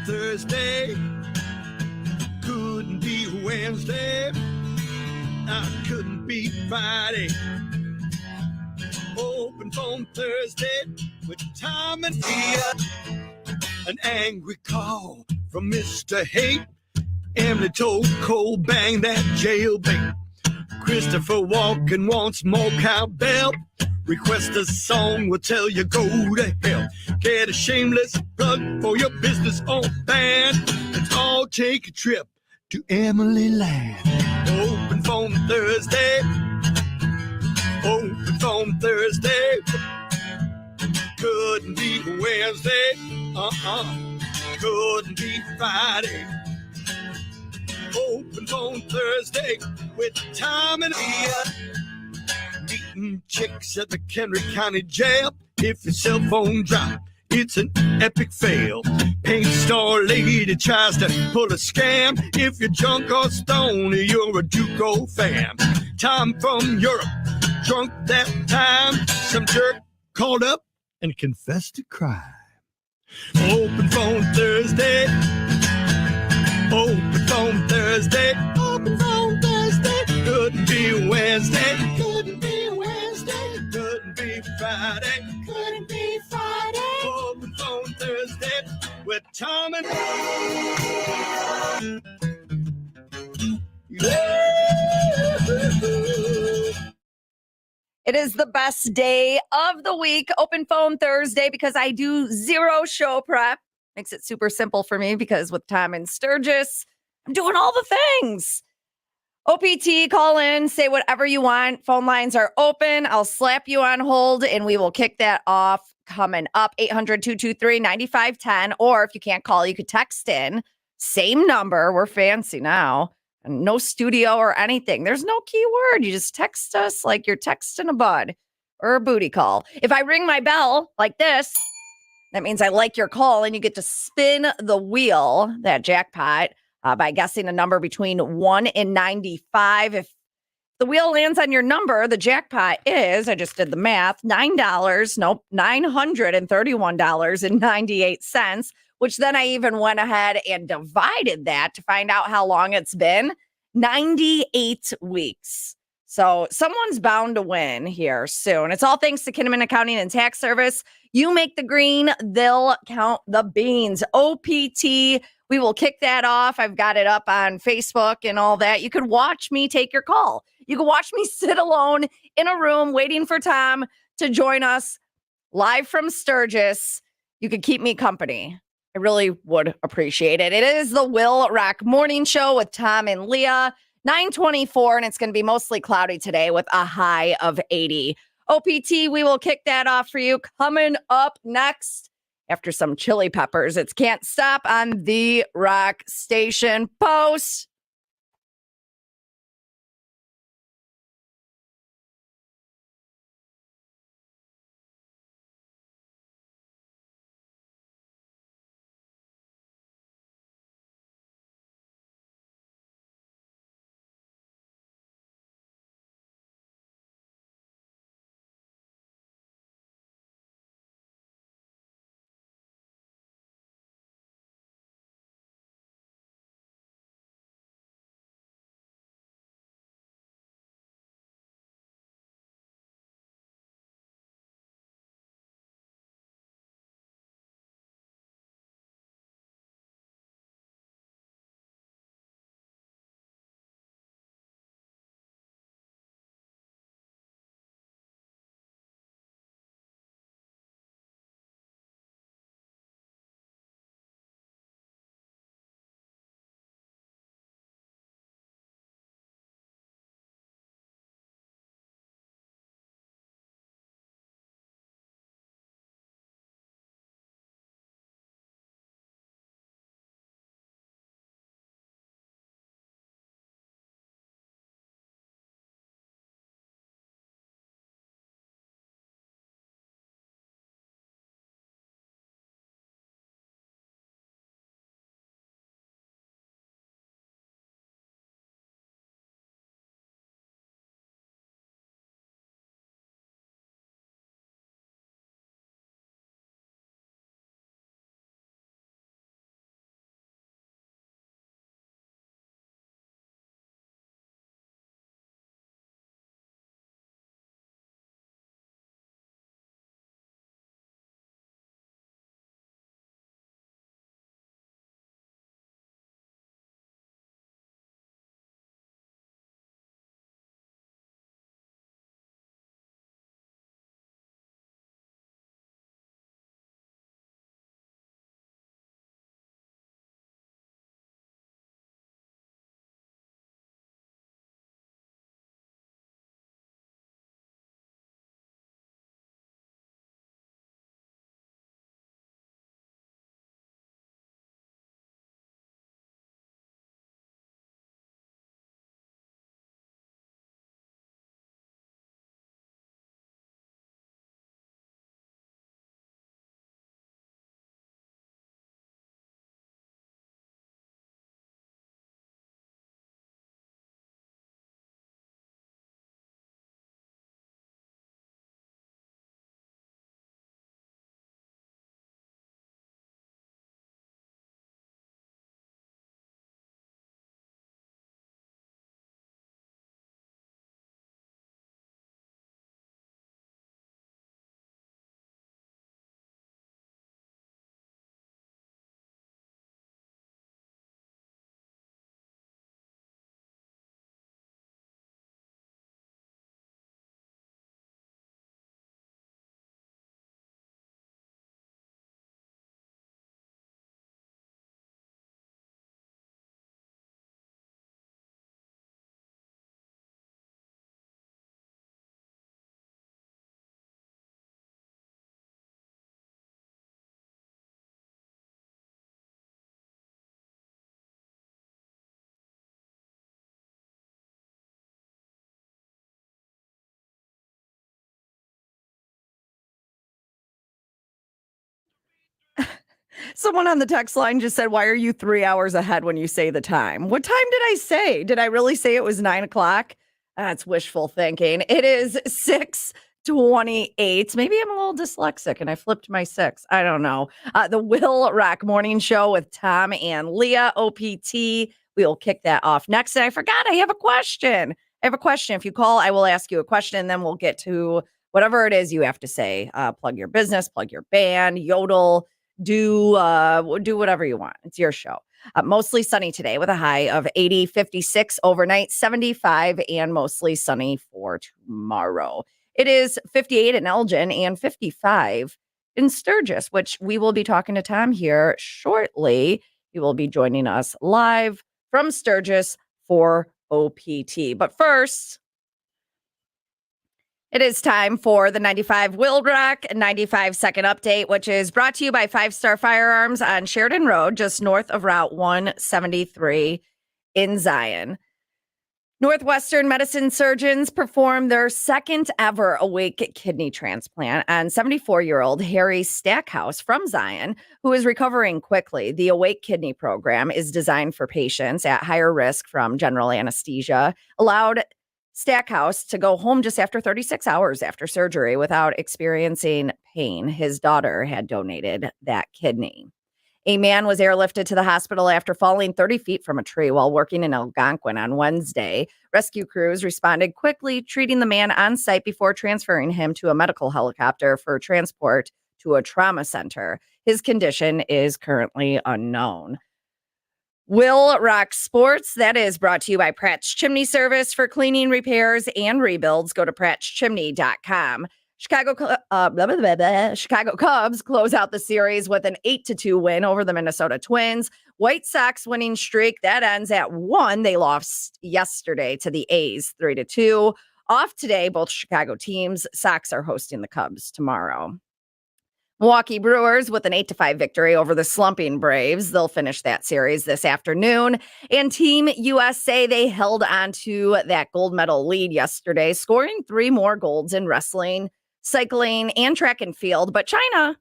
Thursday. Couldn't be Wednesday. I couldn't be Friday. Open phone Thursday with Tom and Leah. An angry call from Mr. Hate. Emily told Cole bang that jailbait. Christopher Walken wants more cowbell. Request a song, will tell you go to hell. Get a shameless plug for your business on band. Let's all take a trip to Emily Land. Open phone Thursday. Open phone Thursday. Couldn't be Wednesday. Couldn't be Friday. Open phone Thursday with Tom and Leah. Meeting chicks at the Kendrick County Jail. If your cell phone drop, it's an epic fail. Paint store lady tries to pull a scam. If you're drunk or stoned, you're a Duco fan. Tom from Europe, drunk that time. Some jerk called up and confessed to crime. Open phone Thursday. Open phone Thursday. Open phone Thursday. Couldn't be Wednesday. Couldn't be Wednesday. Couldn't be Friday. Couldn't be Friday. Open phone Thursday with Tom and It is the best day of the week, Open Phone Thursday, because I do zero show prep. Makes it super simple for me because with Tom and Sturgis, I'm doing all the things. OPT, call in, say whatever you want. Phone lines are open. I'll slap you on hold and we will kick that off coming up. 800-223-9510. Or if you can't call, you could text in. Same number. We're fancy now. And no studio or anything. There's no keyword. You just text us like you're texting a bud or a booty call. If I ring my bell like this, that means I like your call and you get to spin the wheel, that jackpot, by guessing a number between 1 and 95. If the wheel lands on your number, the jackpot is, I just did the math, $931.98, which then I even went ahead and divided that to find out how long it's been. 98 weeks. So someone's bound to win here soon. It's all thanks to Kinnaman Accounting and Tax Service. You make the green, they'll count the beans. OPT, we will kick that off. I've got it up on Facebook and all that. You could watch me take your call. You can watch me sit alone in a room waiting for Tom to join us live from Sturgis. You could keep me company. I really would appreciate it. It is the WIIL Rock Morning Show with Tom and Leah. 9:24, and it's going to be mostly cloudy today with a high of 80. OPT, we will kick that off for you. Coming up next, after some chili peppers, it's Can't Stop on the Rock Station Post. Someone on the text line just said, why are you 3 hours ahead when you say the time? What time did I say? Did I really say it was 9 o'clock? That's wishful thinking. It is 6:28. Maybe I'm a little dyslexic and I flipped my six. I don't know. The Will Rock Morning Show with Tom and Leah, OPT. We will kick that off next. And I forgot I have a question. If you call, I will ask you a question, and then we'll get to whatever it is you have to say. Plug your business, plug your band, yodel, do whatever you want. It's your show. Mostly sunny today with a high of 80, 56 overnight, 75, and mostly sunny for tomorrow. It is 58 in Elgin and 55 in Sturgis, which we will be talking to Tom here shortly. He will be joining us live from Sturgis for OPT. But first, it is time for the 95 WIIL Rock 95-second update, which is brought to you by 5 Star Firearms on Sheridan Road, just north of Route 173 in Zion. Northwestern medicine surgeons performed their second ever awake kidney transplant on 74-year-old Harry Stackhouse from Zion, who is recovering quickly. The awake kidney program is designed for patients at higher risk from general anesthesia, allowed Stackhouse to go home just after 36 hours after surgery without experiencing pain. His daughter had donated that kidney. A man was airlifted to the hospital after falling 30 feet from a tree while working in Algonquin on Wednesday. Rescue crews responded quickly, treating the man on site before transferring him to a medical helicopter for transport to a trauma center. His condition is currently unknown. WIIL Rock Sports, that is brought to you by Pratt's Chimney Service for cleaning, repairs, and rebuilds. Go to prattschimney.com. Chicago Cubs close out the series with an 8-2 win over the Minnesota Twins. White Sox winning streak, that ends at 1. They lost yesterday to the A's 3-2. Off today, both Chicago teams. Sox are hosting the Cubs tomorrow. Milwaukee Brewers with an 8-5 victory over the slumping Braves. They'll finish that series this afternoon. And Team USA, they held on to that gold medal lead yesterday, scoring 3 more golds in wrestling, cycling, and track and field. But China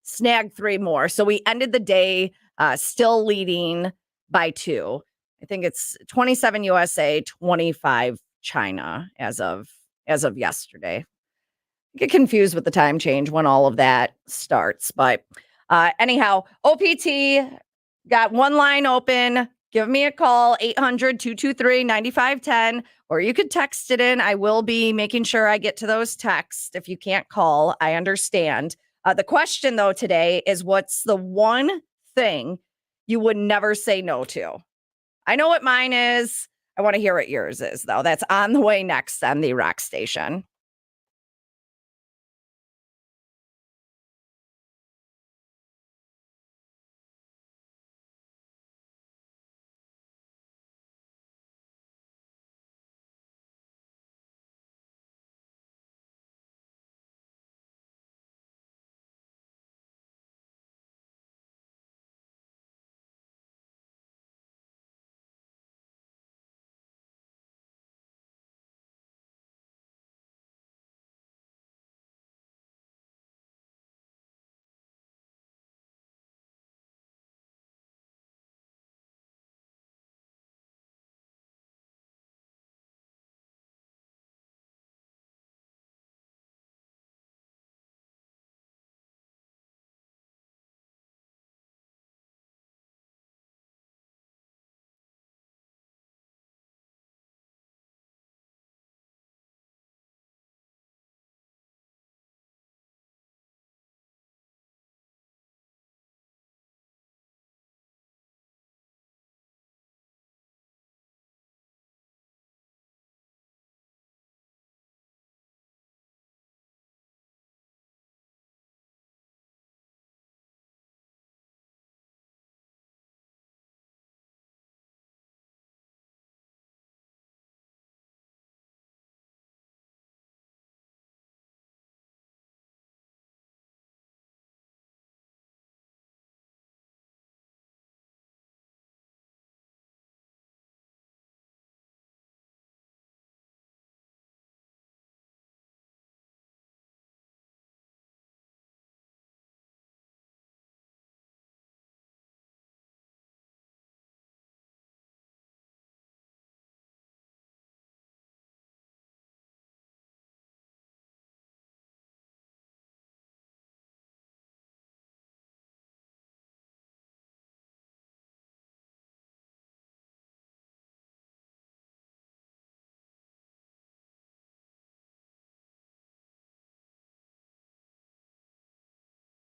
snagged 3 more. So we ended the day still leading by 2. I think it's 27 USA, 25 China as of yesterday. Get confused with the time change when all of that starts. But anyhow, OPT got one line open. Give me a call, 800-223-9510, or you could text it in. I will be making sure I get to those texts. If you can't call, I understand. The question, though, today is, what's the one thing you would never say no to? I know what mine is. I want to hear what yours is, though. That's on the way next on the Rock Station.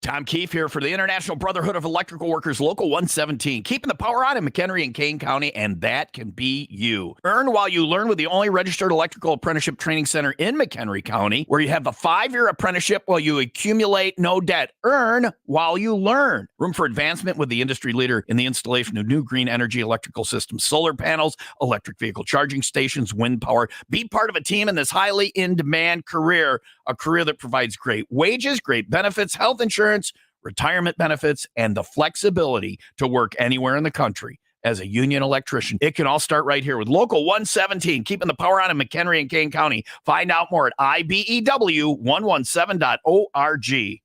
Tom Keefe here for the International Brotherhood of Electrical Workers, Local 117, keeping the power on in McHenry and Kane County, and that can be you. Earn while you learn with the only registered electrical apprenticeship training center in McHenry County, where you have a 5-year apprenticeship while you accumulate no debt. Earn while you learn. Room for advancement with the industry leader in the installation of new green energy electrical systems, solar panels, electric vehicle charging stations, wind power. Be part of a team in this highly in-demand career, a career that provides great wages, great benefits, health insurance, retirement benefits, and the flexibility to work anywhere in the country as a union electrician. It can all start right here with Local 117, keeping the power on in McHenry and Kane County. Find out more at ibew117.org.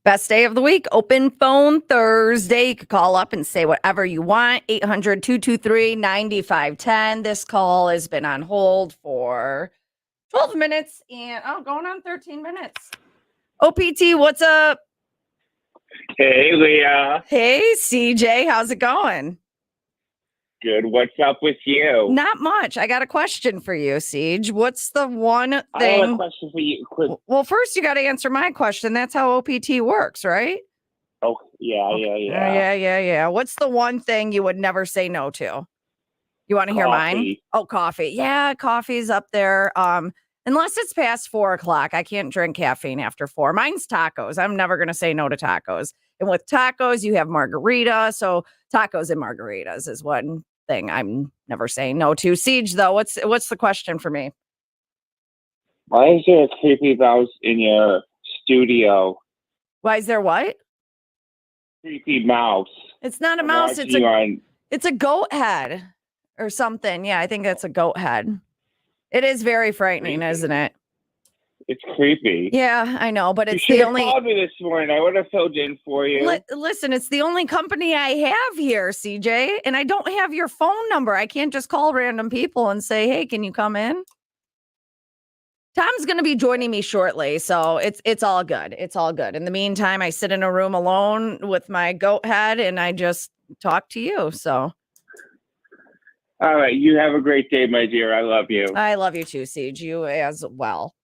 Best day of the week, open phone Thursday. You could call up and say whatever you want. 800-223-9510. This call has been on hold for 12 minutes and going on 13 minutes. OPT, what's up? Hey, Leah. Hey, CJ, how's it going? Good. What's up with you? Not much. I got a question for you, Siege. What's the one thing? I have a question for you. Well, first you got to answer my question. That's how OPT works, right? Oh, yeah. Yeah. What's the one thing you would never say no to? You want to hear mine? Oh, coffee. Yeah, coffee's up there. Unless it's past 4:00. I can't drink caffeine after 4. Mine's tacos. I'm never going to say no to tacos. And with tacos, you have margarita. So tacos and margaritas is one thing I'm never saying no to. Siege, though, what's the question for me? Why is there a creepy mouse in your studio? Why is there what? Creepy mouse. It's not a mouse. It's a goat head or something. Yeah, I think that's a goat head. It is very frightening, isn't it? It's creepy. Yeah, I know, but it's you the only. You called me this morning. I would have filled in for you. Listen, it's the only company I have here, CJ, and I don't have your phone number. I can't just call random people and say, "Hey, can you come in?" Tom's going to be joining me shortly, so it's all good. It's all good. In the meantime, I sit in a room alone with my goat head, and I just talk to you. So, all right, you have a great day, my dear. I love you. I love you too, Siege. You as well.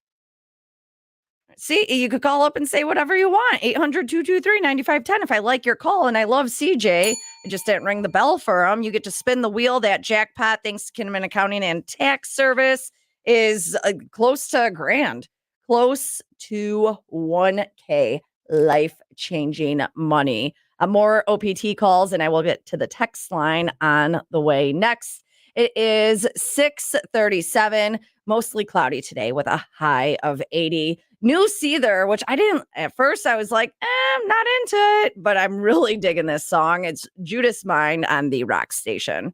See, you could call up and say whatever you want. 800-223-9510. If I like your call and I love CJ, I just didn't ring the bell for him. You get to spin the wheel. That jackpot, thanks to Kinnaman Accounting and Tax Service, is close to $1,000, close to 1K, life-changing money. More OPT calls, and I will get to the text line on the way next. It is 6:37, mostly cloudy today with a high of 80. New Seether, which I didn't, at first I was like, I'm not into it, but I'm really digging this song. It's Judas Mind on the Rock Station.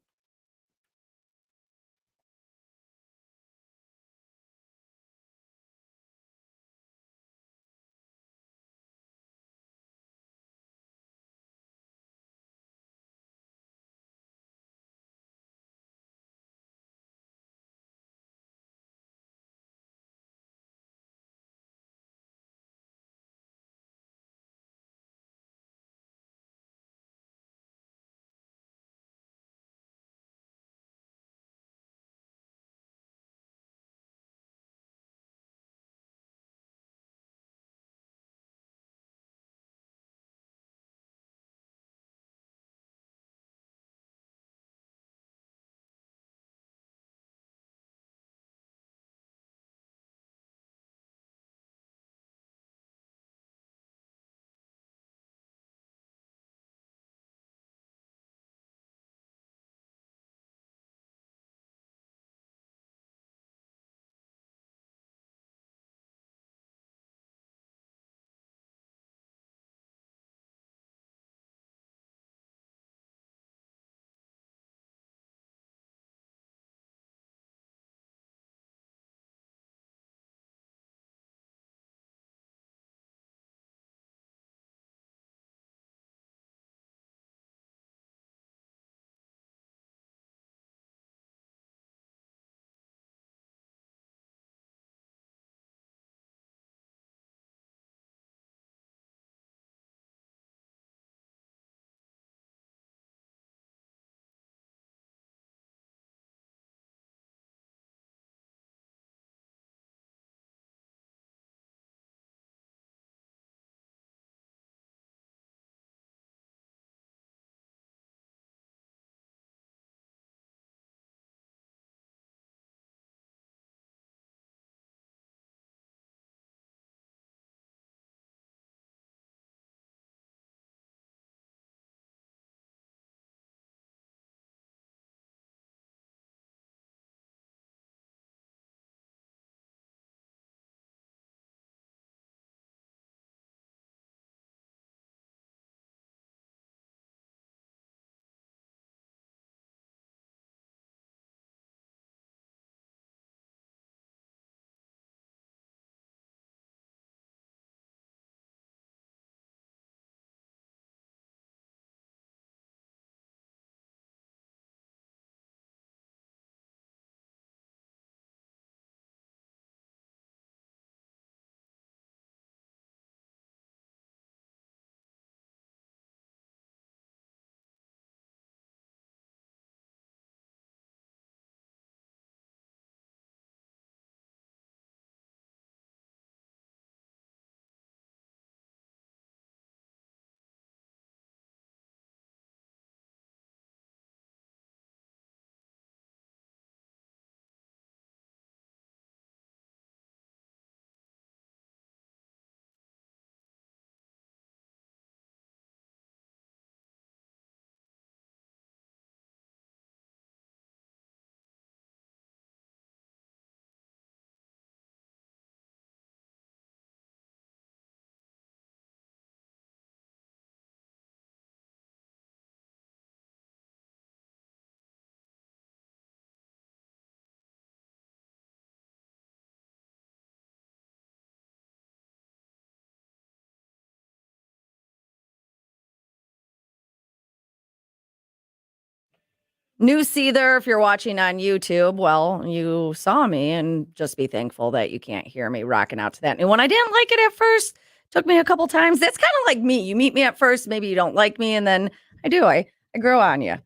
New Seether, if you're watching on YouTube, well, you saw me, and just be thankful that you can't hear me rocking out to that new one. I didn't like it at first. Took me a couple times. That's kind of like me. You meet me at first, maybe you don't like me, and then I grow on you.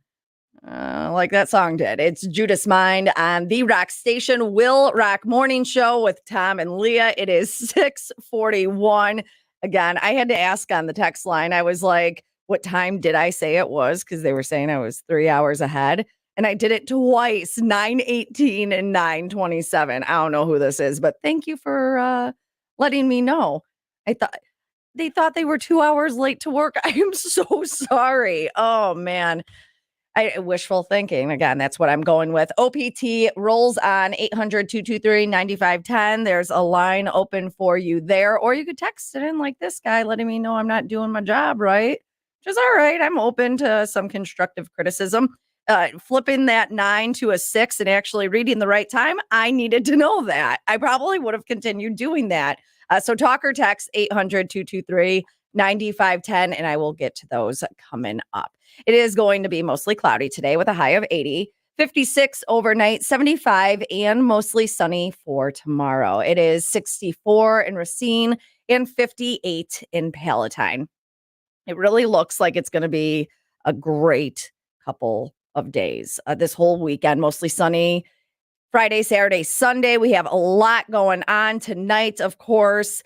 Like that song did. It's Judas Mind on the Rock Station WIIL Rock Morning Show with Tom and Leah. It is 6:41. Again, I had to ask on the text line. I was like, what time did I say it was? Because they were saying I was 3 hours ahead. And I did it twice, 9:18 and 9:27. I don't know who this is, but thank you for letting me know. I thought they thought they were 2 hours late to work. I am so sorry. Oh man. Wishful thinking. Again, that's what I'm going with. OPT rolls on 800-223-9510. There's a line open for you there, or you could text it in like this guy, letting me know I'm not doing my job right, which is all right. I'm open to some constructive criticism. Flipping that 9 to a 6 and actually reading the right time, I needed to know that. I probably would have continued doing that. So talk or text 800-223-9510, and I will get to those coming up. It is going to be mostly cloudy today with a high of 80, 56 overnight, 75, and mostly sunny for tomorrow. It is 64 in Racine and 58 in Palatine. It really looks like it's going to be a great couple of days. This whole weekend, mostly sunny. Friday, Saturday, Sunday, we have a lot going on tonight, of course.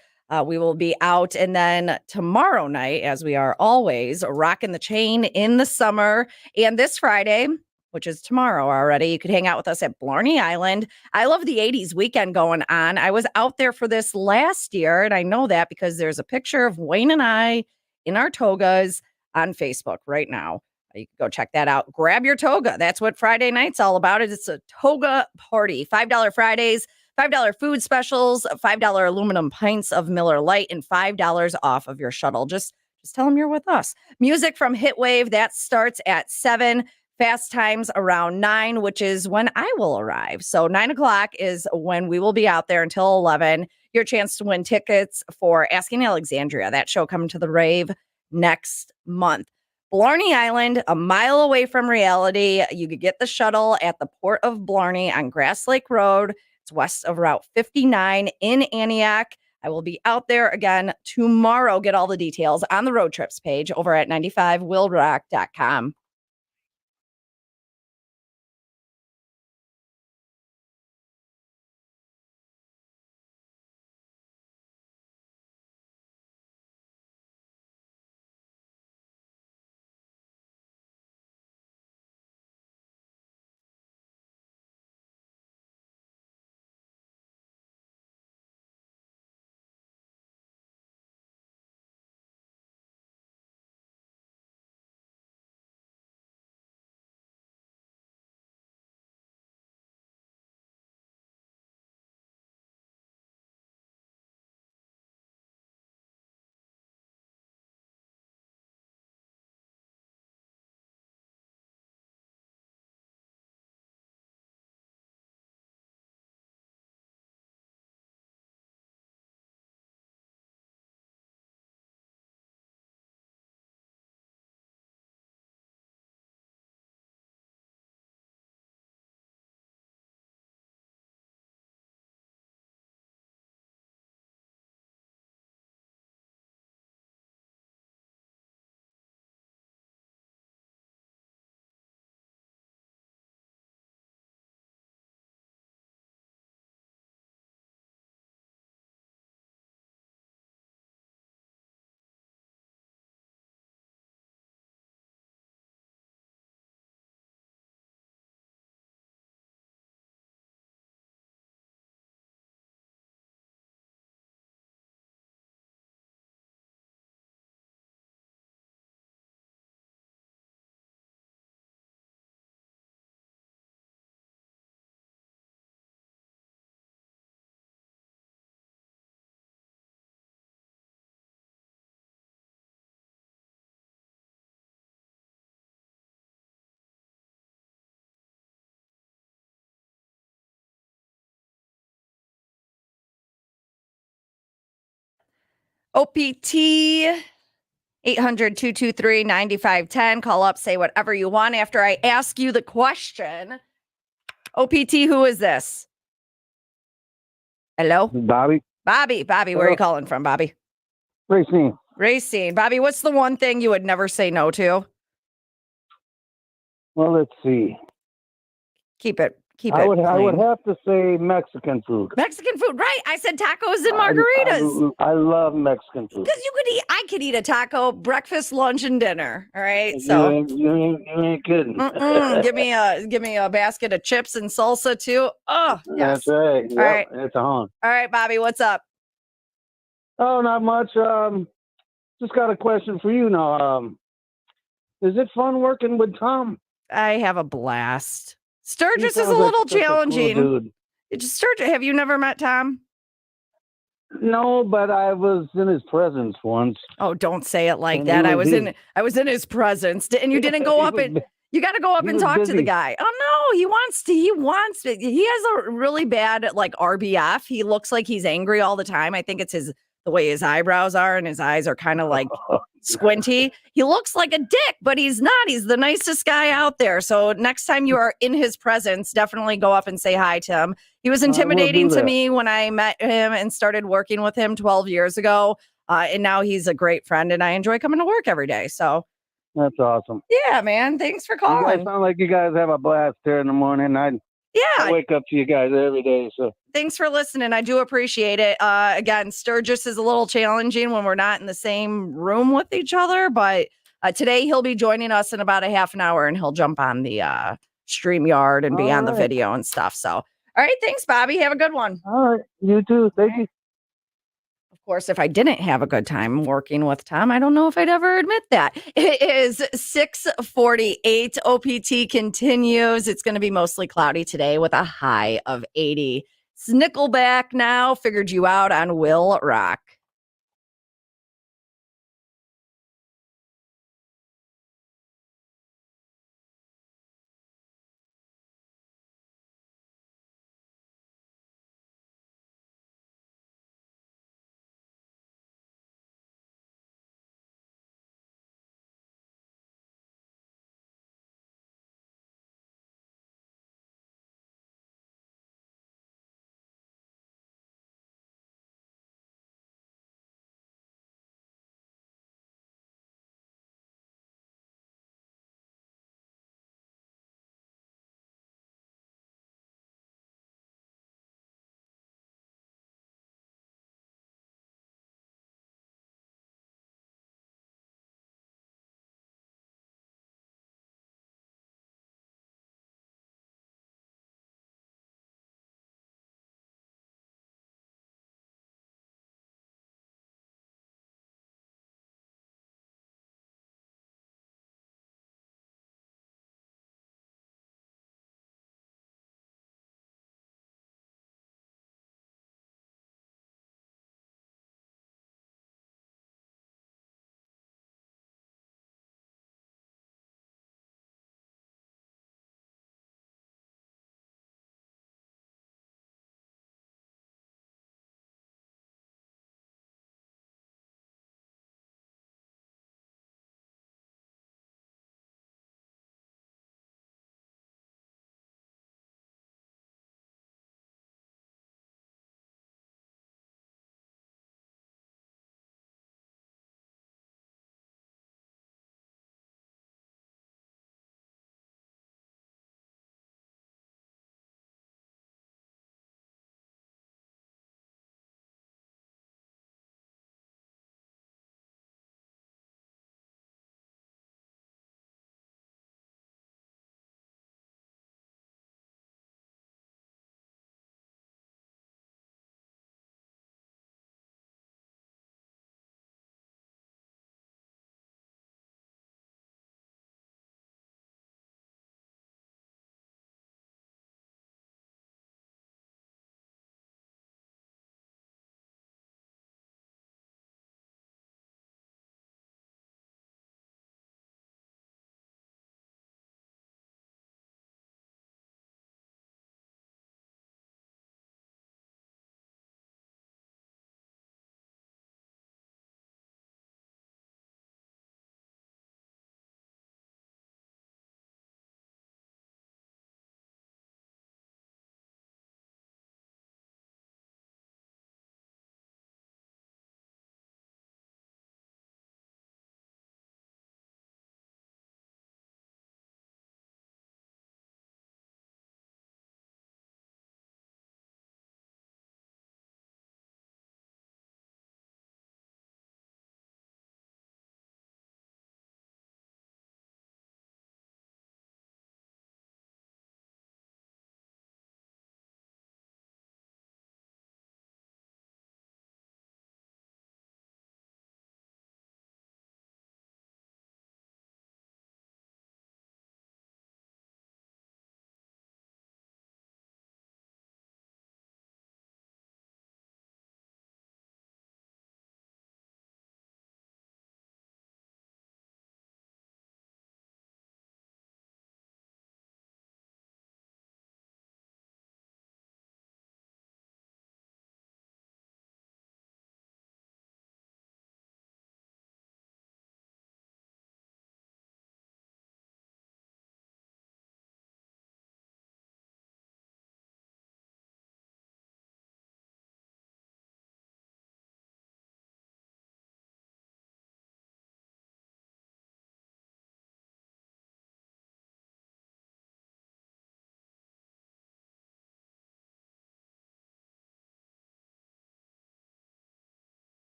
We will be out. And then tomorrow night, as we are always, rocking the chain in the summer. And this Friday, which is tomorrow already, you could hang out with us at Blarney Island. I love the 80s weekend going on. I was out there for this last year, and I know that because there's a picture of Wayne and I in our togas on Facebook right now. You can go check that out. Grab your toga. That's what Friday night's all about. It's a toga party. $5 Fridays, $5 food specials, $5 aluminum pints of Miller Lite, and $5 off of your shuttle. Just tell them you're with us. Music from Hitwave, that starts at 7. Fast times around 9, which is when I will arrive. So 9 o'clock is when we will be out there until 11. Your chance to win tickets for Asking Alexandria, that show coming to the rave next month. Blarney Island, a mile away from reality. You could get the shuttle at the Port of Blarney on Grass Lake Road. It's west of Route 59 in Antioch. I will be out there again tomorrow. Get all the details on the road trips page over at 95willrock.com. OPT 800-223-9510. Call up, say whatever you want after I ask you the question. OPT, who is this? Hello? Bobby. Bobby, where are you calling from, Bobby? Racing. Racine. Bobby, what's the one thing you would never say no to? Well, let's see. Keep it I would clean. have to say Mexican food. Mexican food, right? I said tacos and margaritas. I love Mexican food. Because I could eat a taco breakfast, lunch, and dinner. All right, You ain't kidding. give me a basket of chips and salsa too. Oh, yes. That's right. Yep, All right, it's on. all right, Bobby, what's up? Oh, not much. Just got a question for you now. Is it fun working with Tom? I have a blast. He Sturgis is sounds a like little such a cool challenging. dude. Sturgis, have you never met Tom? No, but I was in his presence once. Oh, don't say it like And that. he I was was busy. in his presence, and you didn't go He up was and bu- you got to go up he and was talk to the busy. guy. Oh no, he wants to. He has a really bad like RBF. He looks like he's angry all the time. I think it's the way his eyebrows are, and his eyes are kind of like squinty. He looks like a dick, but he's not. He's the nicest guy out there. So next time you are in his presence, definitely go up and say hi to him. He was I will intimidating do to that. me when I met him and started working with him 12 years ago. And now he's a great friend, and I enjoy coming to work every day. So, That's awesome. yeah, man, thanks for You guys calling. sound like you guys have a blast here in the morning. I Yeah, wake up to you guys every day. So thanks for listening. I do appreciate it. Again, Sturgis is a little challenging when we're not in the same room with each other, but today he'll be joining us in about a half an hour, and he'll jump on the StreamYard and be All on the right. video and stuff. So, all right, thanks, Bobby. Have a good one. all right, you too. Thank you. Of course, if I didn't have a good time working with Tom, I don't know if I'd ever admit that. It is 6:48. OPT continues. It's going to be mostly cloudy today with a high of 80. Nickelback now figured you out on Will Rock.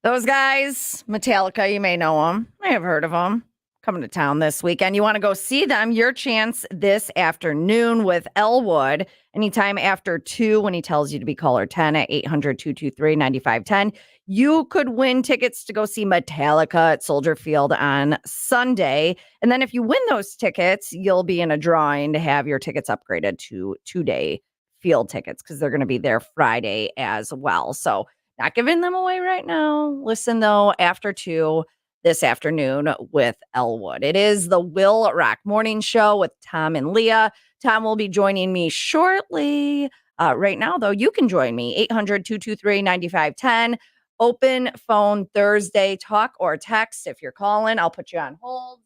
Those guys, Metallica, you may know them. May have heard of them. Coming to town this weekend. You want to go see them? Your chance this afternoon with Elwood. Anytime after 2 when he tells you to be caller 10 at 800-223-9510. You could win tickets to go see Metallica at Soldier Field on Sunday. And then if you win those tickets, you'll be in a drawing to have your tickets upgraded to 2-day field tickets because they're going to be there Friday as well. So not giving them away right now. Listen, though, after 2 this afternoon with Elwood. It is the WIIL Rock Morning Show with Tom and Leah. Tom will be joining me shortly. Right now, though, you can join me, 800-223-9510. Open phone Thursday, talk or text. If you're calling, I'll put you on hold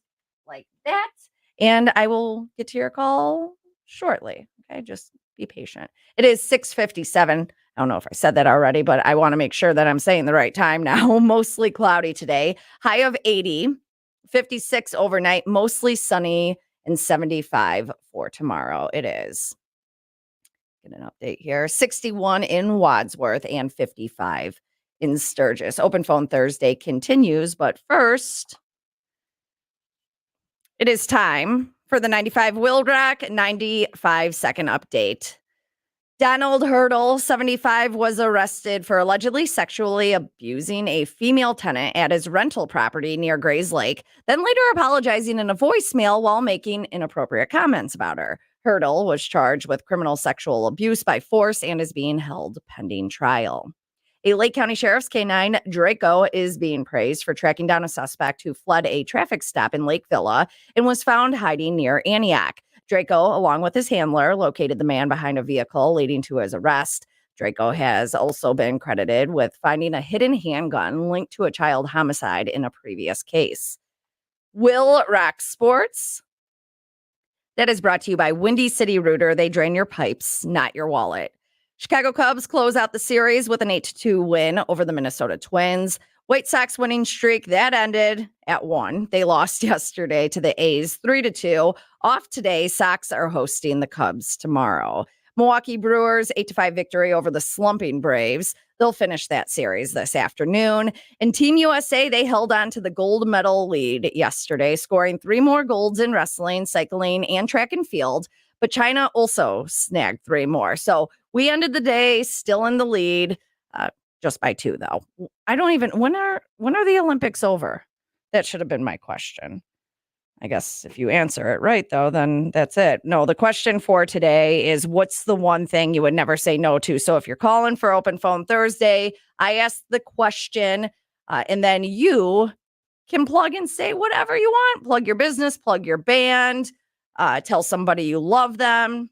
like that. And I will get to your call shortly. Okay, just be patient. It is 6:57. I don't know if I said that already, but I want to make sure that I'm saying the right time now. Mostly cloudy today. High of 80, 56 overnight, mostly sunny, and 75 for tomorrow. It is. Get an update here. 61 in Wadsworth and 55 in Sturgis. Open phone Thursday continues, but first, it is time for the 95 WIIL Rock 95-second update. Donald Hurdle, 75, was arrested for allegedly sexually abusing a female tenant at his rental property near Grays Lake, then later apologizing in a voicemail while making inappropriate comments about her. Hurdle was charged with criminal sexual abuse by force and is being held pending trial. A Lake County Sheriff's K-9, Draco, is being praised for tracking down a suspect who fled a traffic stop in Lake Villa and was found hiding near Antioch. Draco, along with his handler, located the man behind a vehicle, leading to his arrest. Draco has also been credited with finding a hidden handgun linked to a child homicide in a previous case. WIIL Rock Sports. That is brought to you by Windy City Rooter. They drain your pipes, not your wallet. Chicago Cubs close out the series with an 8-2 win over the Minnesota Twins. White Sox winning streak that ended at 1. They lost yesterday to the A's 3-2. Off today, Sox are hosting the Cubs tomorrow. Milwaukee Brewers 8-5 victory over the slumping Braves. They'll finish that series this afternoon. And Team USA, they held on to the gold medal lead yesterday, scoring 3 more golds in wrestling, cycling, and track and field. But China also snagged 3 more. So we ended the day still in the lead, just by 2, though. I don't even, when are the Olympics over? That should have been my question. I guess if you answer it right, though, then that's it. No, the question for today is what's the one thing you would never say no to? So if you're calling for Open Phone Thursday, I ask the question, and then you can plug and say whatever you want. Plug your business, plug your band, tell somebody you love them,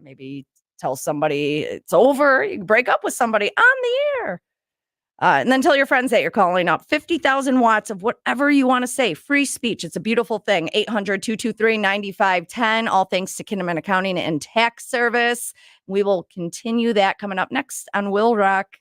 maybe tell somebody it's over. You can break up with somebody on the air. And then tell your friends that you're calling up 50,000 watts of whatever you want to say. Free speech. It's a beautiful thing. 800-223-9510. All thanks to Kinnaman Accounting and Tax Service. We will continue that coming up next on WIIL Rock.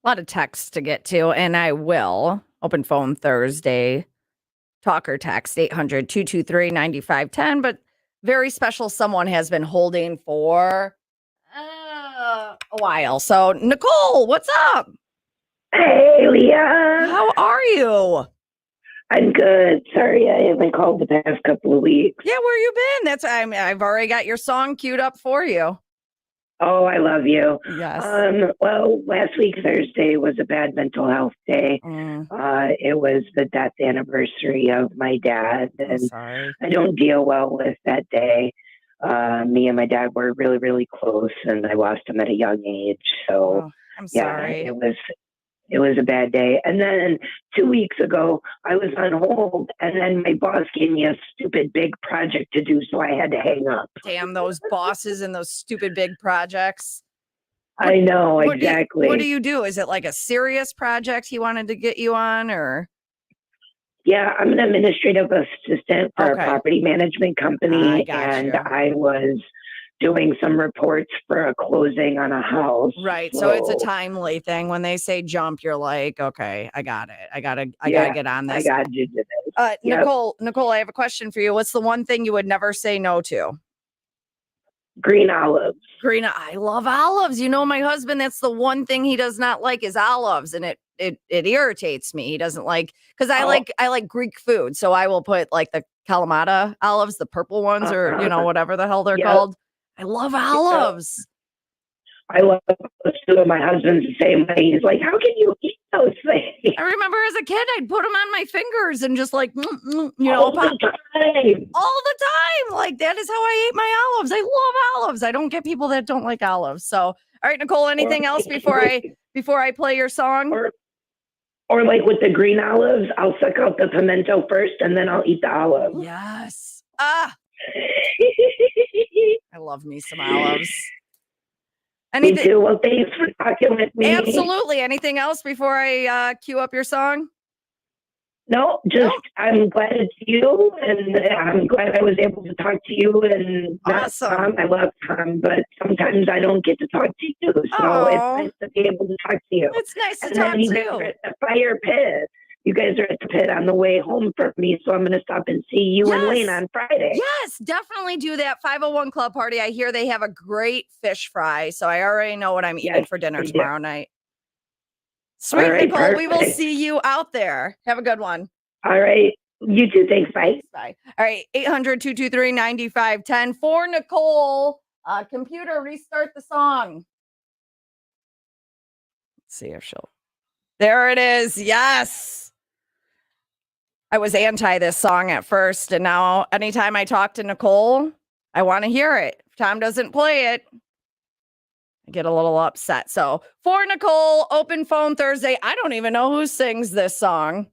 A lot of texts to get to, and I will. Open phone Thursday. Talk or text 800-223-9510. But very special someone has been holding for a while. So, Nicole, what's up? Hey, Leah. How are you? I'm good. Sorry I haven't called the past couple of weeks. Yeah, where you been? I've already got your song queued up for you. Oh, I love you. Yes. Well, last week, Thursday, was a bad mental health day. It was the death anniversary of my dad, I'm and sorry. I don't deal well with that day. Me and my dad were really, really close, and I lost him at a young age. So, Oh, I'm yeah, sorry. it was a bad day. And then 2 weeks ago, I was on hold, and then my boss gave me a stupid big project to do, so I had to hang up. Damn those bosses and those stupid big projects. I know, What exactly. do you do? Is it like a serious project he wanted to get you on, or? Yeah, I'm an administrative assistant for a Okay. property management company, I got and you. I was doing some reports for a closing on a house. Right. So it's a timely thing. When they say jump, you're like, okay, I got it. I gotta get on I this. got you to this. Yep. Nicole, I have a question for you. What's the one thing you would never say no to? Green olives. I love olives. You know, my husband, that's the one thing he does not like is olives. And it irritates me. He doesn't like, because I like Greek food. So I will put like the Kalamata olives, the purple ones, or whatever the hell they're called. I love olives. I love those too. My husband's the same way. He's like, how can you eat those things? I remember as a kid, I'd put them on my fingers and just like, All the time. all the time. Like, that is how I ate my olives. I love olives. I don't get people that don't like olives. So, all right, Nicole, anything else before I play your song? Or like with the green olives, I'll suck out the pimento first and then I'll eat the olive. Yes. I love me some olives. Me too. Well, thanks for talking with me. Absolutely. Anything else before I cue up your song? No, I'm glad it's you, and I'm glad I was able to talk to you. And not Awesome. Tom, I love Tom, but sometimes I don't get to talk to you, so it's nice to be able to talk to you. It's nice to and talk then you to guys you. are at the fire pit. You guys are at the pit on the way home from me, so I'm going to stop and see you and Wayne on Friday. Yes, definitely do that. 501 Club Party. I hear they have a great fish fry, so I already know what I'm eating for dinner tomorrow night. Sweet, right, Nicole. perfect. We will see you out there. Have a good one. All right. You too. Thanks. Bye. Bye. All right. 800-223-9510 for Nicole. Computer, restart the song. Let's see if she'll. There it is. Yes. I was anti this song at first, and now anytime I talk to Nicole, I want to hear it. If Tom doesn't play it, I get a little upset. So for Nicole, open phone Thursday. I don't even know who sings this song.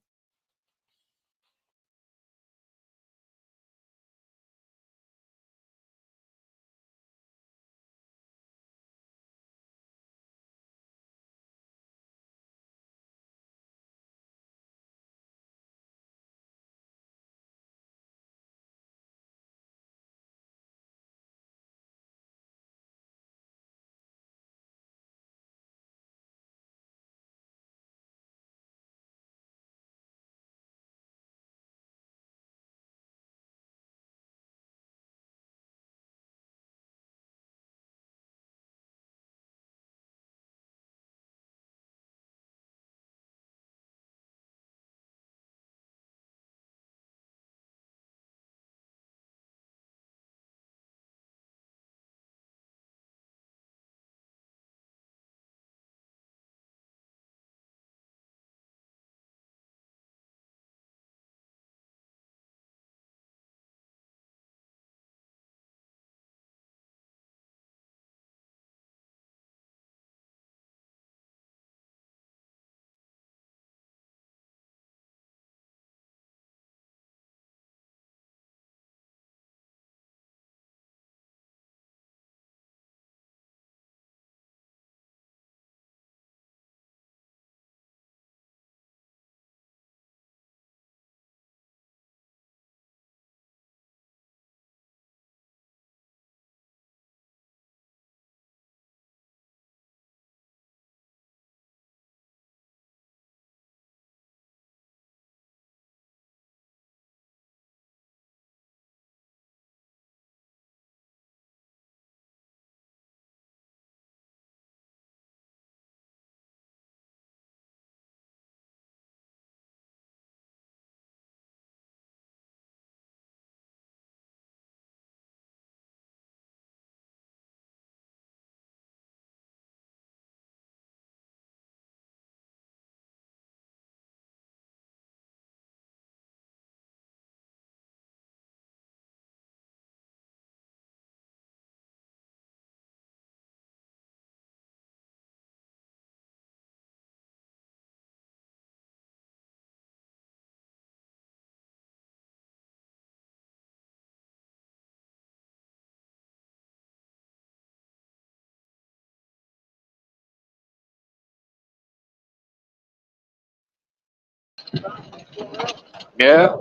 Yeah.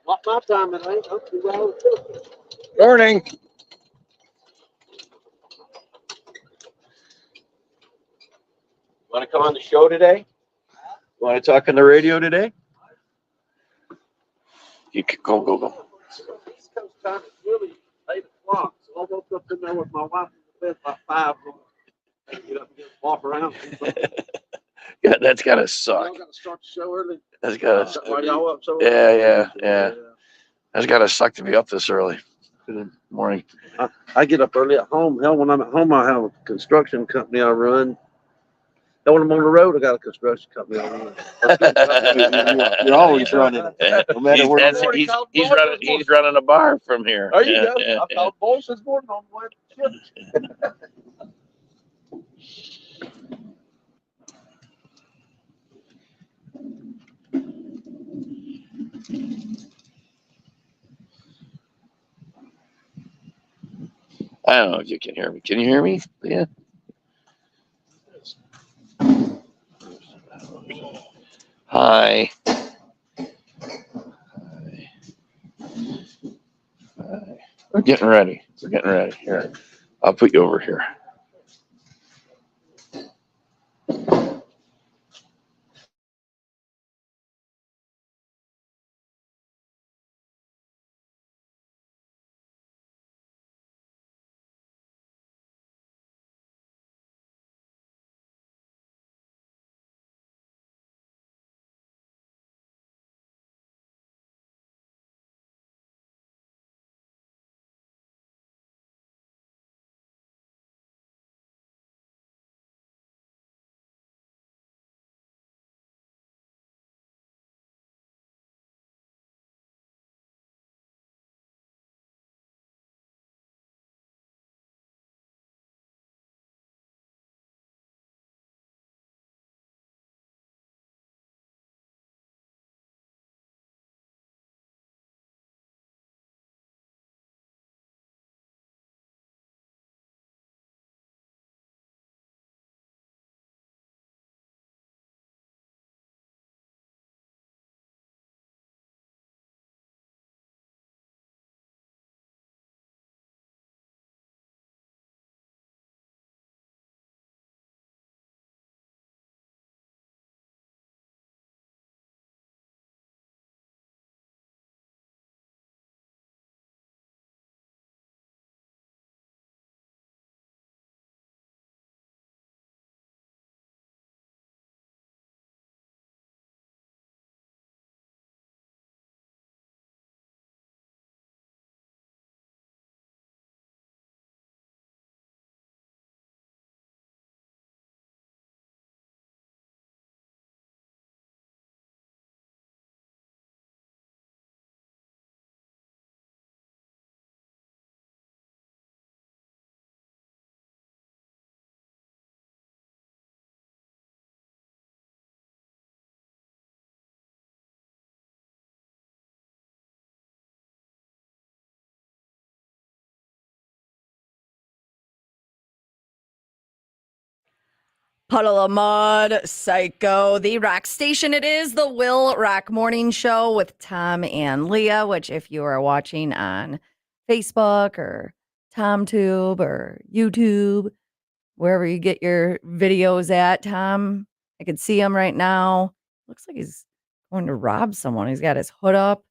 Not my time, it ain't. I'm 2 hours. Morning. Want to come on the show today? Want to talk on the radio today? You can go. East Coast time is really 8 o'clock. So I woke up in there with my wife in the bed by 5. Get up and just walk around. Yeah, that's gotta suck. Y'all got to start the show early. That's gotta. Why y'all up so Yeah. That's gotta suck to be up this early. Good morning. I get up early at home. Hell, when I'm at home, I have a construction company I run. Hell, when I'm on the road, I got a construction company I run. You're always running. No matter where He's running a bar from here. There you go. I called boys this morning on the way to the ship. I don't know if you can hear me. Can you hear me? Yeah. Hi. We're getting ready. Here. I'll put you over here. Puddle of Mud, Psycho, the rock station. It is the WIIL Rock Morning Show with Tom and Leah, which if you are watching on Facebook or TomTube or YouTube, wherever you get your videos at, Tom, I can see him right now. Looks like he's going to rob someone. He's got his hood up.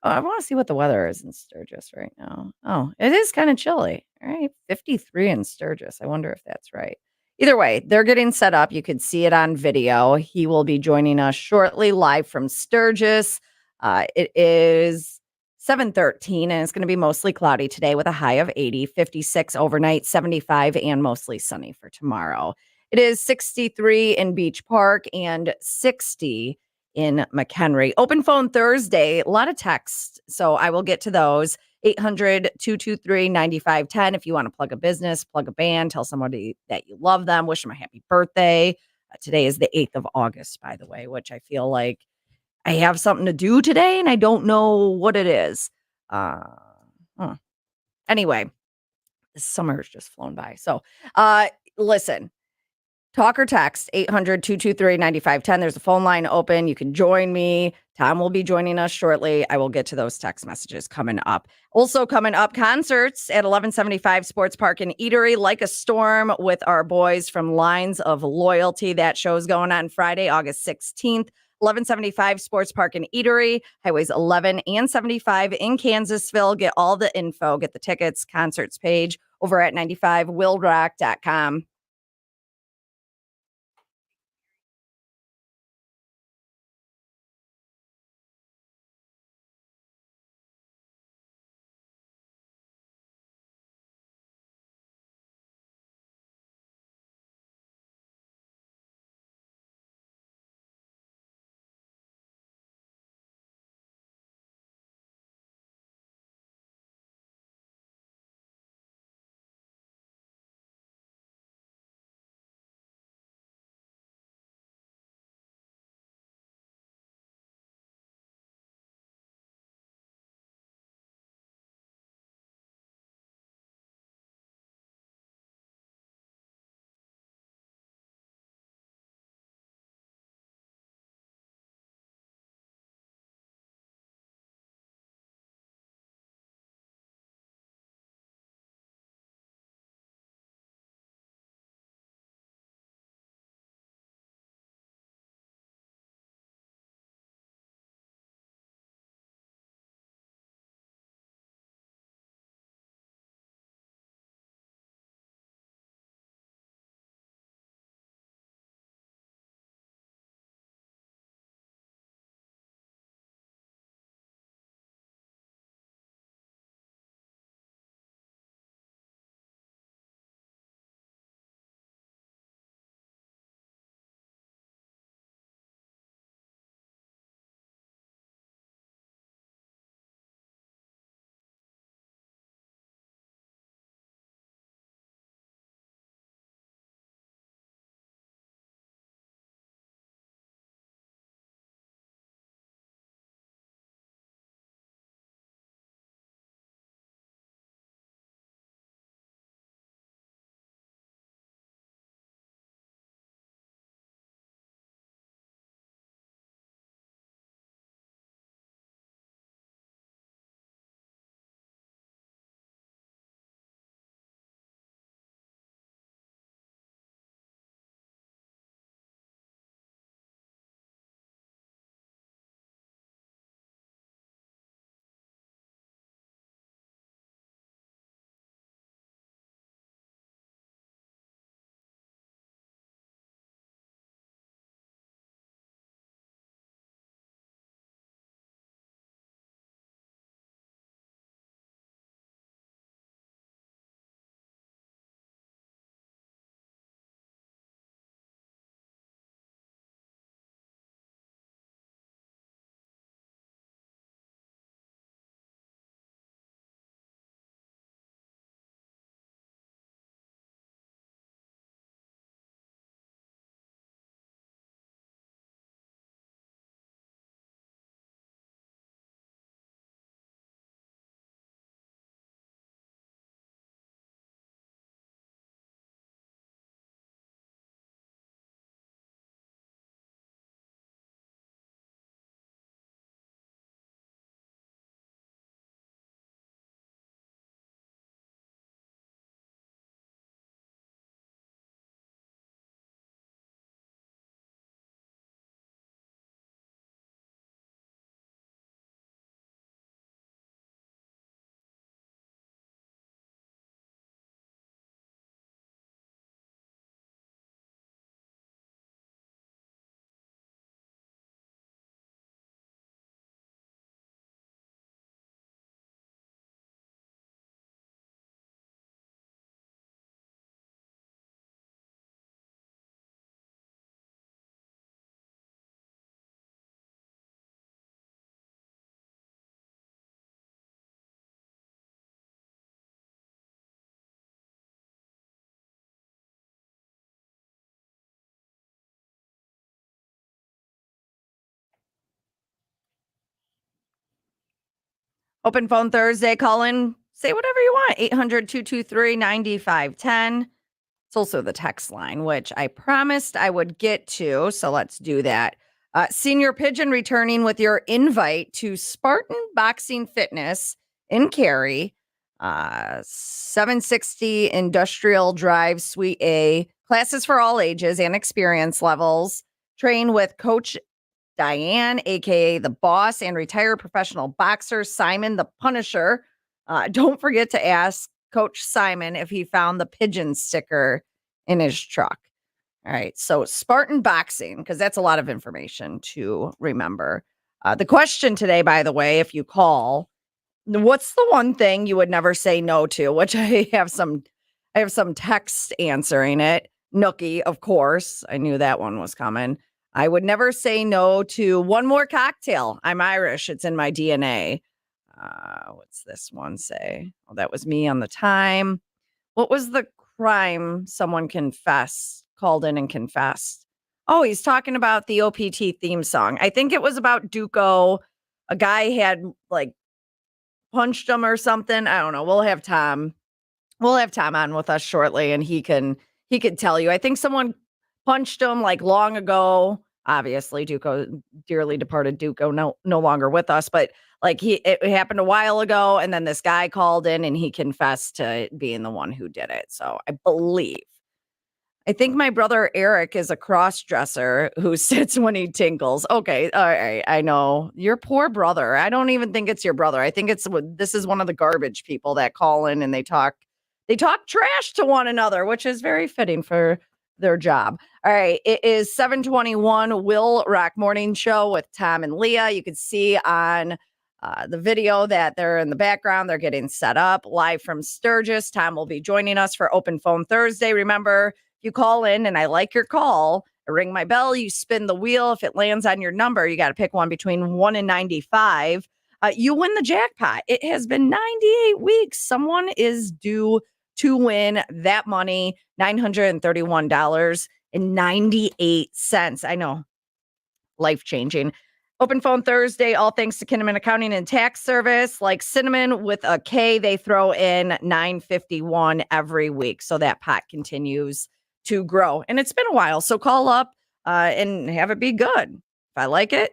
Oh, I want to see what the weather is in Sturgis right now. Oh, it is kind of chilly. All right, 53 in Sturgis. I wonder if that's right. Either way, they're getting set up. You could see it on video. He will be joining us shortly live from Sturgis. It is 7:13 and it's going to be mostly cloudy today with a high of 80, 56 overnight, 75 and mostly sunny for tomorrow. It is 63 in Beach Park and 60 in McHenry. Open phone Thursday, a lot of texts, so I will get to those. 800-223-9510 if you want to plug a business, plug a band, tell somebody that you love them, wish them a happy birthday. Today is the 8th of August, by the way, which I feel like I have something to do today and I don't know what it is. Anyway, the summer has just flown by. So listen, talk or text 800-223-9510. There's a phone line open. You can join me. Tom will be joining us shortly. I will get to those text messages coming up. Also coming up, concerts at 1175 Sports Park and Eatery, Like a Storm with our boys from Lines of Loyalty. That show's going on Friday, August 16th. 1175 Sports Park and Eatery, highways 11 and 75 in Kansasville. Get all the info, get the tickets, concerts page over at 95willrock.com. Open phone Thursday. Call in, say whatever you want. 800-223-9510. It's also the text line, which I promised I would get to. So let's do that. Senior Pigeon returning with your invite to Spartan Boxing Fitness in Cary, 760 Industrial Drive, Suite A. Classes for all ages and experience levels. Train with Coach Diane, aka the boss, and retired professional boxer Simon the Punisher. Don't forget to ask Coach Simon if he found the pigeon sticker in his truck. All right. So Spartan Boxing, because that's a lot of information to remember. The question today, by the way, if you call, what's the one thing you would never say no to? Which I have some text answering it. Nookie, of course. I knew that one was coming. I would never say no to one more cocktail. I'm Irish. It's in my DNA. What's this one say? Oh, that was me on the time. What was the crime someone called in and confessed? Oh, he's talking about the OPT theme song. I think it was about Duco. A guy had like punched him or something. I don't know. We'll have Tom on with us shortly, and he could tell you. I think someone punched him like long ago. Obviously, Duco, dearly departed Duco, no longer with us, but like it happened a while ago, and then this guy called in and he confessed to being the one who did it. So I think my brother Eric is a cross dresser who sits when he tinkles. Okay, all right, I know your poor brother. I don't even think it's your brother. I think this is one of the garbage people that call in and they talk trash to one another, which is very fitting for their job. All right, it is 7:21. WIIL Rock Morning Show with Tom and Leah. You can see on the video that they're in the background. They're getting set up live from Sturgis. Tom will be joining us for Open Phone Thursday. Remember, you call in and I like your call, I ring my bell, you spin the wheel. If it lands on your number, you got to pick one between 1 and 95. You win the jackpot. It has been 98 weeks. Someone is due to win that money, $931.98. I know, life-changing. Open Phone Thursday, all thanks to Kinnaman Accounting and Tax Service. Like Cinnamon with a K, they throw in $951 every week. So that pot continues to grow. And it's been a while. So call up and have it be good. If I like it,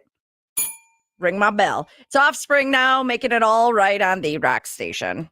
ring my bell. It's Offspring now, making it all right on the rock station.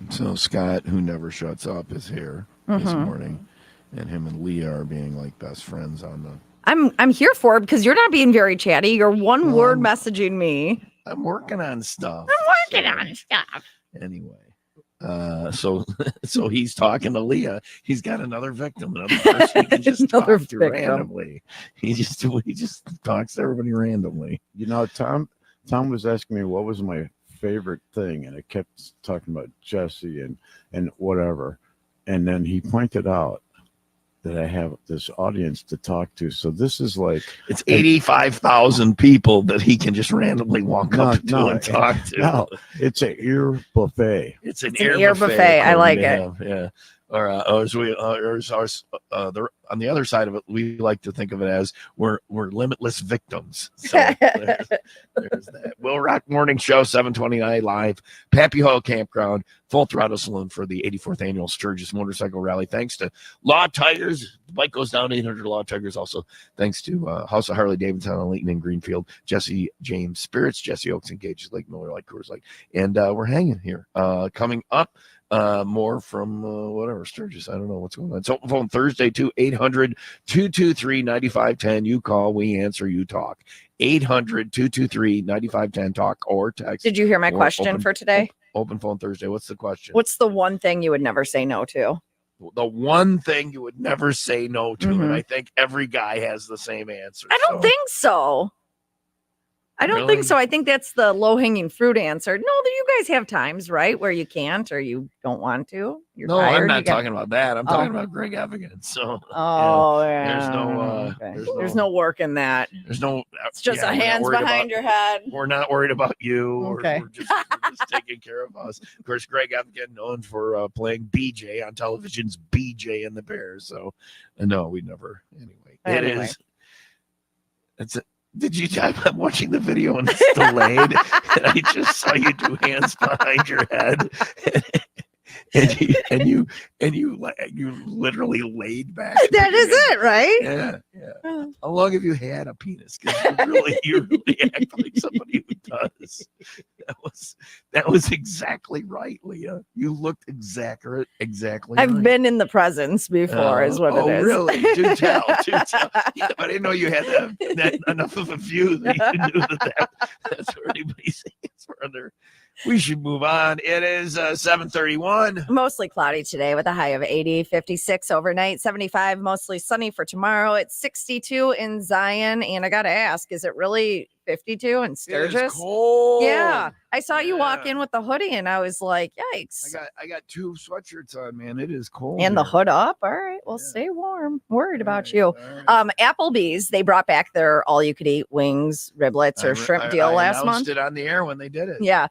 So Scott, who never shuts up, is here this morning, and him and Leah are being like best friends on the. I'm here for it because you're not being very chatty. You're one word messaging me. I'm working on stuff. On stuff. Anyway, so he's talking to Leah. He's got another victim, another person he can just Another talk to victim. randomly. He just talks to everybody randomly. You know, Tom was asking me what was my favorite thing, and I kept talking about Jesse and whatever. And then he pointed out that I have this audience to talk to. So this is like It's 85,000 people that he can just randomly walk up to and talk to. No, it's an ear buffet. It's an ear buffet. I like it. Yeah. Or as we, on the other side of it, we like to think of it as we're limitless victims. So there's that. Will Rock Morning Show, 729 live, Pappy Hall Campground, Full Throttle Saloon for the 84th annual Sturgis Motorcycle Rally. Thanks to Law Tigers. The bike goes down 800 Law Tigers. Also, thanks to House of Harley Davidson on Layton and Greenfield, Jesse James Spirits, Jesse Oaks and Gages Lake Miller Lake Coors Lake. And we're hanging here. Coming up, more from whatever Sturgis. I don't know what's going on. So phone Thursday to 800-223-9510. You call, we answer, you talk. 800-223-9510. Talk or text. Did you hear my question for today? Open phone Thursday. What's the question? What's the one thing you would never say no to? The one thing you would never say no to, and I think every guy has the same answer. I don't think so. I don't think so. I think that's the low-hanging fruit answer. No, you guys have times, right, where you can't or you don't want to. You're tired. I'm not talking about that. I'm talking about Greg Evigan. So, yeah. There's no work in that. There's no. It's just a hands behind your head. We're not worried about you. Okay. We're just taking care of us. Of course, Greg Evigan known for playing BJ on television's BJ and the Bears. So, no, we never. Anyway. It is. Did you? I'm watching the video and it's delayed, and I just saw you do hands behind your head, and you literally laid back. That is it, right? Yeah. How long have you had a penis? Because you really act like somebody who does. That was exactly right, Leah. You looked exactly. I've right. been in the presence before, is what it is. Oh, really? Do tell. Yeah, but I didn't know you had that enough of a view that you knew that's where anybody's hands were under. We should move on. It is 7:31. Mostly cloudy today with a high of 80, 56 overnight, 75, mostly sunny for tomorrow. It's 62 in Zion. And I got to ask, is it really 52 in Sturgis? It is cold. Yeah. I saw you walk in with the hoodie and I was like, yikes. I got two sweatshirts on, man. It is cold. And the hood up. All right. Well, stay warm. Worried about you. Applebee's, they brought back their all-you-could-eat wings, riblets, or shrimp deal last month. I announced it on the air when they did it. Yeah.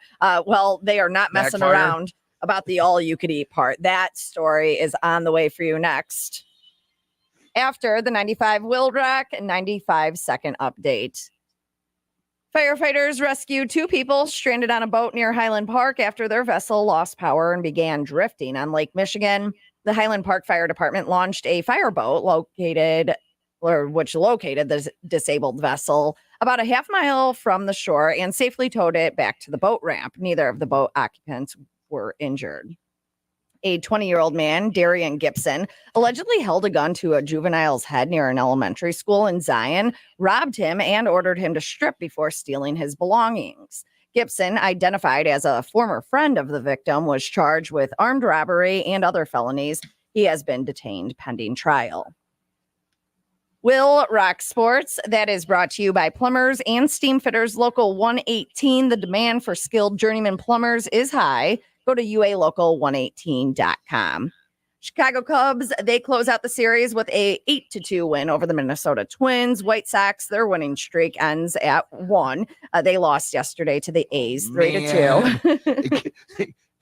Well, they are not messing around about the all-you-could-eat part. That story is on the way for you next. After the 95 WIIL Rock and 95-second update. Firefighters rescued two people stranded on a boat near Highland Park after their vessel lost power and began drifting on Lake Michigan. The Highland Park Fire Department launched a fireboat which located the disabled vessel about a half mile from the shore and safely towed it back to the boat ramp. Neither of the boat occupants were injured. A 20-year-old man, Darian Gibson, allegedly held a gun to a juvenile's head near an elementary school in Zion, robbed him, and ordered him to strip before stealing his belongings. Gibson, identified as a former friend of the victim, was charged with armed robbery and other felonies. He has been detained pending trial. WIIL Rock Sports, that is brought to you by Plumbers and Steam Fitters Local 118. The demand for skilled journeyman plumbers is high. Go to ualocal118.com. Chicago Cubs, they close out the series with a 8-2 win over the Minnesota Twins. White Sox, their winning streak ends at 1. They lost yesterday to the A's 3-2.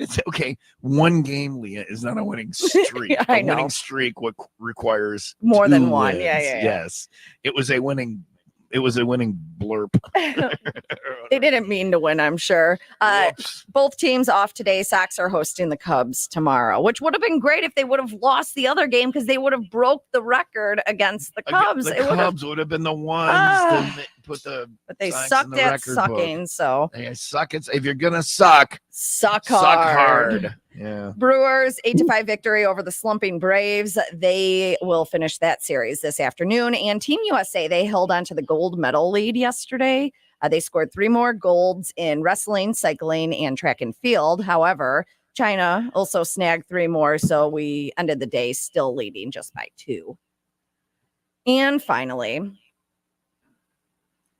It's okay. One game, Leah, is not a winning streak. I know. Winning streak requires more than wins. one. Yeah. Yes. It was a winning blurb. They didn't mean to win, I'm sure. Both teams off today. Sox are hosting the Cubs tomorrow, which would have been great if they would have lost the other game because they would have broke the record against the Cubs. The Cubs would have been the ones to put the. But they Sox sucked in the at record sucking. book. So Hey, suck it. If you're gonna suck hard. Yeah. Brewers 8-5 victory over the slumping Braves. They will finish that series this afternoon. And Team USA, they held on to the gold medal lead yesterday. They scored 3 more golds in wrestling, cycling, and track and field. However, China also snagged 3 more, so we ended the day still leading just by 2. And finally,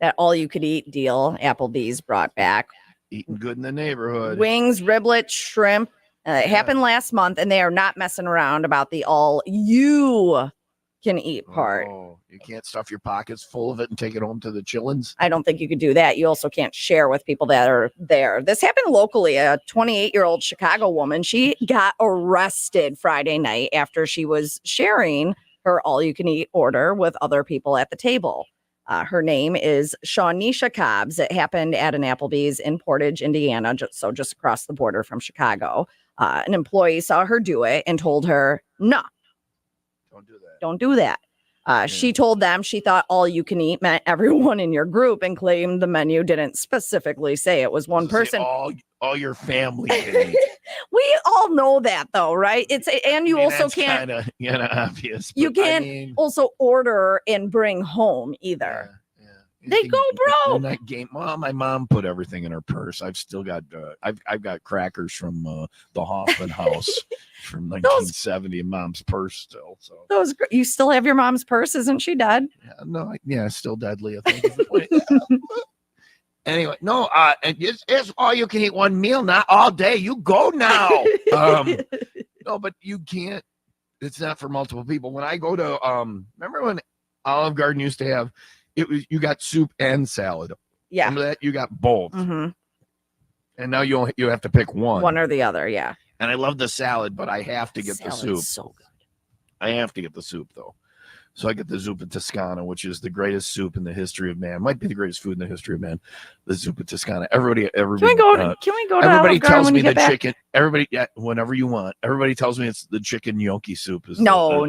that all-you-could-eat deal Applebee's brought back. Eating good in the neighborhood. Wings, riblet, shrimp. It happened last month, and they are not messing around about the all-you-can-eat part. Oh, you can't stuff your pockets full of it and take it home to the chillins? I don't think you could do that. You also can't share with people that are there. This happened locally. A 28-year-old Chicago woman, she got arrested Friday night after she was sharing her all-you-can-eat order with other people at the table. Her name is Shawnisha Cobbs. It happened at an Applebee's in Portage, Indiana, just across the border from Chicago. An employee saw her do it and told her, no, Don't do that. don't do that. She told them she thought all you can eat meant everyone in your group and claimed the menu didn't specifically say it was one person. All your family can eat. We all know that though, right? You also can't. Kind of obvious. You can't also order and bring home either. Yeah. They go broke. That game. Well, my mom put everything in her purse. I've still got. I've got crackers from the Hoffman House from 1970 in mom's purse still. So you still have your mom's purse, isn't she dead? Still deadly. I think. Anyway, no. It's all you can eat one meal, not all day. You go now. No, but you can't. It's not for multiple people. When I go to remember when Olive Garden used to have. It was you got soup and salad. Yeah. Remember that? You got both. Mm-hmm. And now you have to pick one. One or the other, yeah. And I love the salad, but I have to get the soup. So good. I have to get the soup though. So I get the zuppa Toscana, which is the greatest soup in the history of man. Might be the greatest food in the history of man. The zuppa Toscana. Everybody. Can we go to everybody tells me the back? chicken. Everybody, whenever you want. Everybody tells me it's the chicken gnocchi soup. No.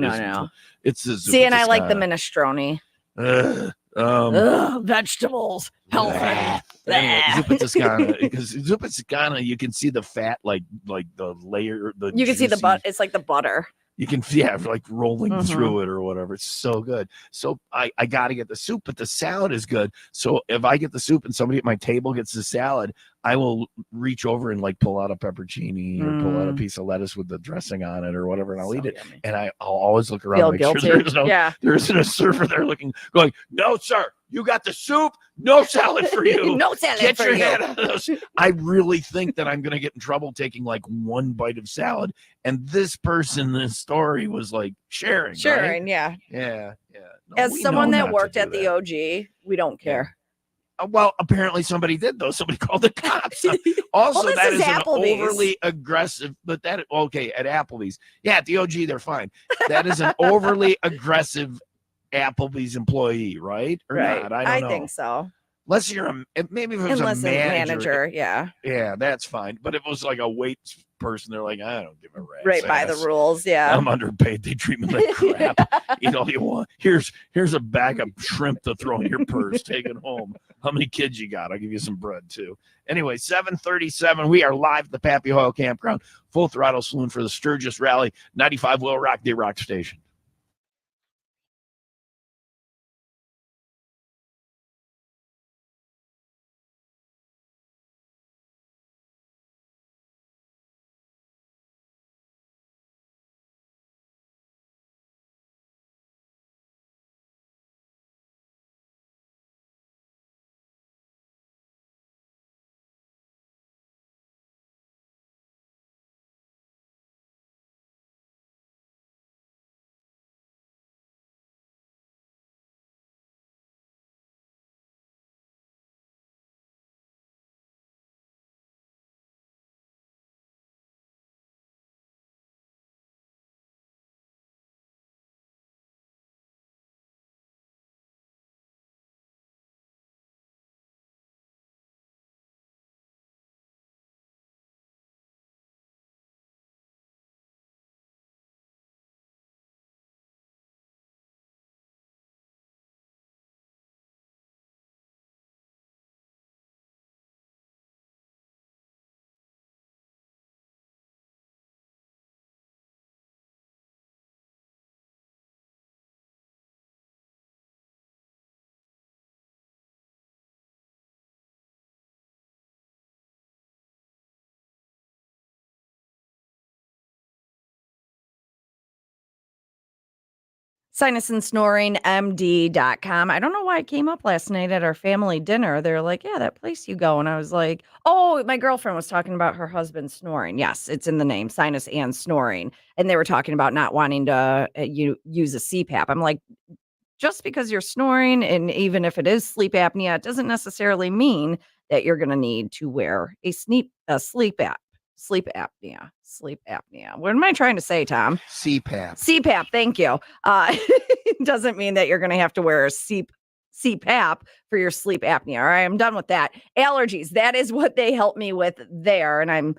It's the zuppa See, and Toscana. I like the minestrone. Vegetables, healthy. Zuppa Toscana, because Zuppa Toscana, you can see the fat, like the layer. You can see the butter. It's like the butter. You can, like rolling through it or whatever. It's so good. So I got to get the soup, but the salad is good. So if I get the soup and somebody at my table gets the salad, I will reach over and like pull out a pepperoni or pull out a piece of lettuce with the dressing on it or whatever, and I'll eat it. Yummy. And I'll always look around, make guilty. sure there isn't a server there going, no, sir, you got the soup, no salad for you. No salad Get for your you. head out of those. I really think that I'm going to get in trouble taking like one bite of salad. And this person, this story was like sharing. Right? Yeah. Yeah. No, As someone know that not worked to at do the that. OG, we don't care. Well, apparently somebody did though. Somebody called the cops. Also, Well, that is an Applebee's. overly aggressive. But at Applebee's, at the OG, they're fine. That is an overly aggressive Applebee's employee, right? Or not? I don't know. I think so. Unless you're maybe if it was Unless a manager, yeah. Yeah, that's fine. But if it was like a wait person, they're like, I don't give a rat's Right by the ass. rules, yeah. I'm underpaid. They treat me like crap. Eat all you want. Here's a bag of shrimp to throw in your purse. Take it home. How many kids you got? I'll give you some bread too. Anyway, 7:37. We are live at the Pappy Hoyle Campground. Full throttle saloon for the Sturgis Rally. 95 WIIL Rock, the Rock Station. sinusandsnoringmd.com. I don't know why it came up last night at our family dinner. They're like, yeah, that place you go. And I was like, oh, my girlfriend was talking about her husband snoring. Yes, it's in the name, sinus and snoring. And they were talking about not wanting to use a CPAP. I'm like, just because you're snoring, and even if it is sleep apnea, it doesn't necessarily mean that you're going to need to wear a sleep apnea. What am I trying to say, Tom? CPAP. CPAP. Thank you. It doesn't mean that you're going to have to wear a CPAP for your sleep apnea. All right, I'm done with that. Allergies. That is what they help me with there, and I'm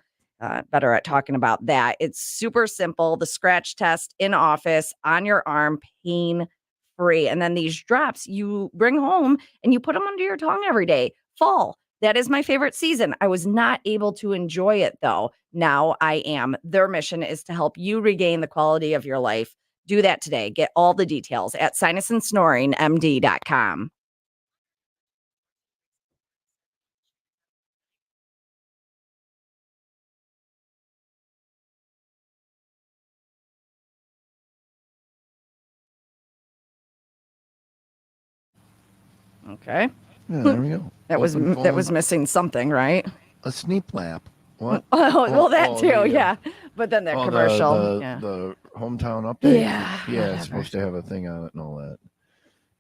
better at talking about that. It's super simple. The scratch test in office on your arm, pain free. And then these drops you bring home and you put them under your tongue every day. Fall. That is my favorite season. I was not able to enjoy it though. Now I am. Their mission is to help you regain the quality of your life. Do that today. Get all the details at sinusandsnoringmd.com. Okay. Yeah, there we go. That was Open phone, missing something, right? a sneak lap. What? Oh, well, that too, the, yeah. But then that oh, commercial, the hometown update. Yeah, yeah, whatever. it's supposed to have a thing on it and all that.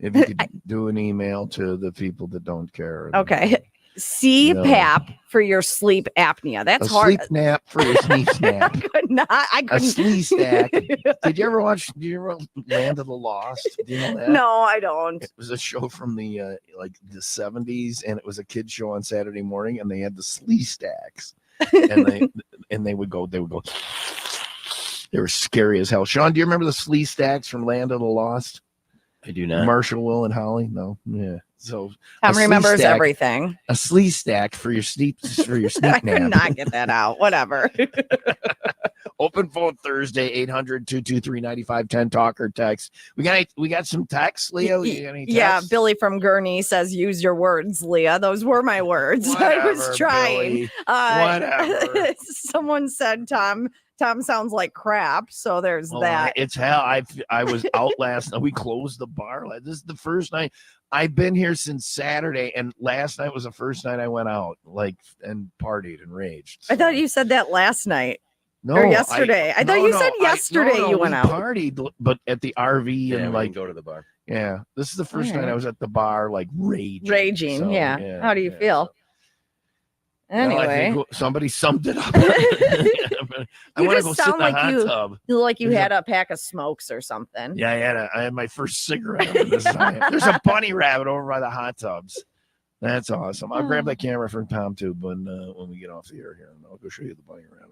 If you could do an email to the people that don't care. Okay. CPAP for your sleep apnea. That's a hard. sleep nap for your sleep snap. I could not. I A couldn't. slee stack. Did you ever Land of the Lost? Do you know that? No, I don't. It was a show from the like the 70s, and it was a kid show on Saturday morning, and they had the slee stacks. And they would go. They were scary as hell. Sean, do you remember the slee stacks from Land of the Lost? I do not. Marshall, Will, and Holly? No. Yeah. So Tom remembers everything. A slee stack for your sleep I nap. could not get that out. Whatever. Open phone Thursday, 800-223-9510. Talk or text. We got some texts, Leo. You got any texts? Yeah, Billy from Gurney says, "Use your words, Leah." Those were my words. I was Whatever, trying. Billy. Whatever. Someone said, "Tom sounds like crap." So there's that. It's hell. I was out last night. We closed the bar. This is the first night. I've been here since Saturday, and last night was the first night I went out, and partied and raged. So. I thought you said that last night. No, or yesterday. I thought you said yesterday you went out. Partied, but at the RV and we go to the bar. Yeah, this is the first night I was at the bar, like raging. Raging, So, yeah. How do you feel? Anyway, well, I think somebody summed it up. I you want to just go sit sound in the like hot you tub. like you had a pack of smokes or something. Yeah, I had my first cigarette. There's a bunny rabbit over by the hot tubs. That's awesome. I'll grab that camera from Tom Tube when we get off the air here, and I'll go show you the bunny rabbit.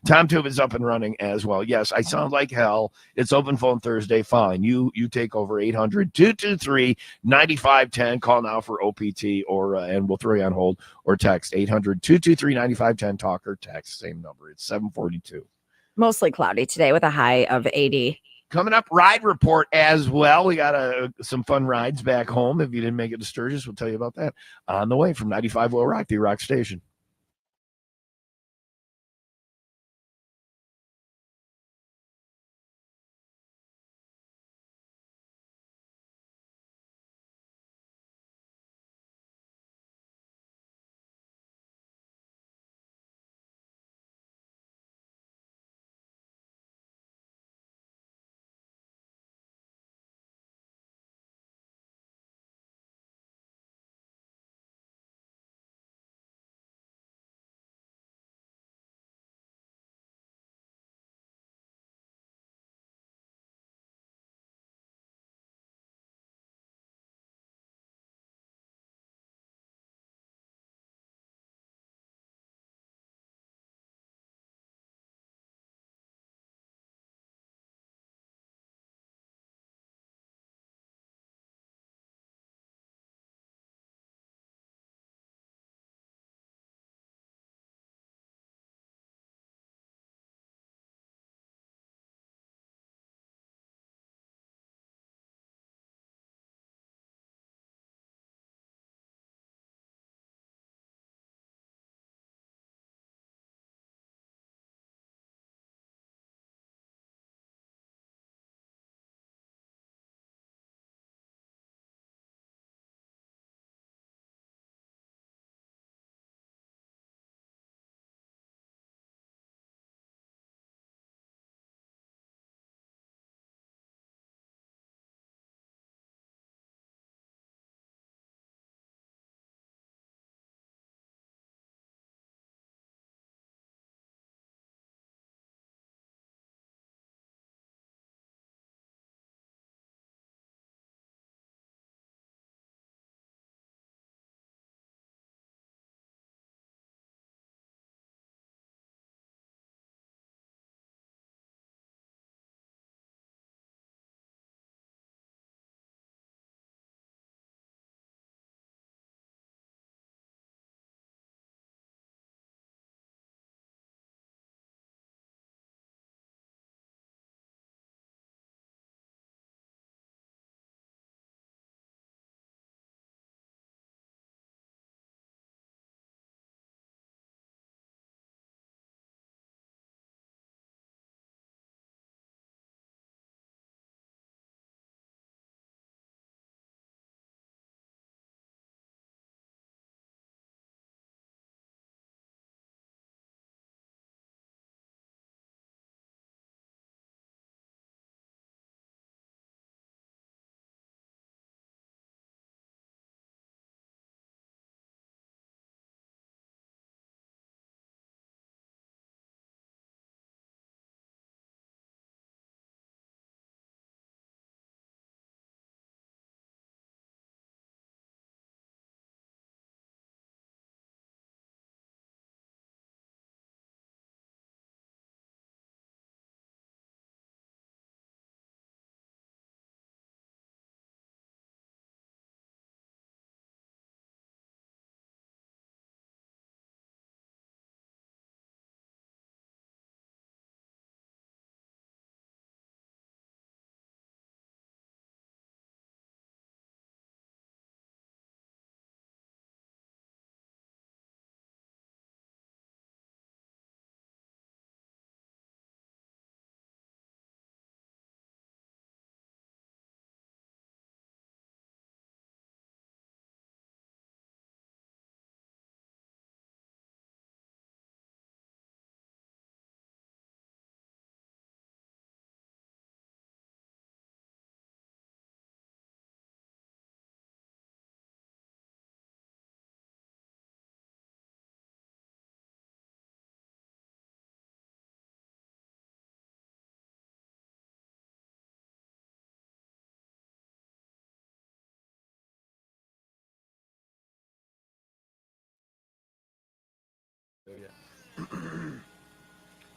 Tom Tube is up and running as well. Yes, I sound like hell. It's open phone Thursday. Fine. You take over 800-223-9510. Call now for OPT and we'll throw you on hold, or text 800-223-9510. Talk or text. Same number. It's 742. Mostly cloudy today with a high of 80. Coming up, ride report as well. We got some fun rides back home. If you didn't make it to Sturgis, we'll tell you about that on the way from 95 WIIL Rock, the Rock Station.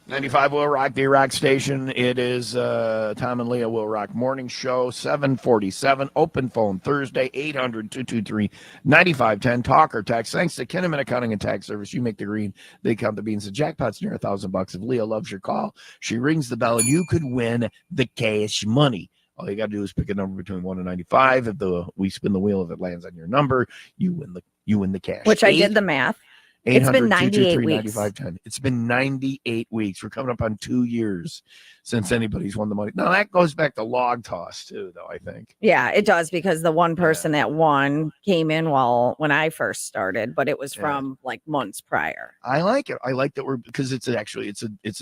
95 Will Rock, the Rock Station. It is Tom and Leah Will Rock Morning Show, 747. Open phone Thursday, 800-223-9510. Talk or text. Thanks to Kinnaman Accounting and Tax Service. You make the green, they count the beans. The jackpot's near $1,000. If Leah loves your call, she rings the bell, and you could win the cash money. All you got to do is pick a number between 1 and 95. If we spin the wheel, if it lands on your number, you win the cash. Which I did the math. It's been 98 weeks. It's been 98 weeks. We're coming up on 2 years since anybody's won the money. Now, that goes back to log toss, too, though, I think. Yeah, it does, because the one person that won came in when I first started, but it was from like months prior. I like it. I like that because it's a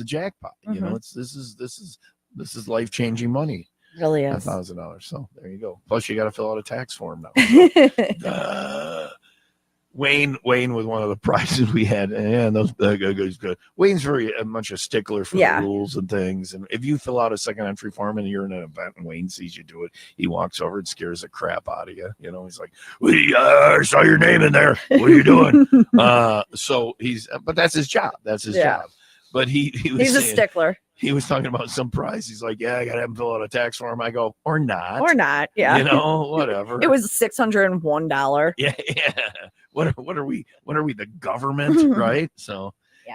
jackpot. You know, this is life-changing money. Really is. $1,000. So there you go. Plus, you got to fill out a tax form now. Wayne with one of the prizes we had, and those goes good. Wayne's very much a stickler for the rules and things. And if you fill out a second entry form and you're in an event and Wayne sees you do it, he walks over and scares the crap out of you. You know, he's like, I saw your name in there. What are you doing? So but that's his job. That's his job. But he's a stickler. He was talking about some prize. He's like, I got to have him fill out a tax form. I go, or not. Yeah. You know, whatever. It was $601. Yeah. What are we, the government, right? So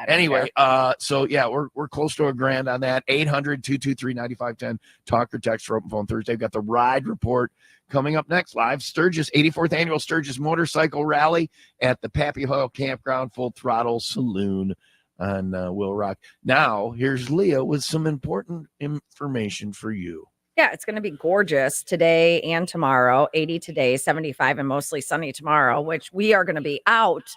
anyway, we're close to $1,000 on that. 800-223-9510. Talk or text for open phone Thursday. We've got the ride report coming up next. Live Sturgis, 84th annual Sturgis Motorcycle Rally at the Pappy Hoyle Campground, Full Throttle Saloon on Will Rock. Now, here's Leah with some important information for you. Yeah, it's going to be gorgeous today and tomorrow. 80 today, 75 and mostly sunny tomorrow, which we are going to be out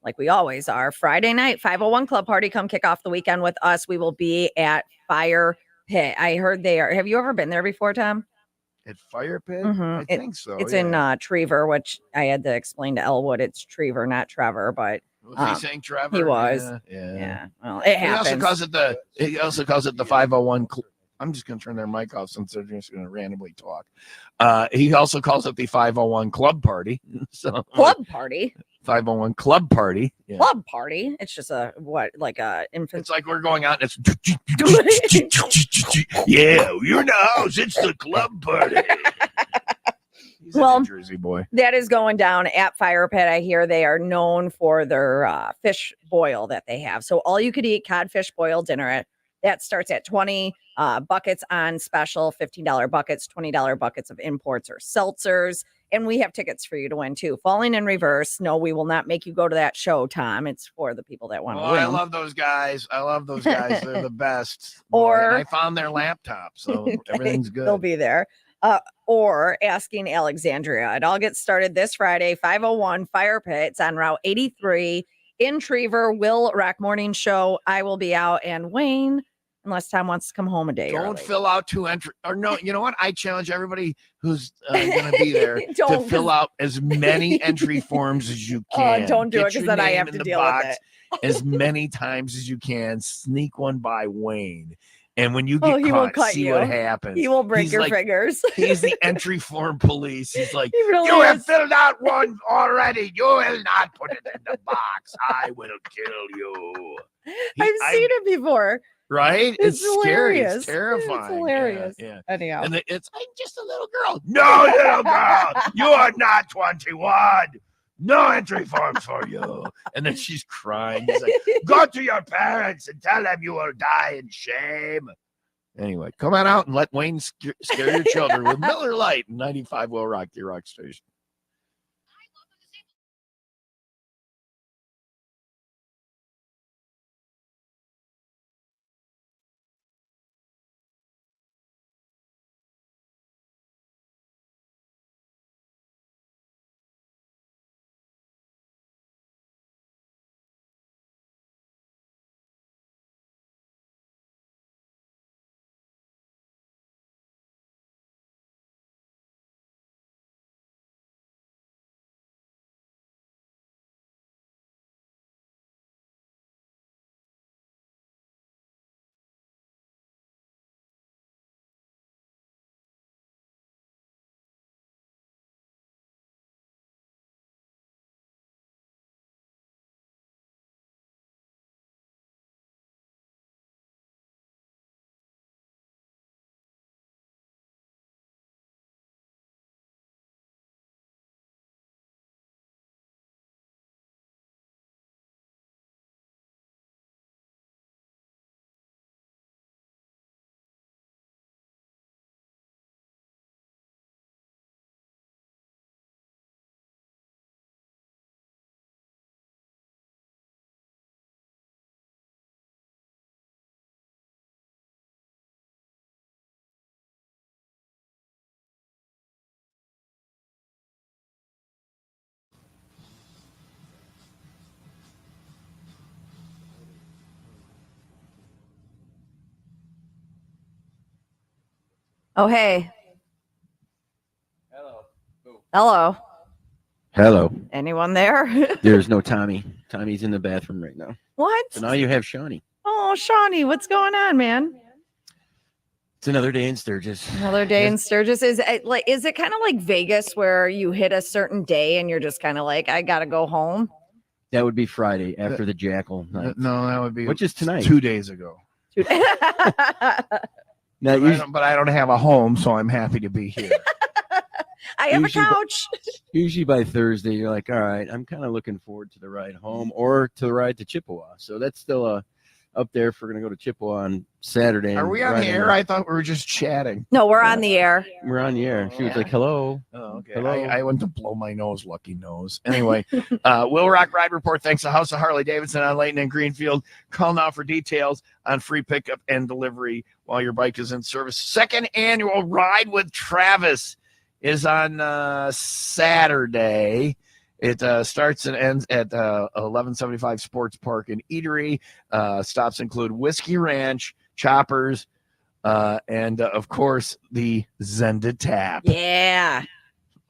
like we always are. Friday night, 501 Club Party. Come kick off the weekend with us. We will be at Fire Pit. I heard they are. Have you ever been there before, Tom? At Fire Pit? Mm-hmm. I think so. It's in Trevor, which I had to explain to Elwood. It's Trevor, not Trevor, but was he saying Trevor? He was. Yeah. Well, it happens. He also calls it the 501. I'm just going to turn their mic off since they're just going to randomly talk. He also calls it the 501 Club Party. So Club Party? 501 Club Party. Yeah. Club Party? It's just infant. It's like we're going out and it's yeah, you're in the house. It's the Club Party. He's a New Jersey boy. That is going down at Fire Pit. I hear they are known for their fish boil that they have. So all you could eat codfish boil dinner that starts at 20 buckets on special, $15 buckets, $20 buckets of imports or seltzers. And we have tickets for you to win too. Falling in Reverse. No, we will not make you go to that show, Tom. It's for the people that want to win. I love those guys. They're the best. And I found their laptop, so everything's good. They'll be there. Or Asking Alexandria. It all gets started this Friday, 501 Fire Pit. It's on Route 83 in Trevor. Will Rock Morning Show. I will be out, and Wayne, unless Tom wants to come home a day Don't early. fill out 2 entry. Or no, you know what? I challenge everybody who's going to be there to fill out as many entry forms as you can. Don't do it, because then I have to deal with it. As many times as you can. Sneak one by Wayne. And when you get caught, see what happens. He will break your fingers. He's the entry form police. He's like, you have filled out one already. You will not put it in the box. I will kill you. I've seen it before. Right? It's scary. It's terrifying. It's hilarious. Yeah. Anyhow. And I'm just a little girl. No, little girl. You are not 21. No entry forms for you. And then she's crying. He's like, go to your parents and tell them you will die in shame. Anyway, come on out and let Wayne scare your children with Miller Lite and 95 Will Rock, the Rock Station. Oh, hey. Hello. Hello. Hello. Anyone there? There's no Tommy. Tommy's in the bathroom right now. What? So now you have Shawnee. Oh, Shawnee, what's going on, man? It's another day in Sturgis. Another day in Sturgis. Is it kind of like Vegas where you hit a certain day and you're just kind of like, I gotta go home? That would be Friday after the Jackal night. No, that would be Which is tonight. 2 days ago. Now, But I don't have a home, so I'm happy to be here. I have Usually- a couch. Usually by Thursday, you're like, all right, I'm kind of looking forward to the ride home or to the ride to Chippewa. So that's still up there if we're going to go to Chippewa on Saturday. Are and we on ride the air? I thought we were just chatting. No, we're on the air. We're on the air. She was Yeah. like, hello. Oh, okay. Hello. I went to blow my nose, lucky nose. Anyway, Will Rock Ride Report. Thanks to House of Harley Davidson on Layton and Greenfield. Call now for details on free pickup and delivery while your bike is in service. Second annual Ride with Travis is on Saturday. It starts and ends at 1175 Sports Park and Eatery. Stops include Whiskey Ranch, Choppers, and of course the Zenda Tap, Yeah.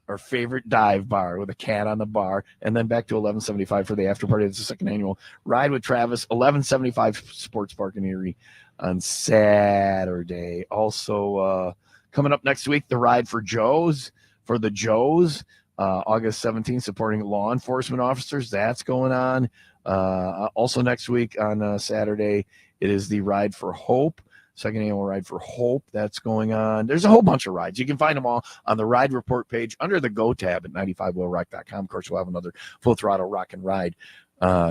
our favorite dive bar with a cat on the bar, and then back to 1175 for the after party. It's the second annual Ride with Travis, 1175 Sports Park and Erie on Saturday. Also coming up next week, the Ride for the Joes, August 17th, supporting law enforcement officers. That's going on. Also next week on Saturday, it is the Ride for Hope. Second annual Ride for Hope. That's going on. There's a whole bunch of rides. You can find them all on the Ride Report page under the Go tab at 95wheelrock.com. Of course, we'll have another Full Throttle Rock and Ride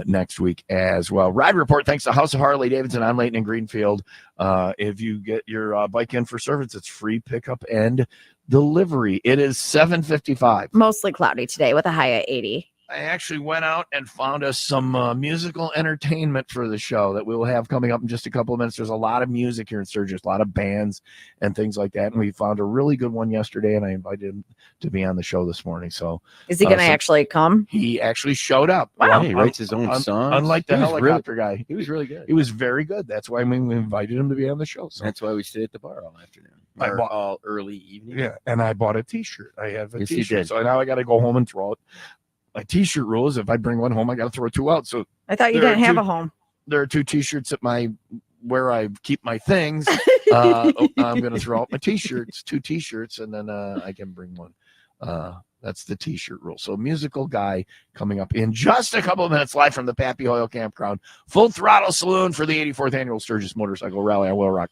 next week as well. Ride Report, thanks to House of Harley Davidson on Layton and Greenfield. If you get your bike in for service, it's free pickup and delivery. It is 7:55. Mostly cloudy today with a high at 80. I actually went out and found us some musical entertainment for the show that we'll have coming up in just a couple of minutes. There's a lot of music here in Sturgis, a lot of bands and things like that. And we found a really good one yesterday, and I invited him to be on the show this morning. So is he going to actually come? He actually showed up. Wow. He writes his own songs. Unlike the helicopter guy. He was really good. He was very good. That's why we invited him to be on the show. So that's why we stayed at the bar all afternoon. All early evening. Yeah, and I bought a T-shirt. I have a Yes, you T-shirt. did. So now I got to go home and throw it. My T-shirt rule is if I bring one home, I got to throw two out. So I thought you didn't have a home. There are two T-shirts at where I keep my things. I'm going to throw out my T-shirts, two T-shirts, and then I can bring one. That's the T-shirt rule. So musical guy coming up in just a couple of minutes, live from the Pappy Hoyle Campground. Full Throttle Saloon for the 84th Annual Sturgis Motorcycle Rally. I will rock.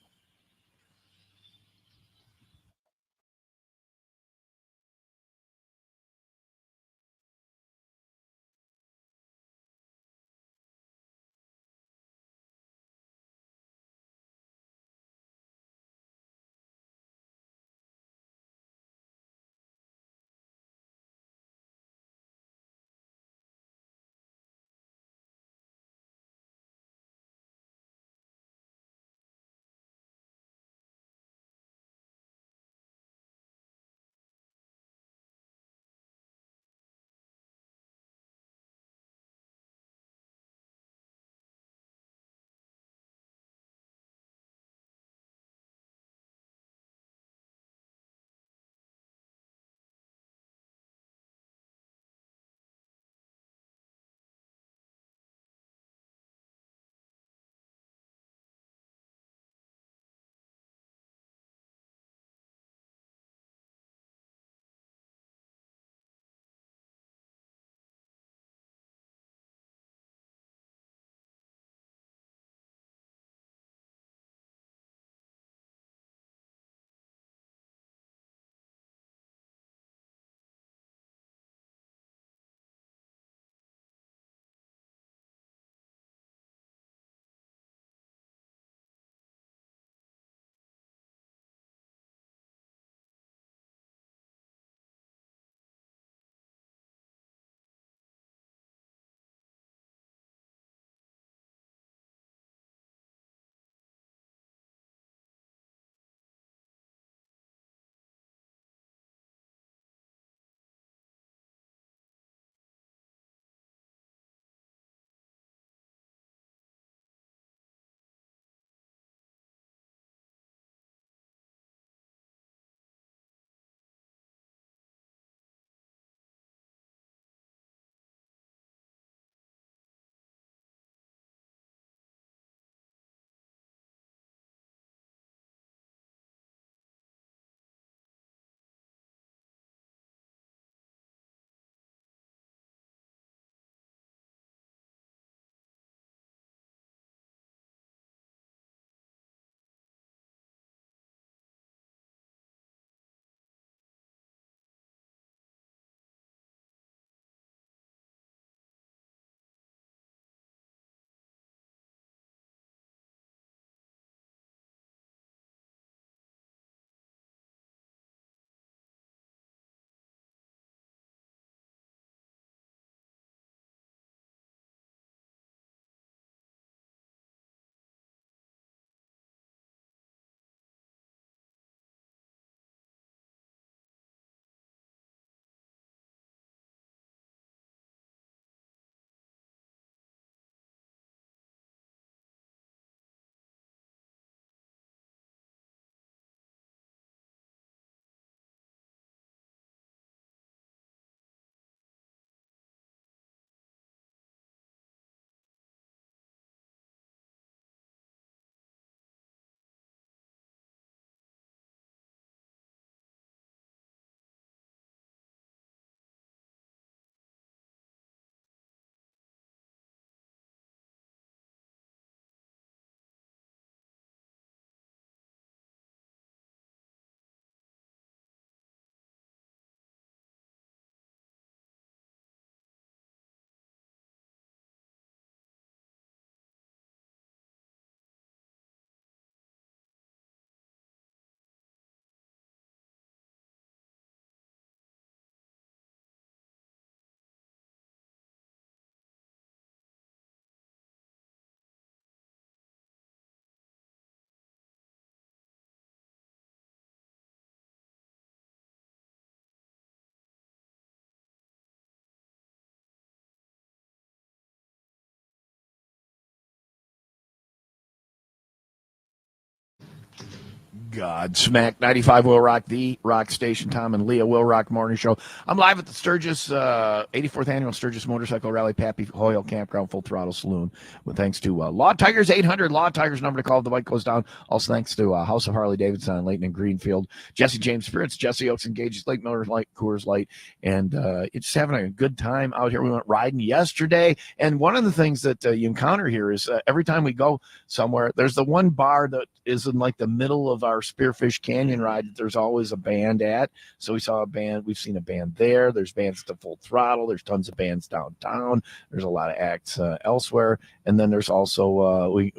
God. Smack 95 Will Rock, the rock station. Tom and Leah Will Rock Morning Show. I'm live at the Sturgis 84th Annual Sturgis Motorcycle Rally, Pappy Hoyle Campground, Full Throttle Saloon. With thanks to Law Tigers 800, Law Tigers number to call if the bike goes down. Also thanks to House of Harley Davidson on Layton and Greenfield, Jesse James Spirits, Jesse Oaks Engages, Lake Miller Light, Coors Light, and it's having a good time out here. We went riding yesterday, and one of the things that you encounter here is every time we go somewhere, there's the one bar that is in like the middle of our Spearfish Canyon ride that there's always a band at. So we saw a band, we've seen a band there. There's bands at the Full Throttle. There's tons of bands downtown. There's a lot of acts elsewhere. And then there's also we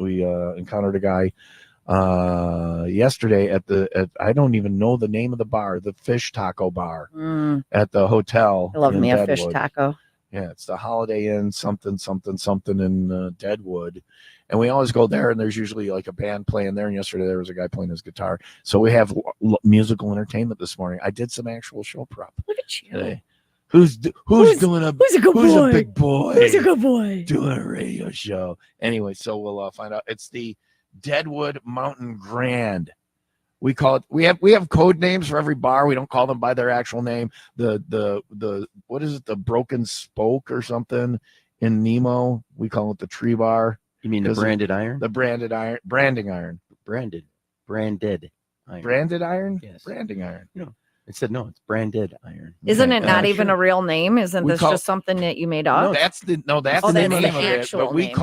encountered a guy yesterday at I don't even know the name of the bar, the Fish Taco Bar at the hotel. I love me a Deadwood. fish taco. Yeah, it's the Holiday Inn something in Deadwood. And we always go there, and there's usually like a band playing there. And yesterday there was a guy playing his guitar. So we have musical entertainment this morning. I did some actual show prep Look at you. today. Who's a good big boy? Who's a good boy? Doing a radio show. Anyway, so we'll find out. It's the Deadwood Mountain Grand. We call it. We have code names for every bar. We don't call them by their actual name. The what is it? The Broken Spoke or something in Nemo. We call it the Tree Bar. You mean the branded iron? The branding iron. Branded iron. Branded iron. Branded iron. Yes. Branding iron. No, it said no. It's branded iron. Isn't it not even sure. a real name? Isn't We this call- just something that you made up? That's the Oh, name that's of the it. actual But we name.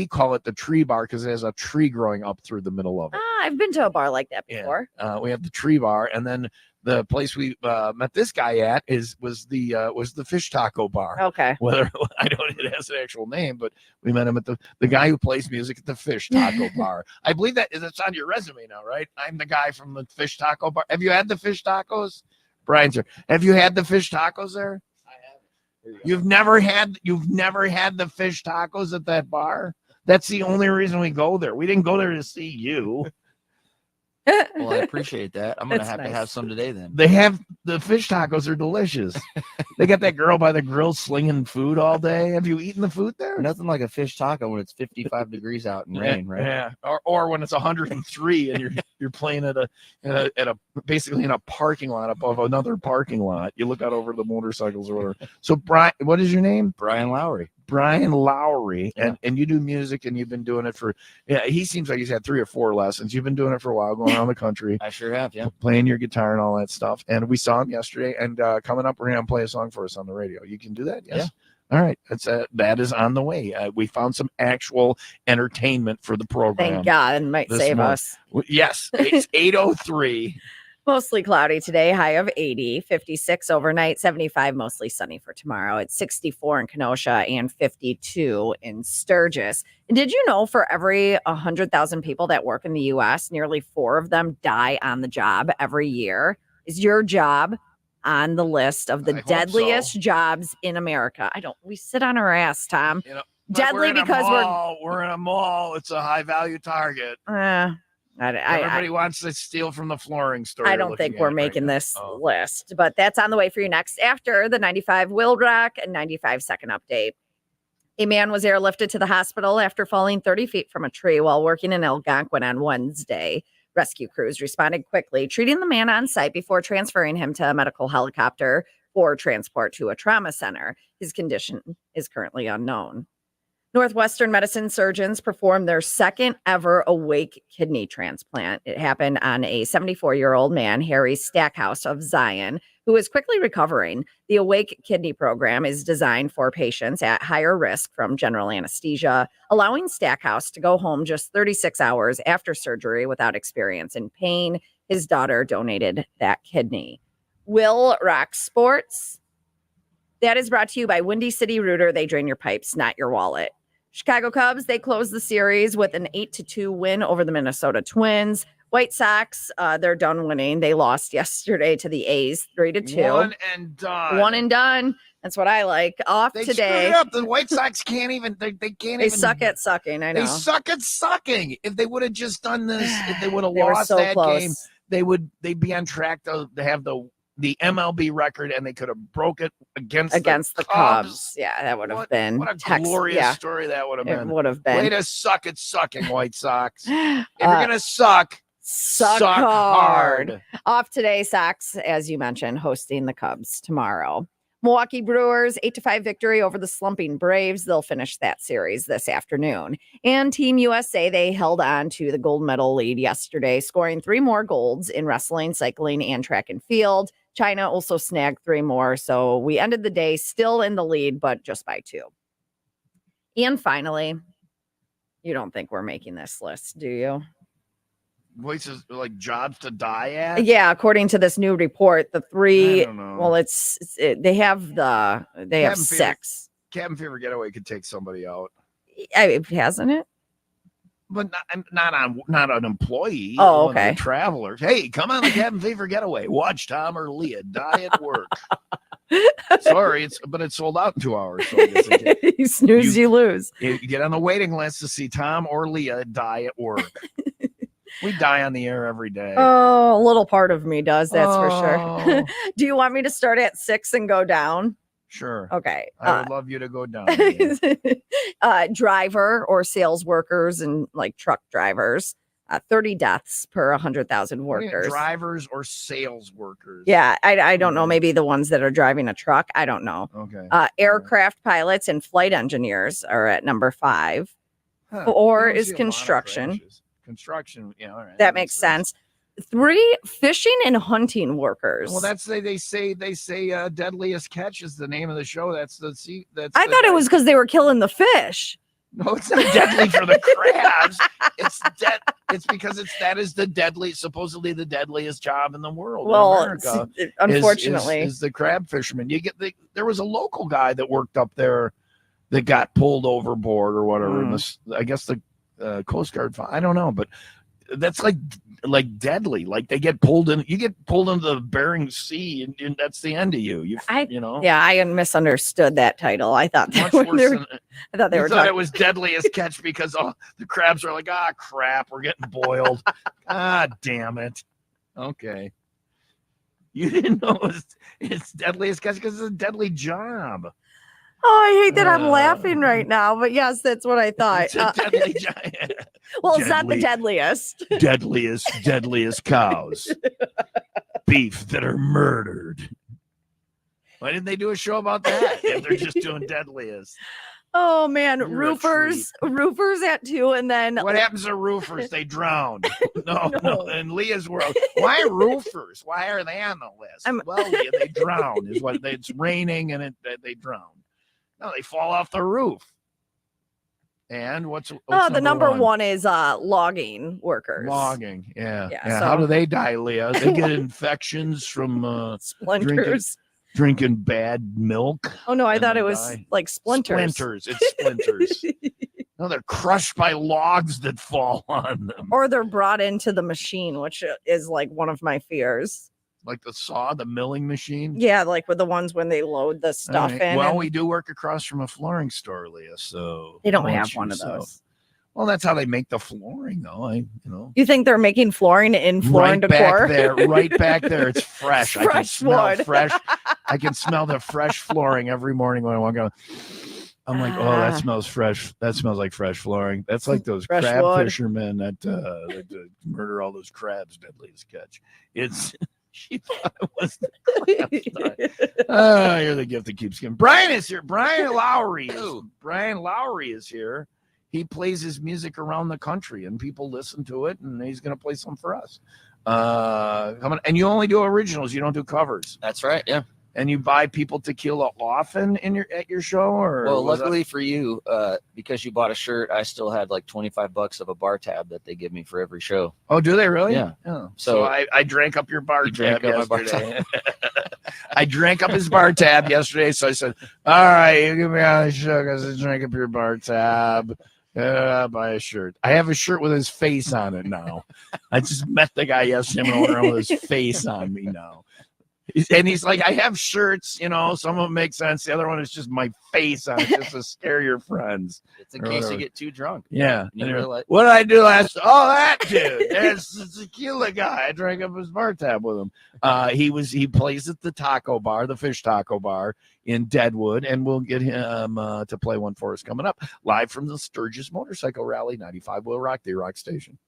call it the Tree Bar because it has a tree growing up through the middle of it. I've been to a bar like that Yeah. before. We have the Tree Bar, and then the place we met this guy at was the Fish Taco Bar. Okay. Whether I don't, it has an actual name, but we met him at the guy who plays music at the Fish Taco Bar. I believe that's on your resume now, right? I'm the guy from the Fish Taco Bar. Have you had the fish tacos, Brian? Sir, have you had the fish tacos there? I have. You've never had the fish tacos at that bar? That's the only reason we go there. We didn't go there to see you. Well, I appreciate that. I'm gonna That's have nice. to have some today then. They have the fish tacos are delicious. They got that girl by the grill slinging food all day. Have you eaten the food there? Nothing like a fish taco when it's 55 degrees out and rain, right? Yeah. Or when it's 103 and you're playing at a basically in a parking lot above another parking lot. You look out over the motorcycles or whatever. So Brian, what is your name? Brian Lowry. Brian Lowry, Yeah. and you do music, and you've been doing it for. Yeah, he seems like he's had 3 or 4 lessons. You've been doing it for a while, going around the country, I sure have, yeah. playing your guitar and all that stuff. And we saw him yesterday. And coming up, we're gonna play a song for us on the radio. You can do that, yes. Yeah. All right, that is on the way. We found some actual entertainment for the program. Thank God. It might this save morning. us. Yes, it's 8:03. Mostly cloudy today, high of 80, 56 overnight, 75 mostly sunny for tomorrow. It's 64 in Kenosha and 52 in Sturgis. And did you know for every 100,000 people that work in the U.S., nearly 4 of them die on the job every year? Is your job on the list of I the hope deadliest so. jobs in America? We sit on our ass, Tom. You know, Deadly because we're in a mall. It's a high value target. Everybody wants to steal from the flooring store. I you're don't looking think at we're right making now. this Oh. list, but that's on the way for you next after the 95 WIIL Rock and 95 second update. A man was airlifted to the hospital after falling 30 feet from a tree while working in Algonquin on Wednesday. Rescue crews responded quickly, treating the man on site before transferring him to a medical helicopter for transport to a trauma center. His condition is currently unknown. Northwestern Medicine surgeons performed their second ever awake kidney transplant. It happened on a 74-year-old man, Harry Stackhouse of Zion, who is quickly recovering. The Awake Kidney program is designed for patients at higher risk from general anesthesia, allowing Stackhouse to go home just 36 hours after surgery without experiencing pain. His daughter donated that kidney. WIIL Rock Sports. That is brought to you by Windy City Rooter. They drain your pipes, not your wallet. Chicago Cubs, they closed the series with an 8-2 win over the Minnesota Twins. White Sox, they're done winning. They lost yesterday to the A's 3-2. One and done. One and done. That's what I like. Off They today. screwed up. The White Sox can't even. They can't They even. suck at sucking. I know. They suck at sucking. If they would have just done this, if they would have They were lost so that close. game, they'd be on track to have the MLB record, and they could have broke it against the Cubs. Yeah, that would have been What a glorious story that would have It been. would have Way been. to suck at sucking, White Sox. If Uh, you're gonna suck, Suck hard. Off today, Sox, as you mentioned, hosting the Cubs tomorrow. Milwaukee Brewers 8-5 victory over the slumping Braves. They'll finish that series this afternoon. And Team USA, they held on to the gold medal lead yesterday, scoring 3 more golds in wrestling, cycling, and track and field. China also snagged 3 more. So we ended the day still in the lead, but just by 2. And finally, you don't think we're making this list, do you? Voices like jobs to die at. Yeah, according to this new report, the 3. I don't know. Well, they have 6. Cabin Fever Getaway could take somebody out, Hasn't it? but not an employee. Oh, one of the okay. travelers. Hey, come on the Cabin Fever Getaway. Watch Tom or Leah die at work. Sorry, but it's sold out in 2 hours. So I guess You snooze, you lose. you get on the waiting list to see Tom or Leah die at work. We die on the air every day. Oh, a little part of me does. That's for sure. Oh. Do you want me to start at 6 and go down? Sure. Okay. I would love you to go down. Driver or sales workers and like truck drivers, 30 deaths per 100,000 workers. Drivers or sales workers. Yeah, I don't know. Maybe the ones that are driving a truck. I don't know. Okay. Aircraft pilots and flight engineers are at number 5. Huh. 4 You don't is see a lot of construction. crashes. Construction, yeah, all right. That makes sense. 3, fishing and hunting workers. Well, that's they say Deadliest Catch is the name of the show. I thought it was because they were killing the fish. No, it's not deadly for the crabs. It's because that is supposedly the deadliest job in the world. Well, in America, unfortunately, is the crab fisherman. There was a local guy that worked up there that got pulled overboard or whatever. I guess the Coast Guard. I don't know, but that's like deadly. Like they get pulled in. You get pulled into the Bering Sea, and that's the end of you. You know. Yeah, I misunderstood that title. I thought Much worse they were. It was Deadliest Catch because the crabs are like, crap, we're getting boiled. Damn it. Okay. You didn't know it's Deadliest Catch because it's a deadly job. Oh, I hate that I'm laughing right now, but yes, that's what I thought. It's a deadly giant. Well, it's not the deadliest. Deadliest cows. Beef that are murdered. Why didn't they do a show about that if they're just doing Deadliest? Oh man, You're roofers at 2, and then what happens to roofers? They drown. No. In Leah's world, why roofers? Why are they on the list? Well, Leah, they drown. It's raining and they drown. No, they fall off the roof. And what's the number one is logging workers. Logging, yeah. So, how do they die, Leah? They get infections from splinters. Drinking bad milk. Oh no, I thought it was like splinters. It's splinters. No, they're crushed by logs that fall on them. Or they're brought into the machine, which is like one of my fears. Like the milling machine? Yeah, like with the ones when they load the stuff in. Well, we do work across from a flooring store, Leah, so they don't have one of those. Well, that's how they make the flooring, though. You think they're making flooring in Floor and Decor? Right back there. It's fresh. Fresh I can smell wood. fresh. I can smell the fresh flooring every morning when I walk out. I'm like, oh, that smells fresh. That smells like fresh flooring. That's like those fresh crab wood. fishermen that murder all those crabs. Deadliest Catch. She thought it was the crab. You're the gift that keeps giving. Brian is here. Brian Lowry is here. He plays his music around the country, and people listen to it, and he's going to play some for us. Come on, and you only do originals. You don't do covers. That's right. Yeah. And you buy people tequila often at your show, or well, luckily for you, because you bought a shirt, I still had like $25 of a bar tab that they give me for every show. Oh, do they really? Yeah. Oh. So I drank up your bar tab yesterday. I drank up his bar tab yesterday, so I said, "All right, you give me on the show because I drank up your bar tab." I'll buy a shirt. I have a shirt with his face on it now. I just met the guy yesterday. I'm going to with his face on me now. And he's like, I have shirts, some of them make sense. The other one is just my face on it just to scare your friends. It's in case you get too drunk. Yeah. What did I do last? Oh, that dude. There's the tequila guy. I drank up his bar tab with him. He plays at the taco bar, the fish taco bar in Deadwood, and we'll get him to play one for us coming up live from the Sturgis Motorcycle Rally, 95 WIIL Rock, the Rock Station.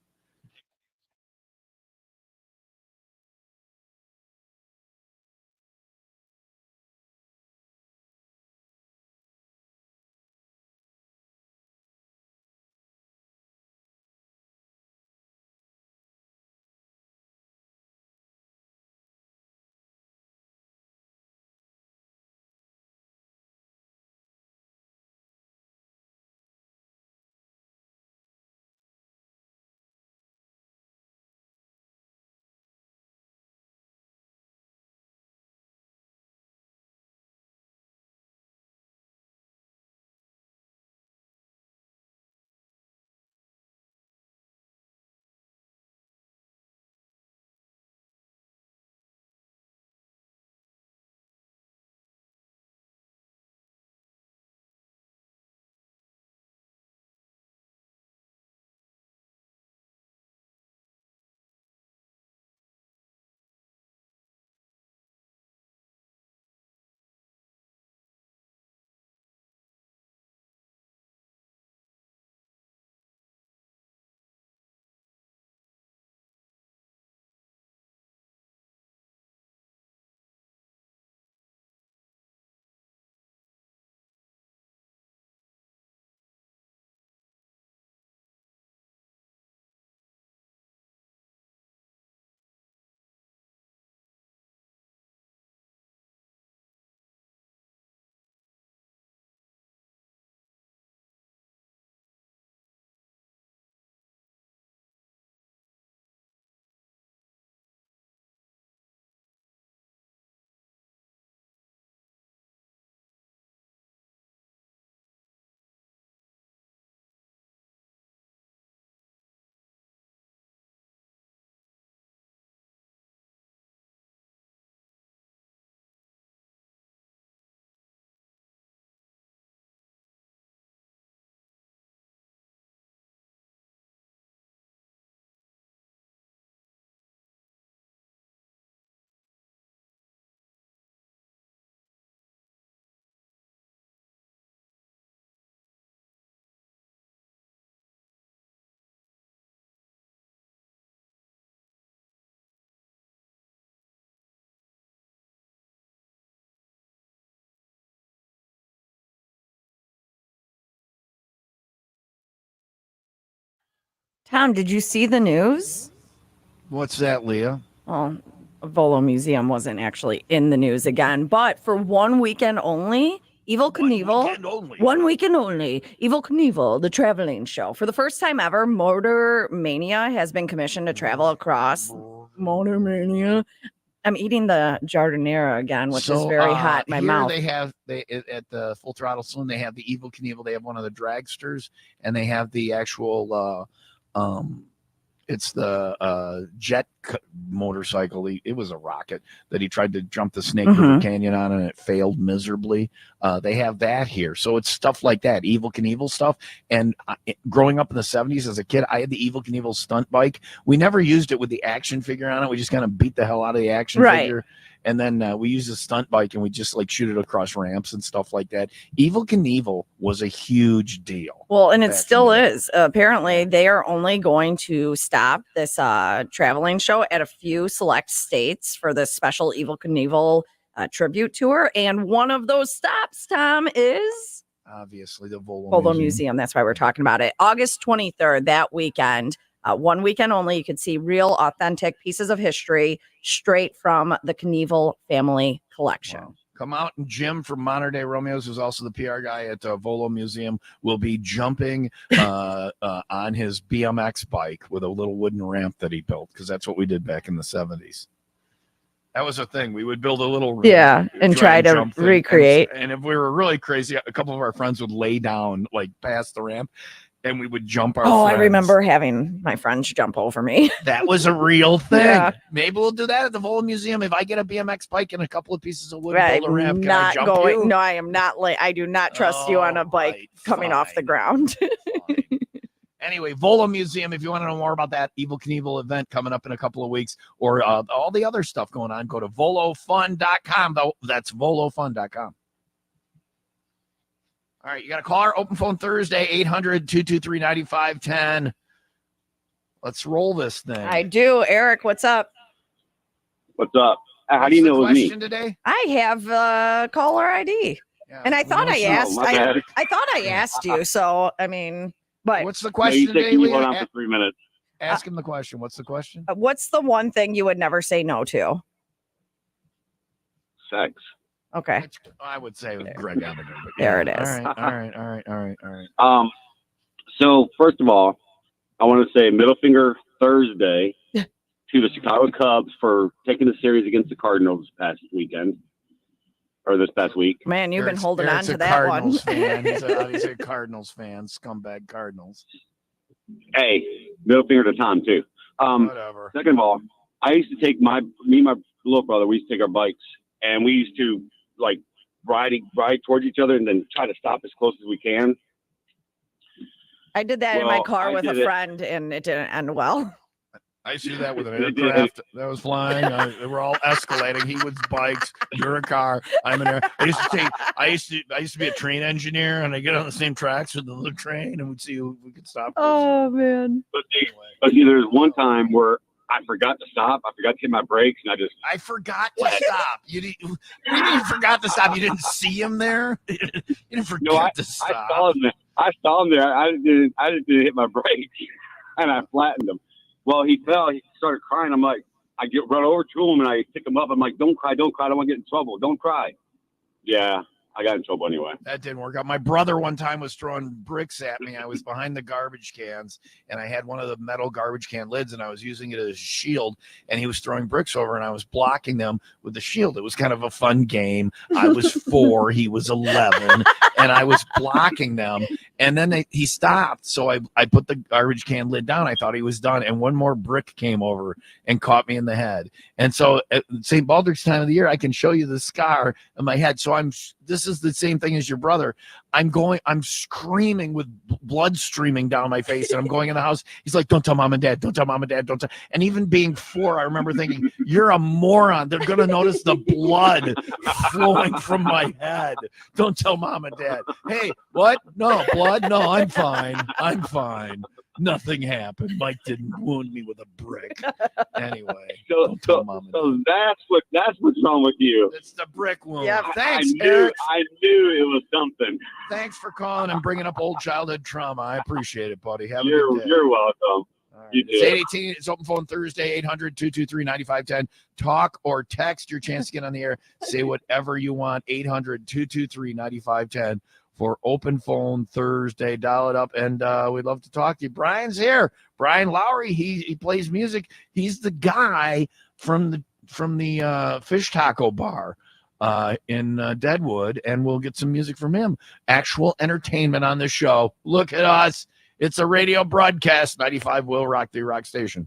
Tom, did you see the news? What's that, Leah? Well, Volo Museum wasn't actually in the news again, but for 1 weekend only, Evil Knievel. One weekend only. Evil Knievel, the traveling show. For the first time ever, Motor Mania has been commissioned to travel across Motor Mania. I'm eating the Jardinera again, which is very hot in my here mouth. They have at the Full Throttle Saloon. They have the Evil Knievel. They have one of the dragsters, and they have the actual. It's the jet motorcycle. It was a rocket that he tried to jump the Snake River Canyon on, and it failed miserably. They have that here. So it's stuff like that, Evil Knievel stuff. And growing up in the 70s as a kid, I had the Evil Knievel stunt bike. We never used it with the action figure on it. We just kind of beat the hell out of the action figure. And then we used a stunt bike, and we just like shoot it across ramps and stuff like that. Evil Knievel was a huge deal. Well, and it still is. Apparently, they are only going to stop this traveling show at a few select states for this special Evil Knievel tribute tour. And one of those stops, Tom, is obviously the Volo Museum. That's why we're talking about it. August 23rd, that weekend. 1 weekend only, you could see real, authentic pieces of history straight from the Knievel family collection. Wow. Come out, and Jim from Modern Day Romeos, who's also the PR guy at Volo Museum, will be jumping on his BMX bike with a little wooden ramp that he built, because that's what we did back in the 70s. That was a thing. We would build a little ramp, and try to recreate. And if we were really crazy, a couple of our friends would lay down like past the ramp, and we would jump our friends. I remember having my friends jump over me. That was a real thing. Yeah. Maybe we'll do that at the Volo Museum. If I get a BMX bike and a couple of pieces of wood, build a ramp, can I jump you? No, I am not. I do not trust you on a bike coming off the ground. Anyway, Volo Museum, if you want to know more about that Evil Knievel event coming up in a couple of weeks, or all the other stuff going on, go to volofun.com. That's volofun.com. All right, you got a caller, open phone Thursday, 800-223-9510. Let's roll this thing. I do. Eric, what's up? What's up? How do you know it was me? Today? I have caller ID. Yeah, and I thought I asked. bad. I thought I asked you. So, I mean, but what's the No, question you said, today, can you Leah? hold on for 3 minutes? Ask him the question. What's the question? what's the one thing you would never say no to? Sex. Okay. I would say with Greg Abigail. There it is. All right. So first of all, I want to say middle finger Thursday to the Chicago Cubs for taking the series against the Cardinals this past weekend, or this past week. Man, you've been holding on to that Cardinals one. fan. He's a Cardinals fan, scumbag Cardinals. Hey, middle finger to Tom too. Whatever. Second of all, I used to take me and my little brother. We used to take our bikes, and we used to like ride towards each other, and then try to stop as close as we can. I did that in my car with a friend, and it didn't end well. I used to do that with an aircraft that was flying. They were all escalating. He was bikes. You're a car. I'm an air. I used to be a train engineer, and I get on the same tracks with the train, and we'd see who we could stop. Oh man! But see, there's one time where I forgot to stop. I forgot to hit my brakes, and I forgot to stop. You didn't forgot to stop. You didn't see him there. You didn't forget to stop. I saw him there. I didn't hit my brakes, and I flattened him. Well, he fell. He started crying. I'm like, I run over to him, and I pick him up. I'm like, don't cry. I don't want to get in trouble. Don't cry. Yeah, I got in trouble anyway. That didn't work out. My brother one time was throwing bricks at me. I was behind the garbage cans, and I had one of the metal garbage can lids, and I was using it as a shield, and he was throwing bricks over, and I was blocking them with the shield. It was kind of a fun game. I was 4, he was 11, and I was blocking them, and then he stopped, so I put the garbage can lid down. I thought he was done, and one more brick came over and caught me in the head. And so at St. Baldrick's time of the year, I can show you the scar on my head. So this is the same thing as your brother. I'm screaming with blood streaming down my face, and I'm going in the house. He's like, don't tell mom and dad, don't tell mom and dad, don't tell. And even being 4, I remember thinking, you're a moron. They're going to notice the blood flowing from my head. Don't tell mom and dad. Hey, what? No, blood? No, I'm fine. I'm fine. Nothing happened. Mike didn't wound me with a brick. Anyway, so that's what's wrong with you. It's the brick wound. Yeah, thanks, I Eric. knew it was something. Thanks for calling and bringing up old childhood trauma. I appreciate it, buddy. Have a You're good day. welcome. All right. You It's too. 8:18. It's open phone Thursday, 800-223-9510. Talk or text your chance to get on the air. Say whatever you want. 800-223-9510 for open phone Thursday. Dial it up, and we'd love to talk to you. Brian's here. Brian Lowry. He plays music. He's the guy from the fish taco bar in Deadwood, and we'll get some music from him. Actual entertainment on the show. Look at us. It's a radio broadcast. 95 WIIL Rock, the rock station.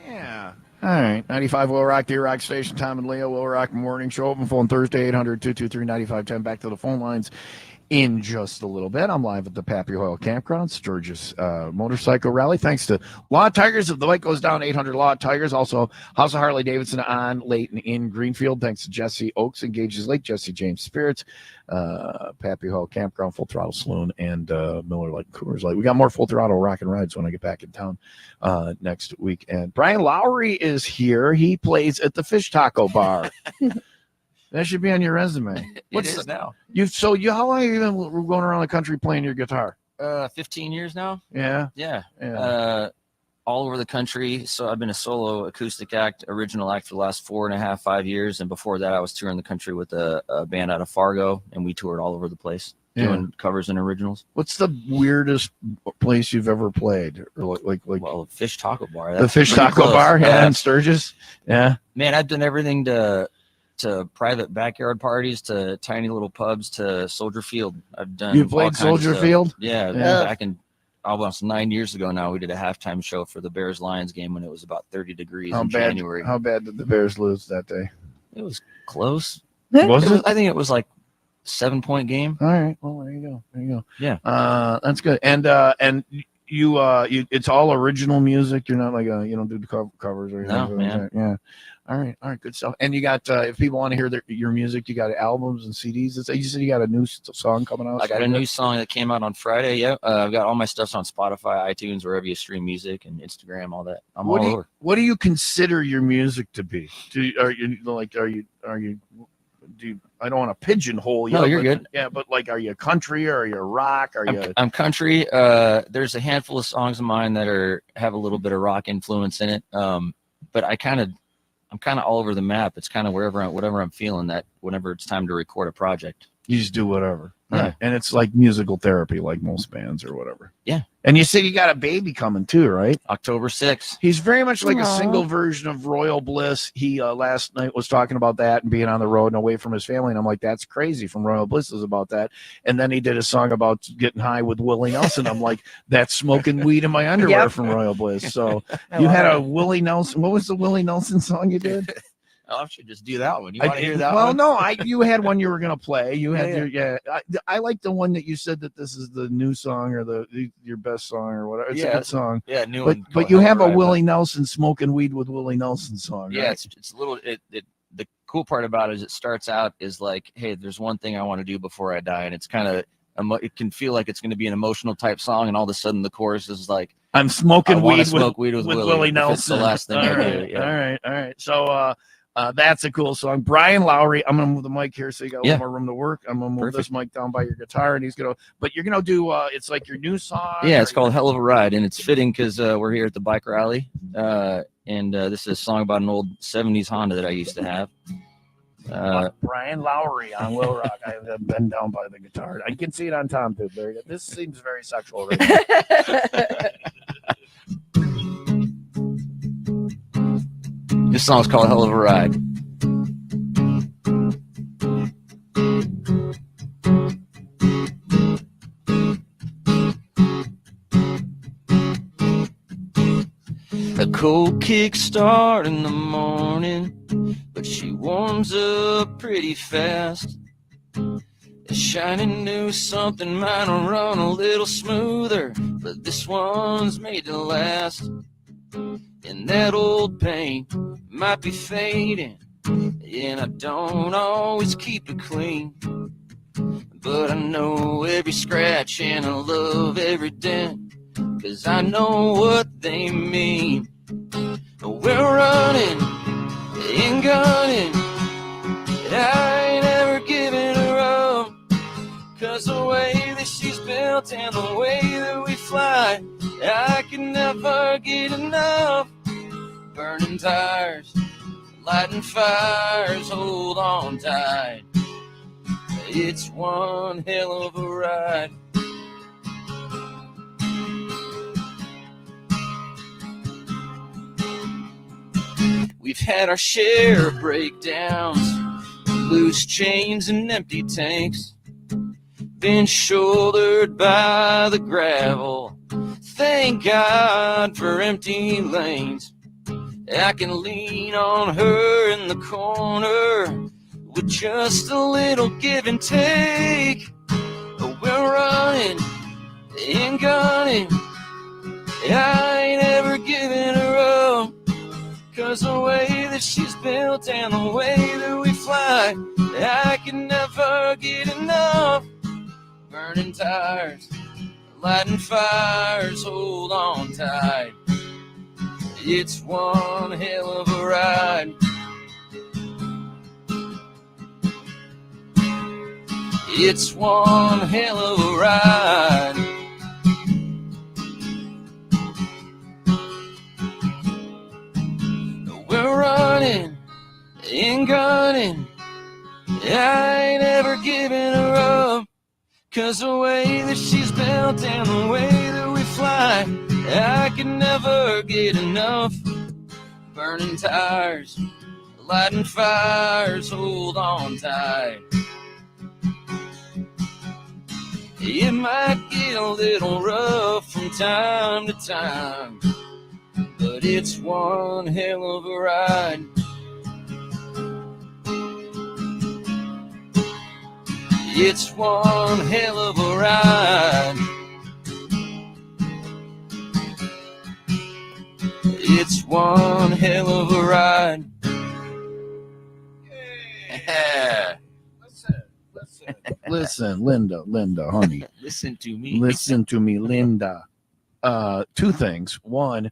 Yeah. All right. 95 WIIL Rock, the rock station. Tom and Leo, WIIL Rock Morning Show. Open phone Thursday, 800-223-9510. Back to the phone lines in just a little bit. I'm live at the Pappy Hoyle Campground, Sturgis Motorcycle Rally. Thanks to Law Tigers. If the light goes down, 800 Law Tigers. Also, House of Harley Davidson on Layton in Greenfield. Thanks to Jesse Oaks and Gages Lake, Jesse James Spirits, Pappy Hoyle Campground, Full Throttle Saloon, and Miller Lite Coors Light. We got more Full Throttle rock and rides when I get back in town next week. And Brian Lowry is here. He plays at the Fish Taco Bar. That should be on your resume. It is now. How long have you been going around the country playing your guitar? 15 years now. Yeah. Yeah. All over the country. So I've been a solo acoustic act, original act for the last 4.5, 5 years. And before that, I was touring the country with a band out of Fargo, and we toured all over the place doing covers and originals. What's the weirdest place you've ever played? Or Well, Fish Taco Bar. The Fish Taco Bar, in Sturgis. Yeah. Man, I've done everything to private backyard parties, to tiny little pubs, to Soldier Field. I've done. You played Soldier Field? Yeah. Back in almost 9 years ago now, we did a halftime show for the Bears Lions game when it was about 30 degrees in January. How bad did the Bears lose that day? It was close. Was it? I think it was like 7-point game. All right. Well, there you go. There you go. Yeah. That's good. And you it's all original music. You're not like you don't do the covers or anything. No, man. Yeah. All right, good stuff. And you got if people want to hear your music, you got albums and CDs. You said you got a new song coming out. I got a new song that came out on Friday. Yeah, I've got all my stuff's on Spotify, iTunes, wherever you stream music, and Instagram, all that. I'm all over. What do you consider your music to be? Are you? I don't want to pigeonhole you. No, you're good. Yeah, but like, are you country or are you rock? I'm country. There's a handful of songs of mine that have a little bit of rock influence in it. But I'm kind of all over the map. It's kind of whatever I'm feeling that whenever it's time to record a project. You just do whatever. Yeah. Right. And it's like musical therapy, like most bands or whatever. Yeah. And you said you got a baby coming too, right? October 6th. He's very much like Aww. a single version of Royal Bliss. He last night was talking about that and being on the road and away from his family. And I'm like, that's crazy. From Royal Bliss is about that. And then he did a song about getting high with Willie Nelson. I'm like, that's smoking weed in my underwear Yep. from Royal Bliss. So you had a Willie Nelson. What was the Willie Nelson song you did? I should just do that one. You want to hear that well, one? no, you had one you were going to play. You had Yeah. I like the one that you said that this is the new song or your best song or whatever. It's a Yeah. good song. Yeah, new But one. but you have a Willie Nelson smoking weed with Willie Nelson song. Yeah, right? it's a little. The cool part about it is it starts out is like, hey, there's one thing I want to do before I die, and it's kind of it can feel like it's going to be an emotional type song, and all of a sudden the chorus is like, I'm smoking weed smoke with weed with Willie if Nelson. it's the last thing all I right, do. Yeah. all right. So that's a cool song. Brian Lowry. I'm gonna move the mic here so you got a Yeah. little more room to work. I'm gonna move Perfect. this mic down by your guitar, and but you're gonna do it's like your new song. Yeah, it's or- called Hell of a Ride, and it's fitting because we're here at the bike rally, and this is a song about an old 70s Honda that I used to have. Brian Lowry on Will Rock. I have been down by the guitar. I can see it on Tom too. Very good. This seems very sexual right now. This song's called Hell of a Ride. A cold kickstart in the morning, but she warms up pretty fast. A shiny new something might run a little smoother, but this one's made to last. And that old paint might be fading, and I don't always keep it clean, but I know every scratch and I love every dent, 'cause I know what they mean. We're running and gunning, I ain't ever giving her up, 'cause the way that she's built and the way that we fly, I can never get enough. Burning tires, lighting fires, hold on tight. It's one hell of a ride. We've had our share of breakdowns, loose chains and empty tanks, been shouldered by the gravel. Thank God for empty lanes. I can lean on her in the corner with just a little give and take. We're running and gunning, I ain't ever giving her up, 'cause the way that she's built and the way that we fly, I can never get enough. Burning tires, lighting fires, hold on tight. It's one hell of a ride. It's one hell of a ride. We're running and gunning, I ain't ever giving her up, 'cause the way that she's built and the way that we fly, I can never get enough. Burning tires, lighting fires, hold on tight. It might get a little rough from time to time, but it's one hell of a ride. It's one hell of a ride. It's one hell of a ride. Yeah. Listen, Linda, honey. Listen to me. Listen to me, Linda. Two things. One,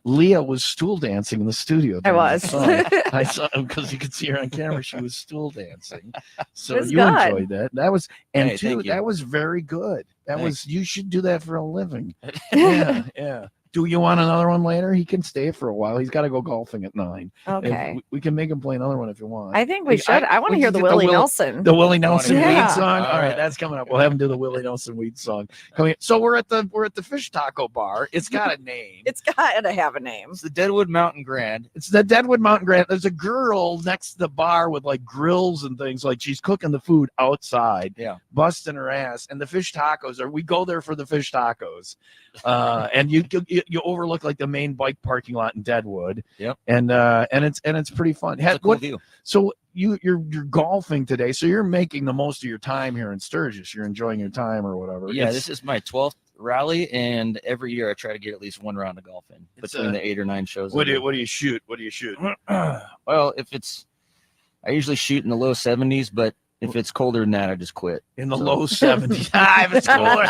Leah was stool dancing in the studio. I during was. the song. I saw because you could see her on camera. She was stool dancing. So It was you good. enjoyed that. That was, and Hey, two, thank you. that was very good. That Thanks. was, you should do that for a living. Yeah. Do you want another one later? He can stay for a while. He's got to go golfing at 9. Okay. We can make him play another one if you want. I think we should. I want to we hear can the get the Willie Will- Nelson. The Willie Nelson Yeah. weed song. All All right, right. that's coming up. We'll have him do the Willie Nelson weed song. Coming. So we're at the fish taco bar. It's got a name. It's got to have a name. It's the Deadwood Mountain Grand. It's the Deadwood Mountain Grand. There's a girl next to the bar with like grills and things. Like she's cooking the food outside. Yeah. Busting her ass. And the fish tacos we go there for the fish tacos. And you overlook like the main bike parking lot in Deadwood. Yep. And it's pretty fun. It's a cool view. So you're golfing today. So you're making the most of your time here in Sturgis. You're enjoying your time or whatever. Yeah, this is my 12th rally, and every year I try to get at least one round of golf in It's between the 8 or 9 shows. What do you shoot? What do you shoot? Well, I usually shoot in the low 70s, but if it's colder than that, I just quit. In the low 70s. If it's cooler.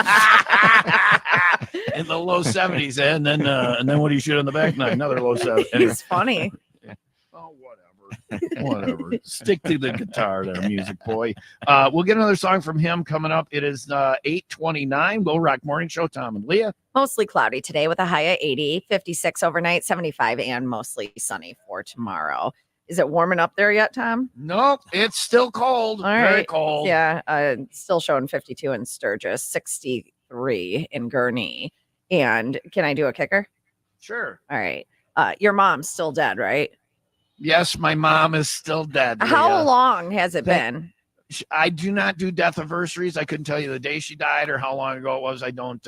In the low 70s, and then what do you shoot on the back nine? Another low 70s. He's funny. Oh, whatever. Stick to the guitar there, music boy. We'll get another song from him coming up. It is 8:29. Go Rock Morning Show. Tom and Leah. Mostly cloudy today with a high at 80, 56 overnight, 75, and mostly sunny for tomorrow. Is it warming up there yet, Tom? Nope, it's still cold. All Very right. cold. Yeah, still showing 52 in Sturgis, 63 in Gurnee. And can I do a kicker? Sure. All right. Your mom's still dead, right? Yes, my mom is still dead. How Leah. long has it That- been? I do not do death anniversaries. I couldn't tell you the day she died or how long ago it was. I don't.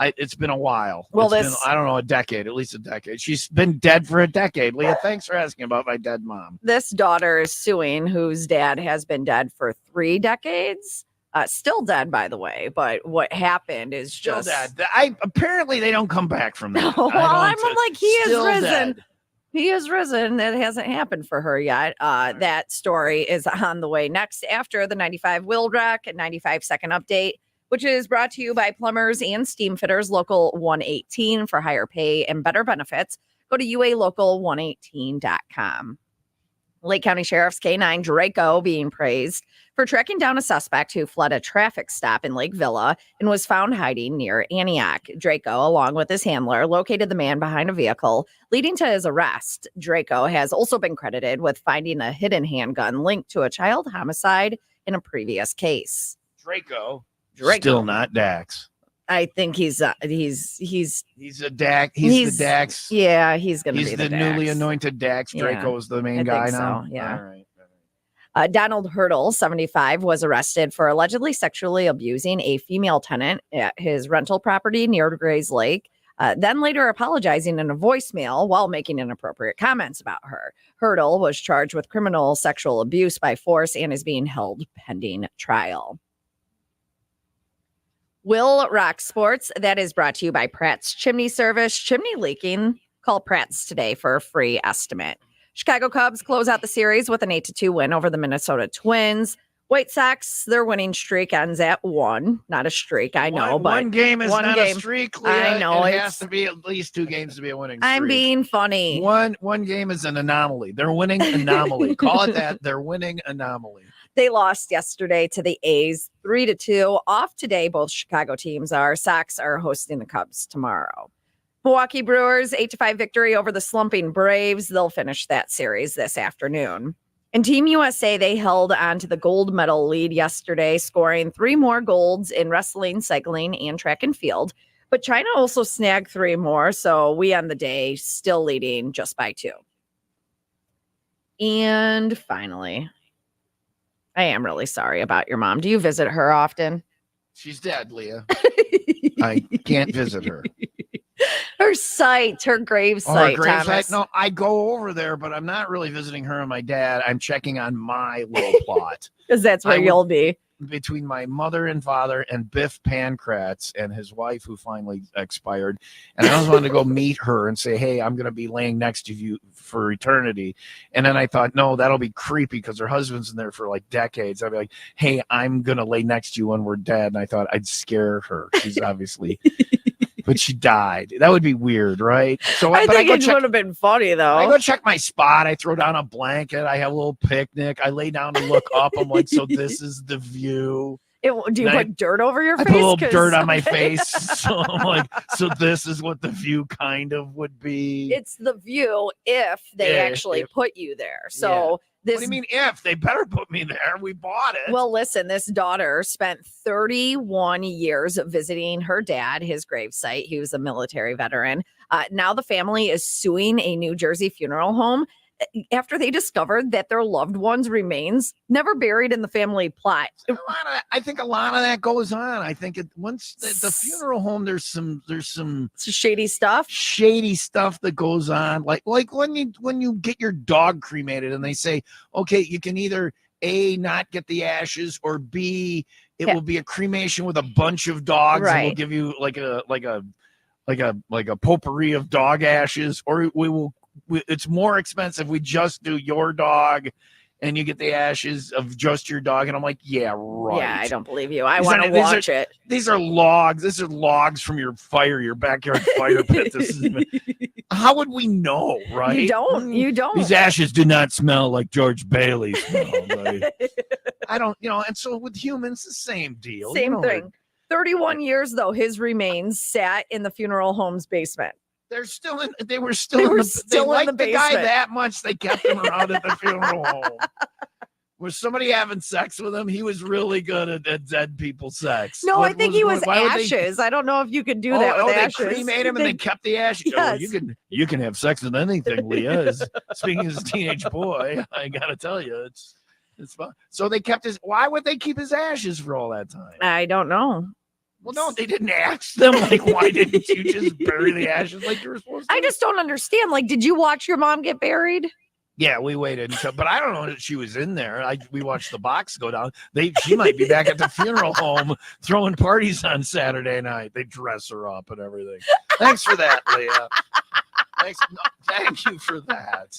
It's been a while. Well, It's been, I don't know, a decade, at least a decade. She's been dead for a decade. Leah, thanks for asking about my dead mom. This daughter is suing whose dad has been dead for 3 decades. Still dead, by the way. But what happened is Still just dead. Apparently they don't come back from that. Well, I'm like, he is Still risen. dead. He is risen. It hasn't happened for her yet. That story is on the way next after the 95 WIIL wreck and 95 second update, which is brought to you by Plumbers and Steam Fitters Local 118 for higher pay and better benefits. Go to ualocal118.com. Lake County Sheriff's K-9 Draco being praised for tracking down a suspect who fled a traffic stop in Lake Villa and was found hiding near Antioch. Draco, along with his handler, located the man behind a vehicle, leading to his arrest. Draco has also been credited with finding a hidden handgun linked to a child homicide in a previous case. Draco. Draco. Still not Dax. I think he's He's a Dax. He's the Dax. Yeah, he's going to be He's the the newly Dax. anointed Dax. Yeah, Draco is the main I guy think so, now. yeah. All right. Donald Hurdle, 75, was arrested for allegedly sexually abusing a female tenant at his rental property near Grays Lake, then later apologizing in a voicemail while making inappropriate comments about her. Hurdle was charged with criminal sexual abuse by force and is being held pending trial. WIIL Rock Sports, that is brought to you by Pratt's Chimney Service. Chimney leaking? Call Pratt's today for a free estimate. Chicago Cubs close out the series with an 8-2 win over the Minnesota Twins. White Sox, their winning streak ends at 1. Not a streak, I know, but one game is one not game. a streak. Leah. I know, It it's- has to be at least 2 games to be a winning streak. I'm being funny. One game is an anomaly. They're winning anomaly. Call it that. They're winning anomaly. They lost yesterday to the A's 3-2. Off today, both Chicago teams are. Sox are hosting the Cubs tomorrow. Milwaukee Brewers 8-5 victory over the slumping Braves. They'll finish that series this afternoon. And Team USA, they held on to the gold medal lead yesterday, scoring 3 more golds in wrestling, cycling, and track and field. But China also snagged 3 more, so we end the day still leading just by 2. And finally, I am really sorry about your mom. Do you visit her often? She's dead, Leah. I can't visit her. Her site, her grave Or a site, grave Thomas. site. No, I go over there, but I'm not really visiting her and my dad. I'm checking on my little plot. Because that's where I would- you'll be. Between my mother and father and Biff Pancratz and his wife, who finally expired. And I always wanted to go meet her and say, hey, I'm going to be laying next to you for eternity. And then I thought, no, that'll be creepy because her husband's in there for like decades. I'd be like, hey, I'm going to lay next to you when we're dead. And I thought I'd scare her. She's obviously, but she died. That would be weird, right? So I but think go it check- would have been funny, I though. go check my spot. I throw down a blanket. I have a little picnic. I lay down to look up. I'm like, so this is the view. Do you And I- put dirt over your I face? put a little 'Cause dirt on my face. So I'm like, so this is what the view kind of would be. It's the view if they Yeah, actually if- put you there. So this. What do you mean if? They better put me there. We bought it. Well, listen, this daughter spent 31 years visiting her dad, his gravesite. He was a military veteran. Now the family is suing a New Jersey funeral home after they discovered that their loved one's remains never buried in the family plot. I think a lot of that goes on. I think once the funeral home, there's some shady stuff that goes on. Like when you get your dog cremated and they say, okay, you can either A, not get the ashes, or B, it will be a cremation with a bunch of dogs, and we'll Right. give you like a potpourri of dog ashes, or it's more expensive. We just do your dog and you get the ashes of just your dog. And I'm like, yeah, right. Yeah, I don't believe you. I These want to are- these are- watch it. These are logs. This is logs from your backyard fire pit. How would we know, right? You don't. You don't. These ashes do not smell like George Bailey smell. Right? I don't, and so with humans, the same deal. Same thing. 31 years, though, his remains sat in the funeral home's basement. They were still in They the, were they still in liked the the guy basement. that much. They kept him around at the funeral home. Was somebody having sex with him? He was really good at dead people sex. No, I think he was why would they- ashes. I don't know if you could do that with they ashes. cremated him and they kept the ashes. Oh, you can have sex with anything, Leah. Speaking as a teenage boy, I gotta tell you, it's fun. So they kept his. Why would they keep his ashes for all that time? I don't know. Well, no, they didn't ask them. Like, why didn't you just bury the ashes like you were supposed to? I just don't understand. Like, did you watch your mom get buried? Yeah, we waited until, but I don't know that she was in there. We watched the box go down. She might be back at the funeral home throwing parties on Saturday night. They dress her up and everything. Thanks for that, Leah. Thank you for that.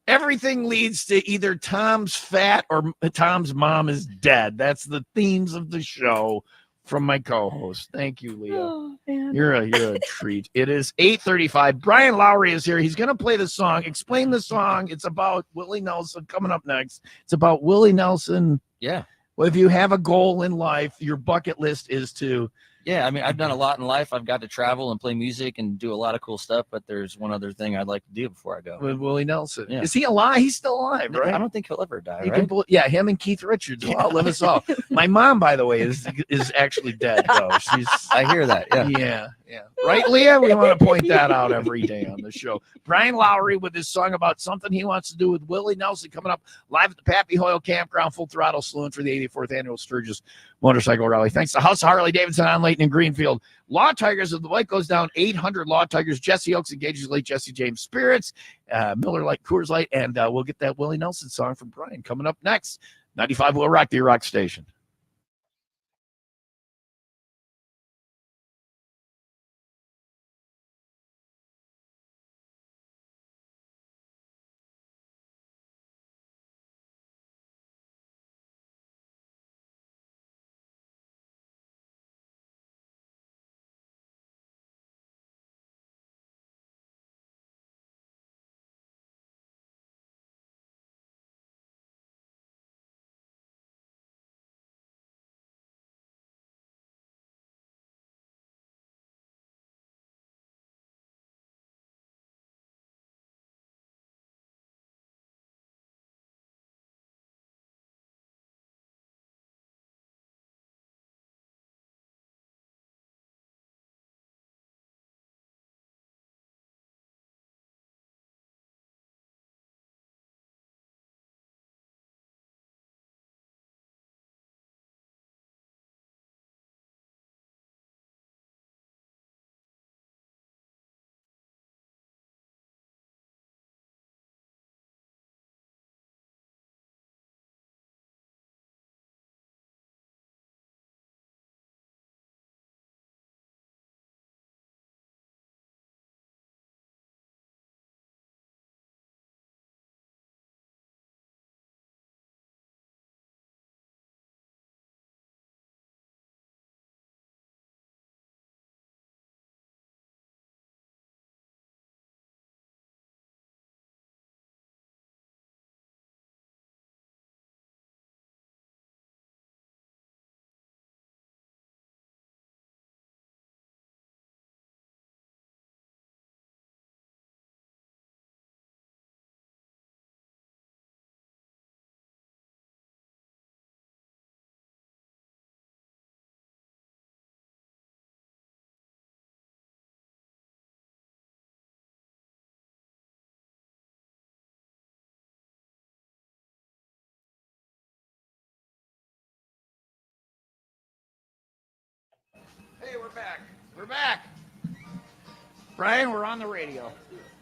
Everything leads to either Tom's fat or Tom's mom is dead. That's the themes of the show from my co-host. Thank you, Leah. Oh, man. You're a treat. It is 8:35. Brian Lowry is here. He's going to play the song. Explain the song. It's about Willie Nelson coming up next. It's about Willie Nelson. Yeah. Well, if you have a goal in life, your bucket list is to. Yeah, I mean, I've done a lot in life. I've got to travel and play music and do a lot of cool stuff, but there's one other thing I'd like to do before I go. With Willie Nelson. Yeah. Is he alive? He's still alive, right? I don't think he'll ever die, He right? can him and Keith Richards will outlive us all. My mom, by the way, is actually dead, though. I hear that, yeah. Yeah. Right, Leah? We want to point that out every day on the show. Brian Lowry with his song about something he wants to do with Willie Nelson coming up live at the Pappy Hoyle Campground, Full Throttle Saloon for the 84th Annual Sturgis Motorcycle Rally. Thanks to House of Harley Davidson on Layton and Greenfield. Law Tigers, if the light goes down, 800 Law Tigers. Jesse Oaks engages late Jesse James Spirits, Miller Lite, Coors Light, and we'll get that Willie Nelson song from Brian coming up next. 95 will rock the rock station. Hey, we're back. We're back. Brian, we're on the radio.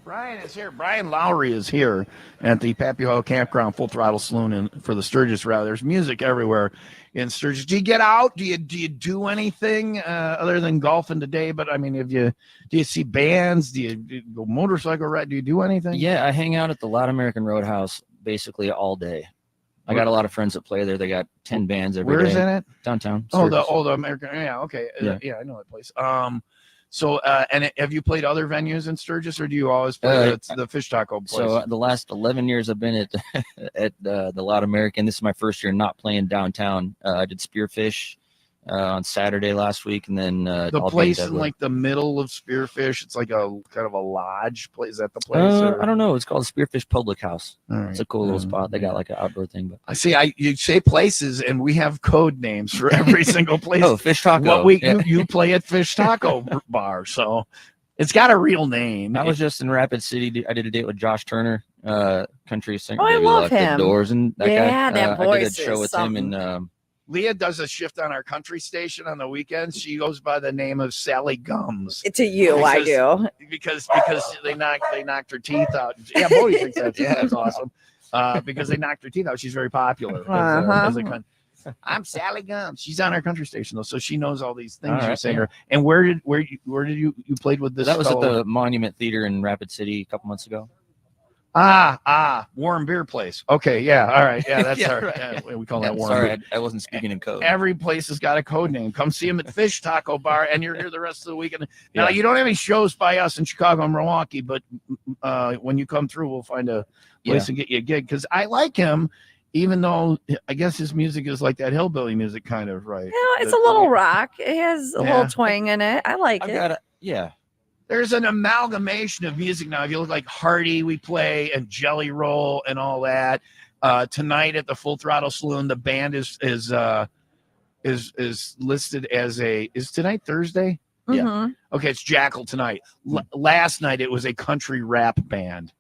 Brian is here. Brian Lowry is here at the Papio Campground Full Throttle Saloon for the Sturgis Rally. There's music everywhere in Sturgis. Do you get out? Do you do anything other than golfing today? But I mean, do you see bands? Do you go motorcycle ride? Do you do anything? Yeah, I hang out at the Loud American Roadhouse basically all day. I got a lot of friends that play there. They got 10 bands every day. Where is that at? Downtown. Oh, Sturgis. the American. Yeah, okay. Yeah. I know that place. So, and have you played other venues in Sturgis, or do you always play the Fish Taco place? So the last 11 years I've been at the Loud American. This is my first year not playing downtown. I did Spearfish on Saturday last week, and then the place in like the middle of Spearfish. It's like a kind of a lodge place. Is that the place? I don't know. It's called Spearfish Public House. Right. It's a cool little spot. They got like an outdoor thing. But I see. You say places, and we have code names for every single place. Oh, Fish Taco. You play at Fish Taco Bar, so it's got a real name. I was just in Rapid City. I did a date with Josh Turner, country singer. Oh, I love him. The Doors and that guy. That I voice did a show is with something. him, and Leah does a shift on our country station on the weekends. She goes by the name of Sally Gums. To you, I do. Because they knocked her teeth out. Yeah, Bodie thinks that's awesome. Because they knocked her teeth out. She's very popular. As a I'm Sally Gums. She's on our country station though, so she knows all these things you're saying. Yeah. And where did you played with this? that was fellow? at the Monument Theater in Rapid City a couple months ago. Warm Beer Place. Okay, yeah, all right, yeah, that's Yeah, our. right. Yeah, we call that Warm Sorry, Beer. I wasn't speaking in code. Every place has got a code name. Come see them at Fish Taco Bar, and you're here the rest of the weekend. Now, Yeah. you don't have any shows by us in Chicago and Milwaukee, but when you come through, we'll find a place and get you a gig. Because I like him, even though I guess his music is like that hillbilly music, kind of, right? Yeah, it's a little rock. It has a little twang in it. I like it. There's an amalgamation of music now. If you look like Hardy, we play, and Jelly Roll and all that. Tonight at the Full Throttle Saloon, the band is listed as is tonight Thursday? Mhm. Yeah. Okay, it's Jackal tonight. Last night it was a country rap band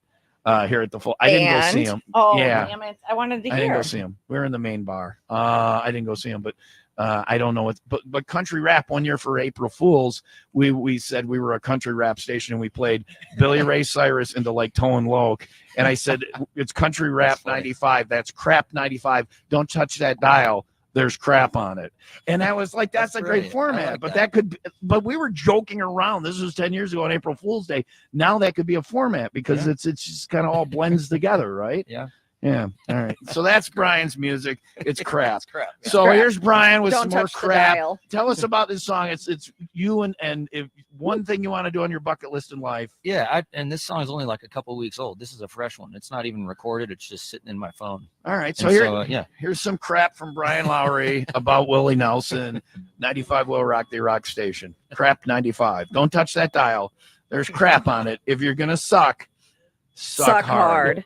here at the Full. I didn't go see him. Oh, yeah. damn it. I wanted to hear. I didn't go see him. We were in the main bar. I didn't go see him, but I don't know what. But country rap one year for April Fools, we said we were a country rap station and we played Billy Ray Cyrus into like Toe and Loke, and I said it's country rap 95. That's crap 95. Don't touch that dial. There's crap on it. And I was like, that's a great format. But that could be, but we were joking around. This was 10 years ago on April Fool's Day. Now that could be a format because it's just kind of all blends together, right? Yeah. Yeah. All right. So that's Brian's music. It's crap. It's crap. So here's Brian with Don't some more touch the crap. dial. Tell us about this song. It's you and if one thing you want to do on your bucket list in life. Yeah, and this song is only like a couple weeks old. This is a fresh one. It's not even recorded. It's just sitting in my phone. All right. So And here's some crap from Brian Lowry about Willie Nelson, 95 WIIL Rock the Rock Station. Crap 95. Don't touch that dial. There's crap on it. If you're gonna suck hard.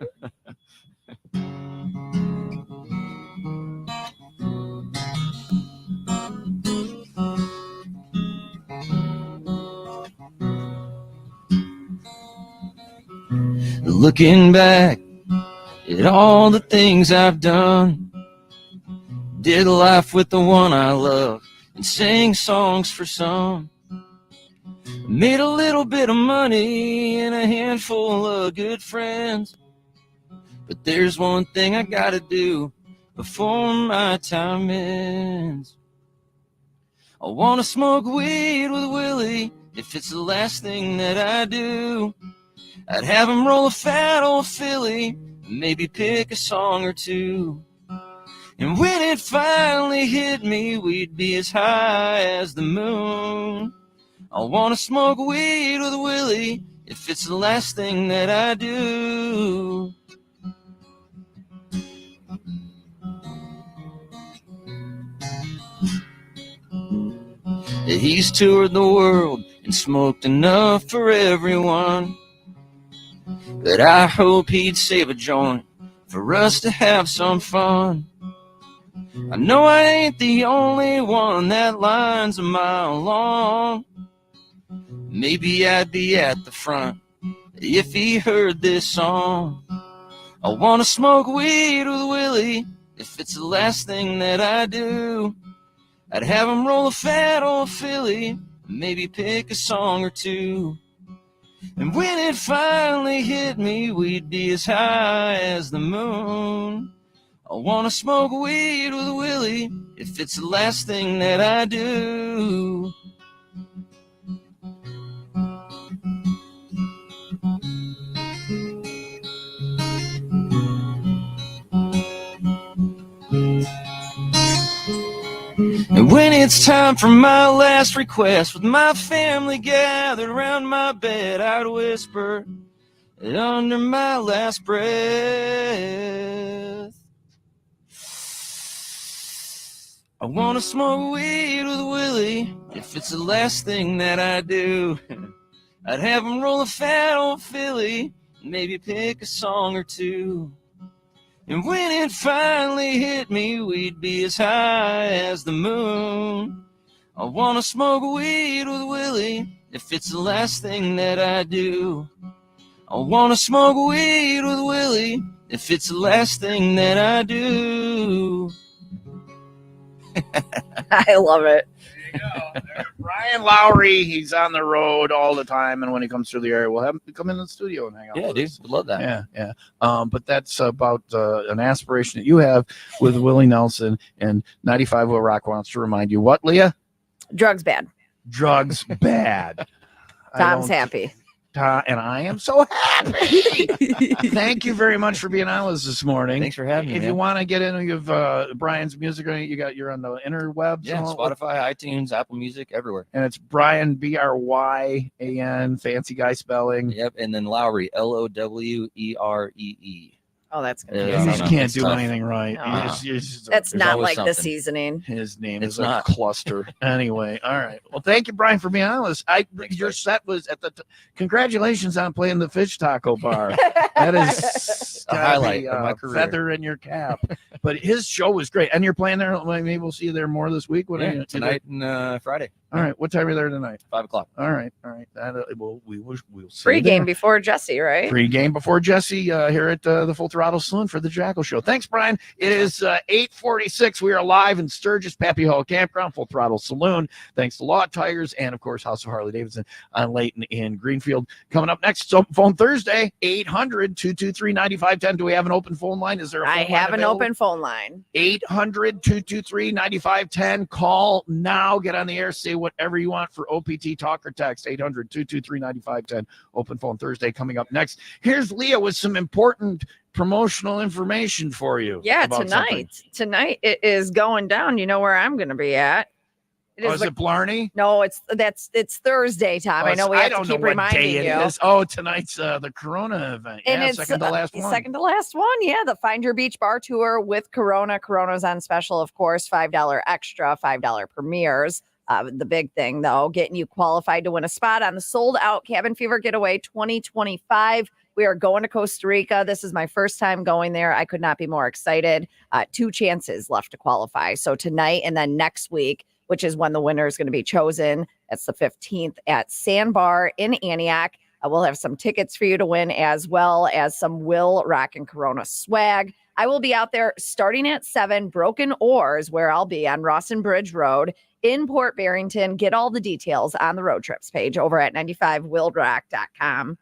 Looking back at all the things I've done, did life with the one I love and sang songs for some. Made a little bit of money and a handful of good friends. But there's one thing I gotta do before my time ends. I wanna smoke weed with Willie if it's the last thing that I do. I'd have him roll a fat old Philly, maybe pick a song or two. And when it finally hit me, we'd be as high as the moon. I wanna smoke weed with Willie if it's the last thing that I do. He's toured the world and smoked enough for everyone, but I hope he'd save a joint for us to have some fun. I know I ain't the only one that line's a mile long. Maybe I'd be at the front if he heard this song. I wanna smoke weed with Willie if it's the last thing that I do. I'd have him roll a fat old Philly, maybe pick a song or two. And when it finally hit me, we'd be as high as the moon. I wanna smoke weed with Willie if it's the last thing that I do. And when it's time for my last request, with my family gathered around my bed, I'd whisper it under my last breath. I wanna smoke weed with Willie if it's the last thing that I do. I'd have him roll a fat old Philly, maybe pick a song or two. And when it finally hit me, we'd be as high as the moon. I wanna smoke weed with Willie if it's the last thing that I do. I wanna smoke weed with Willie if it's the last thing that I do. I love it. There you go. There's Brian Lowry. He's on the road all the time, and when he comes through the area, we'll have him come in the studio and hang out. Yeah, with dude, us. would love that. Yeah. But that's about an aspiration that you have with Willie Nelson, and 95 Will Rock wants to remind you what, Leah? Drugs bad. Drugs bad. Tom's happy. And I am so happy. Thank you very much for being on with us this morning. Thanks for having me. If you want to get into Brian's music, you're on the interwebs. Yeah, Spotify, iTunes, Apple Music, everywhere. And it's Brian, Bryan, fancy guy spelling. Yep, and then Lowry, Loweree. Oh, that's good. Yeah, He no, just can't it's do tough. anything right. No. That's That's not always like the something. seasoning. his name It's is not. a cluster. Anyway, all right. Well, thank you, Brian, for being on with us. Your set was at the. Congratulations on playing the fish taco bar. That is A highlight of my career. Feather in your cap. But his show was great, and you're playing there. Maybe we'll see you there more this week. Yeah, tonight and Friday. All right. What time are you there tonight? 5:00. All right. That we'll see. Free you there. game before Jesse, right? Pre-game before Jesse here at the Full Throttle Saloon for the Jackal Show. Thanks, Brian. It is 8:46. We are live in Sturgis, Pappy Hall Campground, Full Throttle Saloon. Thanks to Law Tires and, of course, House of Harley Davidson on Layton in Greenfield. Coming up next, Phone Thursday, 800-223-9510. Do we have an open phone line? Is there a phone I line have an available? open phone line. 800-223-9510. Call now. Get on the air. Say whatever you want for OPT talk or text. 800-223-9510. Open phone Thursday coming up next. Here's Leah with some important promotional information for you. Yeah, about something. Tonight it is going down. You know where I'm going to be at. Is it Blarney? No, it's Thursday, Tom. I know we have to keep reminding you. Is. Oh, tonight's the Corona event. And yeah, it's second to last one. Second to last one. Yeah, the Find Your Beach Bar Tour with Corona. Corona's on special, of course, $5 extra, $5 premieres. The big thing, though, getting you qualified to win a spot on the sold-out Cabin Fever Getaway 2025. We are going to Costa Rica. This is my first time going there. I could not be more excited. 2 chances left to qualify. So tonight and then next week, which is when the winner is going to be chosen. That's the 15th at Sandbar in Antioch. We'll have some tickets for you to win, as well as some WIIL Rock and Corona swag. I will be out there starting at 7, Broken Oars, where I'll be on Rawson Bridge Road in Port Barrington. Get all the details on the road trips page over at 95wildrock.com.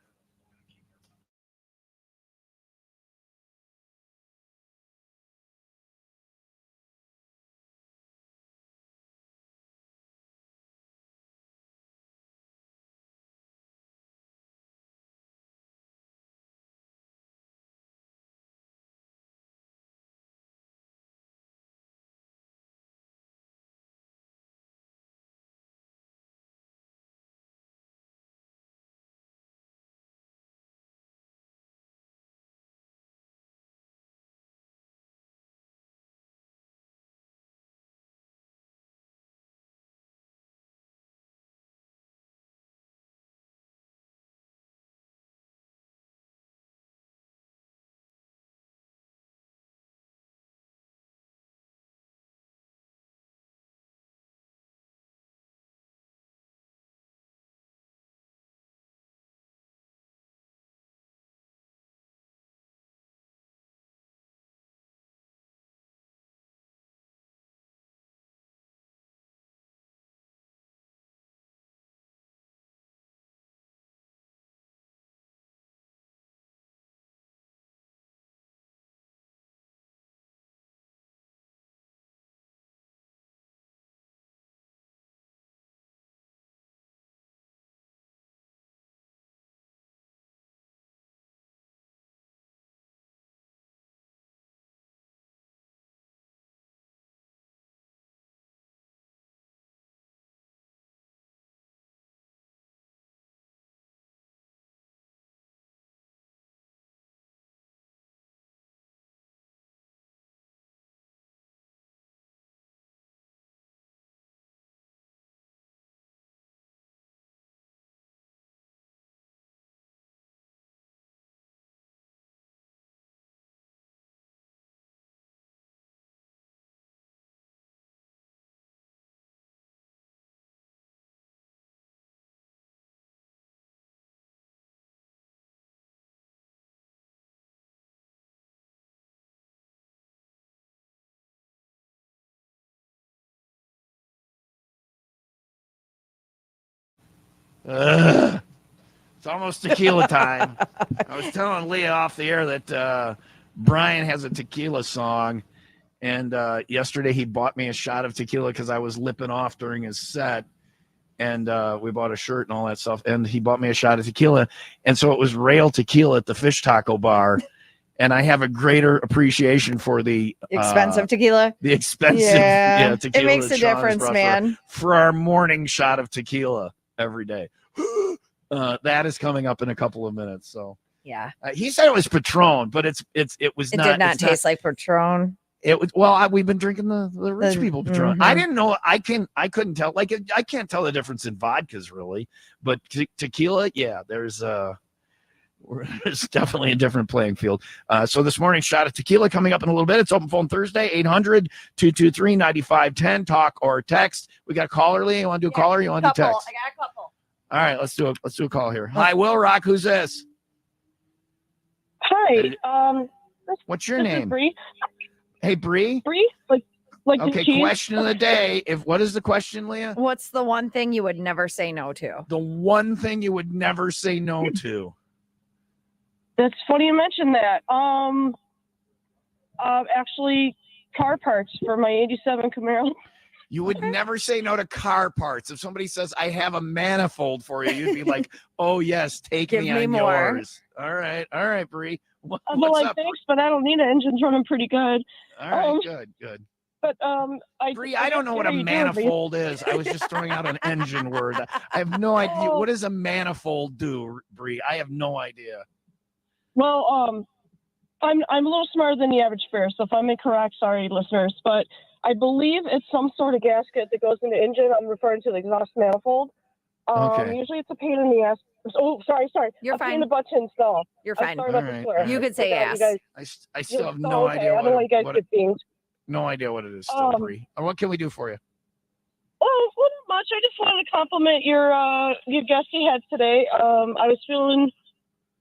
Ugh. It's almost tequila time. I was telling Leah off the air that Brian has a tequila song, and yesterday he bought me a shot of tequila because I was lipping off during his set, and we bought a shirt and all that stuff, and he bought me a shot of tequila, and so it was Rail Tequila at the Fish Taco Bar, and I have a greater appreciation for the Expensive tequila. the expensive tequila. It makes that a Sean has difference, brought man. for our morning shot of tequila every day. That is coming up in a couple of minutes. So Yeah. he said it was Patron, but it was It not. did not it's taste like Patron. It was we've been drinking the rich people Patron. I didn't know. I couldn't tell. Like I can't tell the difference in vodkas really, but tequila, yeah. There's definitely a different playing field. So this morning, shot of tequila coming up in a little bit. It's Open Phone Thursday, 800-223-9510. Talk or text. We got a caller, Lee. You want to do a caller? You want to do text? I got a couple. All right, let's do a call here. Hi, Will Rock. Who's this? Hi. What's your this name? Is Bree. Hey, Bree. Bree, like Okay. the cheese? Question of the day. What is the question, Leah? What's the one thing you would never say no to? The one thing you would never say no to. That's funny you mentioned that. Actually, car parts for my '87 Camaro. You would never say no to car parts. If somebody says, I have a manifold for you, you'd be like, oh, yes, Give me me on more. yours. All right, Bree. What's I'd be like, up? thanks, but I don't need it. Engine's running pretty good. All right, good. But Bree, I don't know what a manifold is. I was just throwing out an engine word. I have no idea. What does a manifold do, Bree? I have no idea. Well, I'm a little smarter than the average fare, so if I'm incorrect, sorry, listeners. But I believe it's some sort of gasket that goes in the engine. I'm referring to the exhaust manifold. Okay. Usually it's a pain in the ass. Oh, sorry. You're a fine. pain in the butt to install. You're I'm fine. sorry about All the right, swear. You could say Forgot ass. you guys- I still have no okay. idea I don't know why you guys get things. no idea what it is still, Bree. What can we do for you? Oh, well, not much. I just wanted to compliment your guest you had today. I was feeling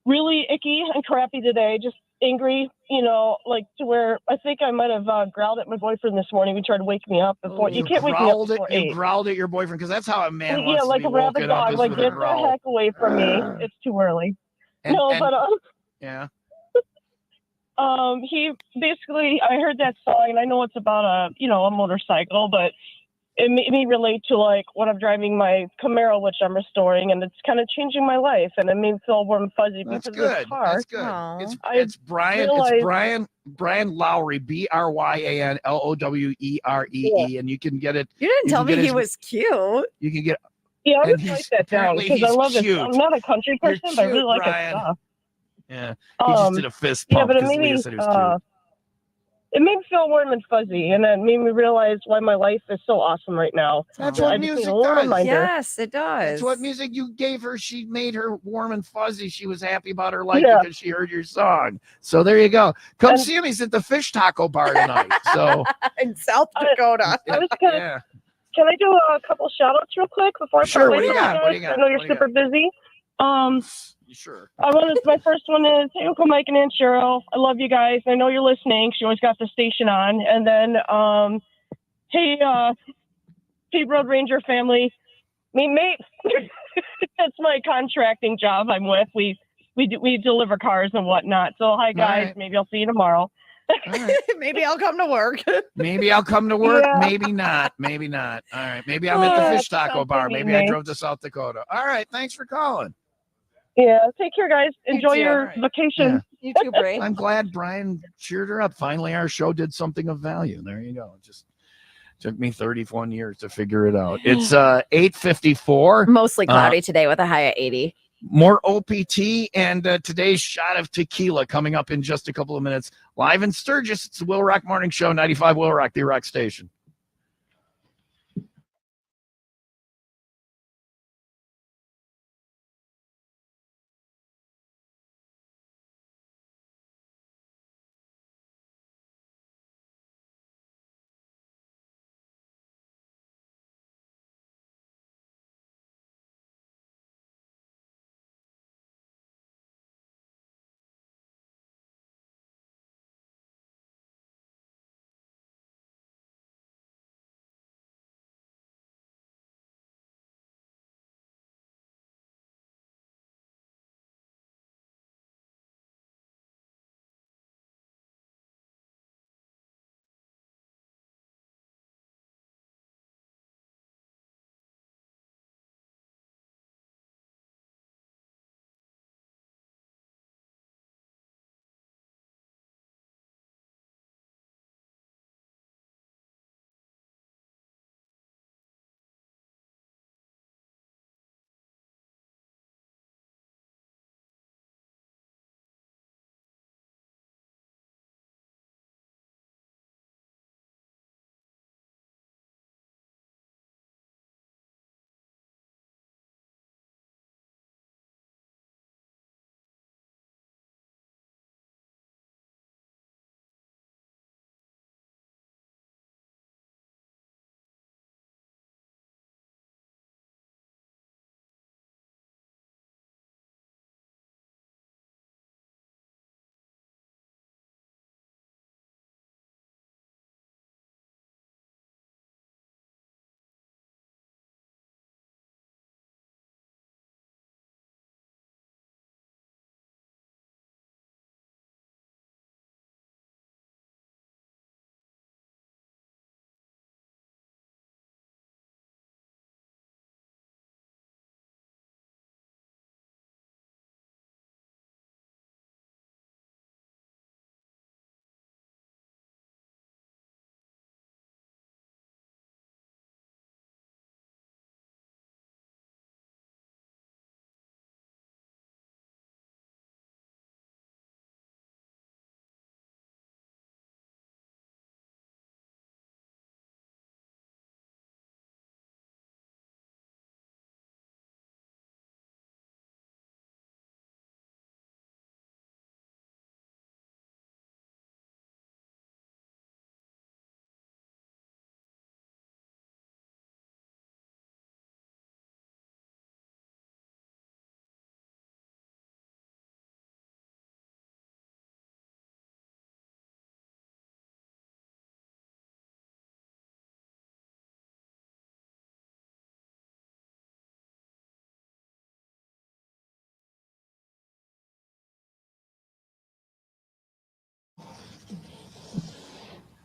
really icky and crappy today, just angry, like to where I think I might have growled at my boyfriend this morning. He tried to wake me up before. You can't wake me up before 8. You growled at your boyfriend because that's how a man wants Yeah, to like be a rabid woken up. dog. Is Like, with a get the growl. heck away from me. It's too early. Yeah. He basically, I heard that song, and I know it's about a motorcycle, but it made me relate to like when I'm driving my Camaro, which I'm restoring, and it's kind of changing my life, and it made me feel warm and fuzzy That's because of this good. car. That's good. Aw. It's Brian. Brian Lowry, BryanLoweRee, and you can get it. You didn't tell me get he his- was cute. You can get. Yeah, I'm And gonna write he's- that down apparently because I he's love it. cute. I'm not a country You're person, but I really cute, like Brian. his stuff. Yeah. He just did a fist Yeah, pump but it because made Leah me said he was cute. it made me feel warm and fuzzy, and it made me realize why my life is so awesome right now. That's So what I just need music a little does. reminder. Yes, it does. That's what music you gave her. She made her warm and fuzzy. She was happy about her life Yeah. because she heard your song. So there you go. Come And- see him. He's at the Fish Taco Bar tonight. So in South Dakota. I was gonna, yeah. Can I do a couple shout outs real quick before I Sure, part what do you ways with got? What do you guys? got? I know you're What do you super busy. Sure. My first one is, hey, Uncle Mike and Aunt Cheryl. I love you guys. I know you're listening. She always got the station on. And then, hey, Pete Road Ranger family. Mate. That's my contracting job I'm with. We deliver cars and whatnot. So hi guys. right. Maybe I'll see you tomorrow. Maybe I'll come to work. Maybe I'll come to work. Yeah. Maybe not. Maybe not. All right. Maybe I'm at the Fish Taco sounds Bar. pretty Maybe I neat. drove to South Dakota. All right. Thanks for calling. Yeah. Take care, guys. Enjoy too. your All right. vacation. You too, Bray. I'm glad Brian cheered her up. Finally, our show did something of value. There you go. It just took me 31 years to figure it out. It's 8:54. Mostly cloudy today with a high at 80. More OPT and today's shot of tequila coming up in just a couple of minutes. Live in Sturgis. It's the Will Rock Morning Show, 95 Will Rock, the Rock Station.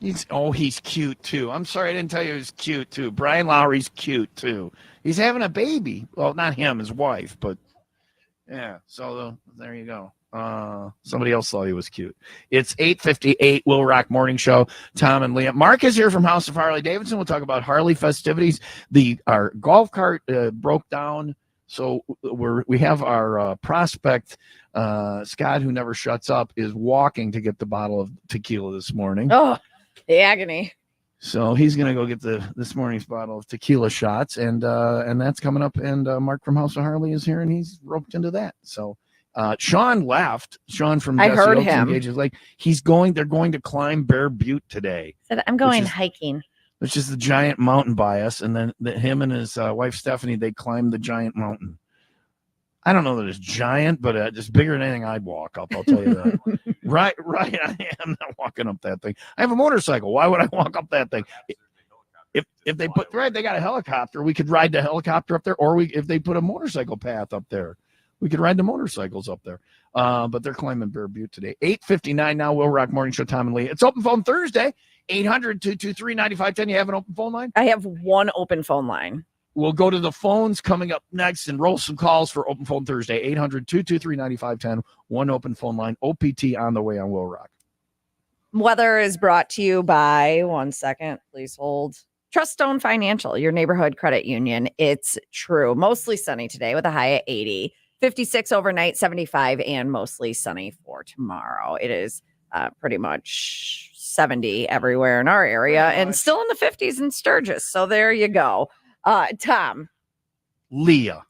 He's cute too. I'm sorry I didn't tell you he was cute too. Brian Lowry's cute too. He's having a baby. Well, not him, his wife, but yeah. So there you go. Somebody else thought he was cute. It's 8:58. Will Rock Morning Show. Tom and Leah. Mark is here from House of Harley Davidson. We'll talk about Harley festivities. Our golf cart broke down, so we have our prospect Scott, who never shuts up, is walking to get the bottle of tequila this morning. Oh, the agony. So he's gonna go get this morning's bottle of tequila shots, and that's coming up. And Mark from House of Harley is here, and he's roped into that. So Sean left. Sean from I Jesse heard Oaks him. Engages Lake. They're going to climb Bear Butte today. Said I'm going hiking. Which is the giant mountain by us, and then him and his wife Stephanie, they climbed the giant mountain. I don't know that it's giant, but it's bigger than anything I'd walk up. I'll tell you that. Right. I am not walking up that thing. I have a motorcycle. Why would I walk up that thing? If they they got a helicopter, we could ride the helicopter up there, or if they put a motorcycle path up there, we could ride the motorcycles up there. But they're climbing Bear Butte today. 8:59 now. Will Rock Morning Show. Tom and Lee. It's Open Phone Thursday. 800-223-9510. You have an open phone line? I have one open phone line. We'll go to the phones coming up next and roll some calls for Open Phone Thursday. 800-223-9510. One open phone line. OPT on the way on Will Rock. Weather is brought to you by, one second, please hold. Truststone Financial, your neighborhood credit union. It's true. Mostly sunny today with a high at 80. 56 overnight, 75, and mostly sunny for tomorrow. It is pretty much 70 everywhere in our area and still in the 50s in Sturgis. So there you go. Tom. Leah.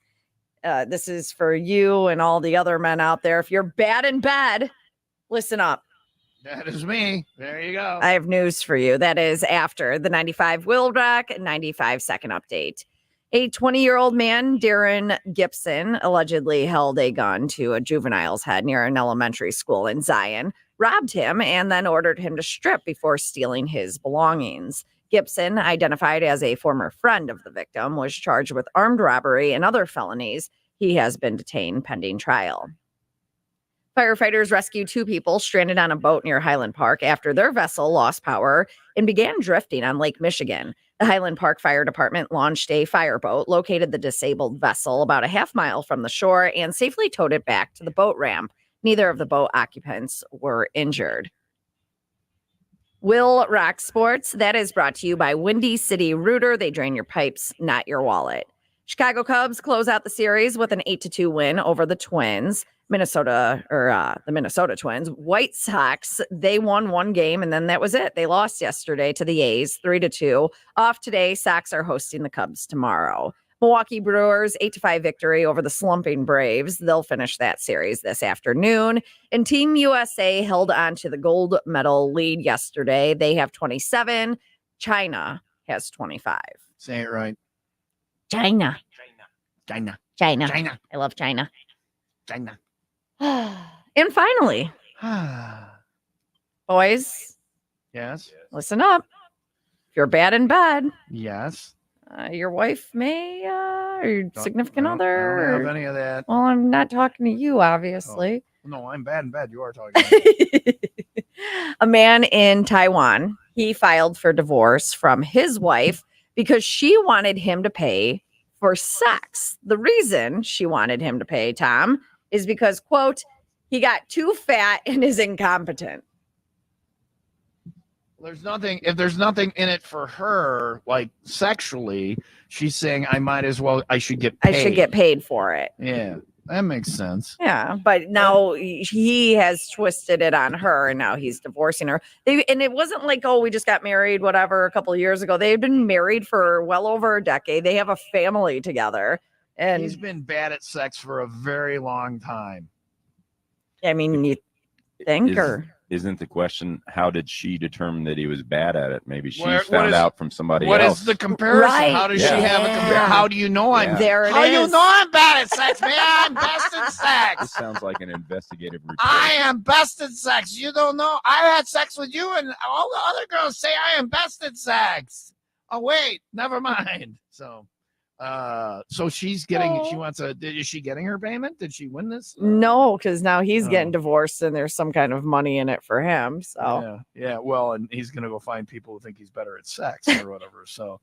This is for you and all the other men out there. If you're bad in bed, listen up. That is me. There you go. I have news for you. That is after the 95 WIIL Rock 95 second update. A 20-year-old man, Darren Gibson, allegedly held a gun to a juvenile's head near an elementary school in Zion, robbed him, and then ordered him to strip before stealing his belongings. Gibson, identified as a former friend of the victim, was charged with armed robbery and other felonies. He has been detained pending trial. Firefighters rescued two people stranded on a boat near Highland Park after their vessel lost power and began drifting on Lake Michigan. The Highland Park Fire Department launched a fireboat, located the disabled vessel about a half mile from the shore, and safely towed it back to the boat ramp. Neither of the boat occupants were injured. WIIL Rock Sports, that is brought to you by Windy City Rooter. They drain your pipes, not your wallet. Chicago Cubs close out the series with an 8-2 win over the Twins. The Minnesota Twins. White Sox, they won one game, and then that was it. They lost yesterday to the A's, 3-2. Off today, Sox are hosting the Cubs tomorrow. Milwaukee Brewers, 8-5 victory over the slumping Braves. They'll finish that series this afternoon. And Team USA held on to the gold medal lead yesterday. They have 27. China has 25. Say it right. China. China. I love China. China. And finally, boys, Yes. listen up. If you're bad in bed, Yes. your wife may, or your significant I don't other. have any of that. Well, I'm not talking to you, obviously. No, I'm bad in bed. You are talking. A man in Taiwan, he filed for divorce from his wife because she wanted him to pay for sex. The reason she wanted him to pay, Tom, is because, quote, he got too fat and is incompetent. If there's nothing in it for her, like sexually, she's saying I should get paid. I should get paid for it. Yeah, that makes sense. Yeah, but now he has twisted it on her, and now he's divorcing her. And it wasn't like, oh, we just got married, whatever, a couple of years ago. They had been married for well over a decade. They have a family together. And He's been bad at sex for a very long time. I mean, you think, Isn't the question, how did she determine that he was bad at it? Maybe she What found is- out from somebody What else. is the comparison? Right. How does she have a comparison? How do you know I'm there? It How is. you know I'm bad at sex, man? I'm best at This sex. sounds like an investigative report. I am best at sex. You don't know. I had sex with you, and all the other girls say I am best at sex. Oh, wait, never mind. So, So she's getting. She wants a. Is she getting her payment? Did she win this? No, because now he's Oh. getting divorced and there's some kind of money in it for him. So Yeah. Well, and he's gonna go find people who think he's better at sex or whatever. So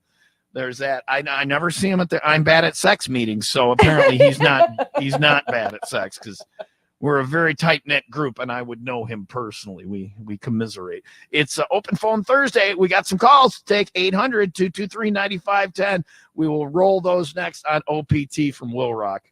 there's that. I never see him at the I'm bad at sex meetings. So apparently he's not bad at sex because we're a very tight knit group, and I would know him personally. We commiserate. It's Open Phone Thursday. We got some calls. Take 800-223-9510. We will roll those next on OPT from Will Rock.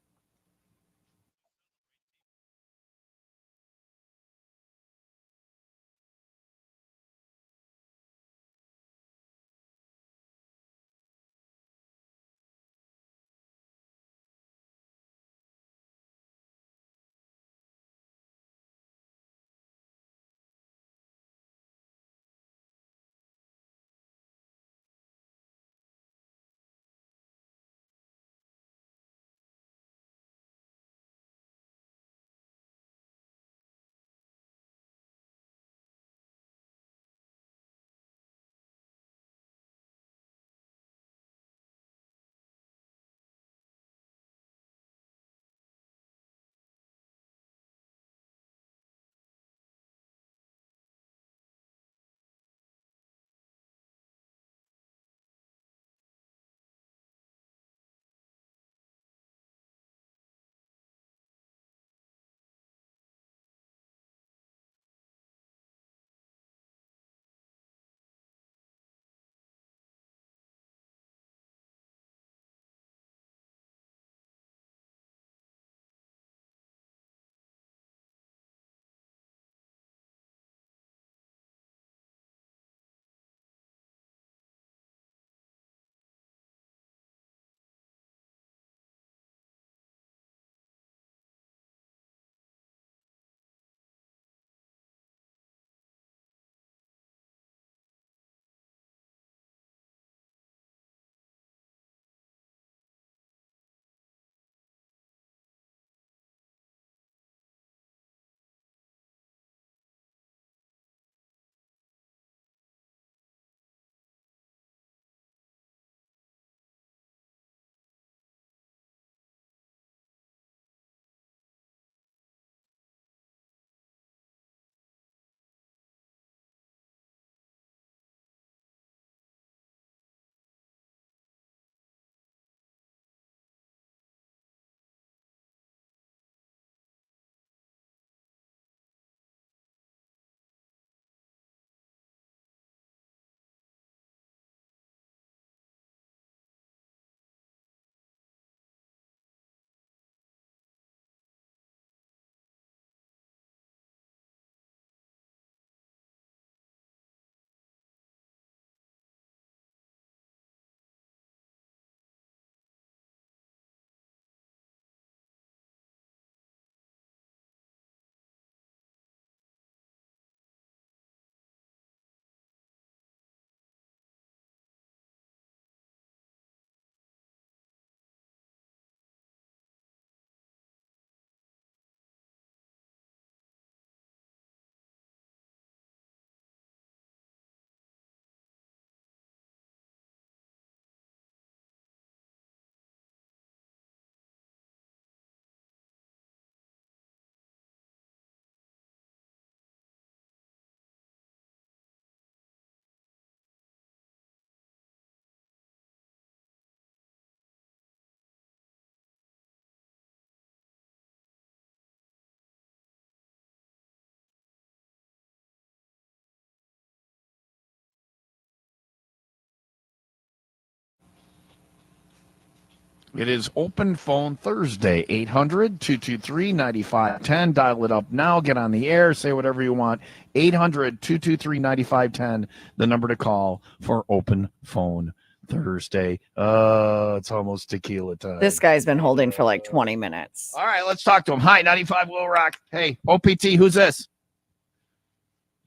It is Open Phone Thursday, 800-223-9510. Dial it up now. Get on the air. Say whatever you want. 800-223-9510, the number to call for Open Phone Thursday. It's almost tequila time. this guy's been holding for like 20 minutes. All right, let's talk to him. Hi, 95 Will Rock. Hey, OPT, who's this?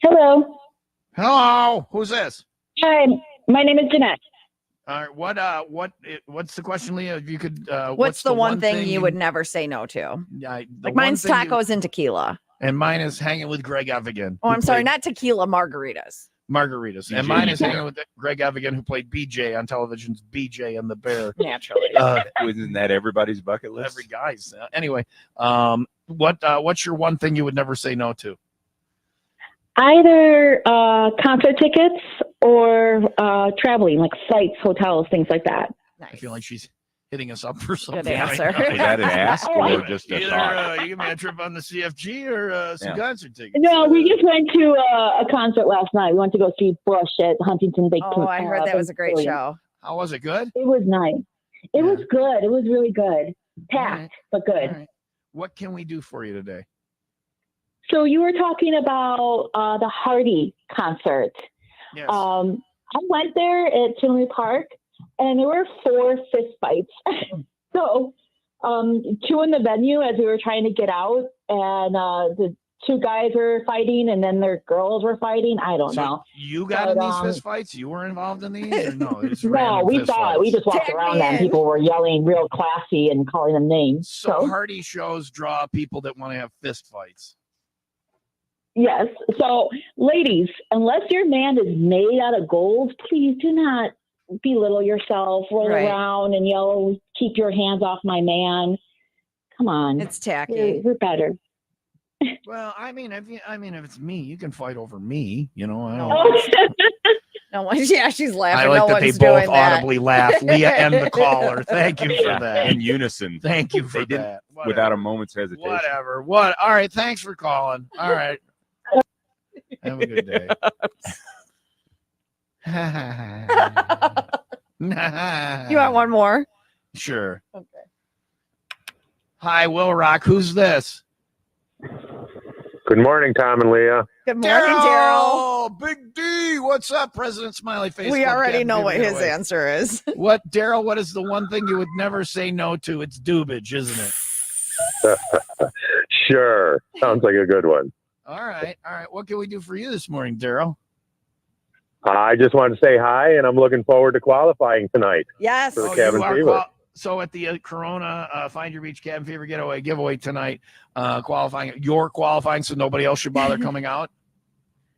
Hello. Hello, who's this? Hi, my name is Jeanette. All right, what's the question, Leah? If you could, What's the one thing you would never say no to? Like mine's tacos and tequila. And mine is hanging with Greg Evigan. Oh, I'm sorry, not tequila, margaritas. Margaritas. And BJ. mine is hanging with Greg Evigan, who played BJ on television's BJ and the Bear. Naturally. Isn't that everybody's bucket list? Every guy's. Anyway, what's your one thing you would never say no to? Either concert tickets or traveling, like flights, hotels, things like that. I feel like she's hitting us up for something. Good answer. Right now. Is that an ask or just a Either thought? you give me a trip on the CFG or some concert tickets. No, we just went to a concert last night. We went to go see Bush at Huntington Big. Oh, I heard that was a great show. How was it? Good? It was nice. It was good. It was really good. Packed, but good. All right. What can we do for you today? So you were talking about the Hardy concert. Yes. I went there at Tinley Park, and there were 4 fist fights. So 2 in the venue as we were trying to get out, and the 2 guys were fighting, and then their girls were fighting. I don't know. You got in these fist fights? You were involved in these? Or no, it's No, random we fist saw it. fights? We just walked around them. People were yelling real classy and calling them names. So Hardy shows draw people that want to have fist fights. Yes. So, ladies, unless your man is made out of gold, please do not belittle yourself, roll around and yell, "Keep your hands off my man." Come on. It's tacky. We're better. Well, I mean, if it's me, you can fight over me. You know, I don't. No one. Yeah, she's laughing. I like no that they one's both doing that. audibly laugh. Leah and the caller. Thank you for that. In unison. Thank you for They didn't- that. Without a moment's hesitation. Whatever. What? All right. Thanks for calling. All right. Have a good day. You want one more? Sure. Okay. Hi, Will Rock. Who's this? Good morning, Tom and Leah. Good morning, Daryl. Big D. What's up, President Smiley Face? We Club already Captain know what Fever his Getaway. answer is. What, Daryl? What is the one thing you would never say no to? It's dubage, isn't it? Sure. Sounds like a good one. All right. All right. What can we do for you this morning, Daryl? I just wanted to say hi, and I'm looking forward to qualifying tonight. Yes. For the cabin fever. So at the Corona Find Your Beach Cabin Fever Getaway giveaway tonight, you're qualifying, so nobody else should bother coming out.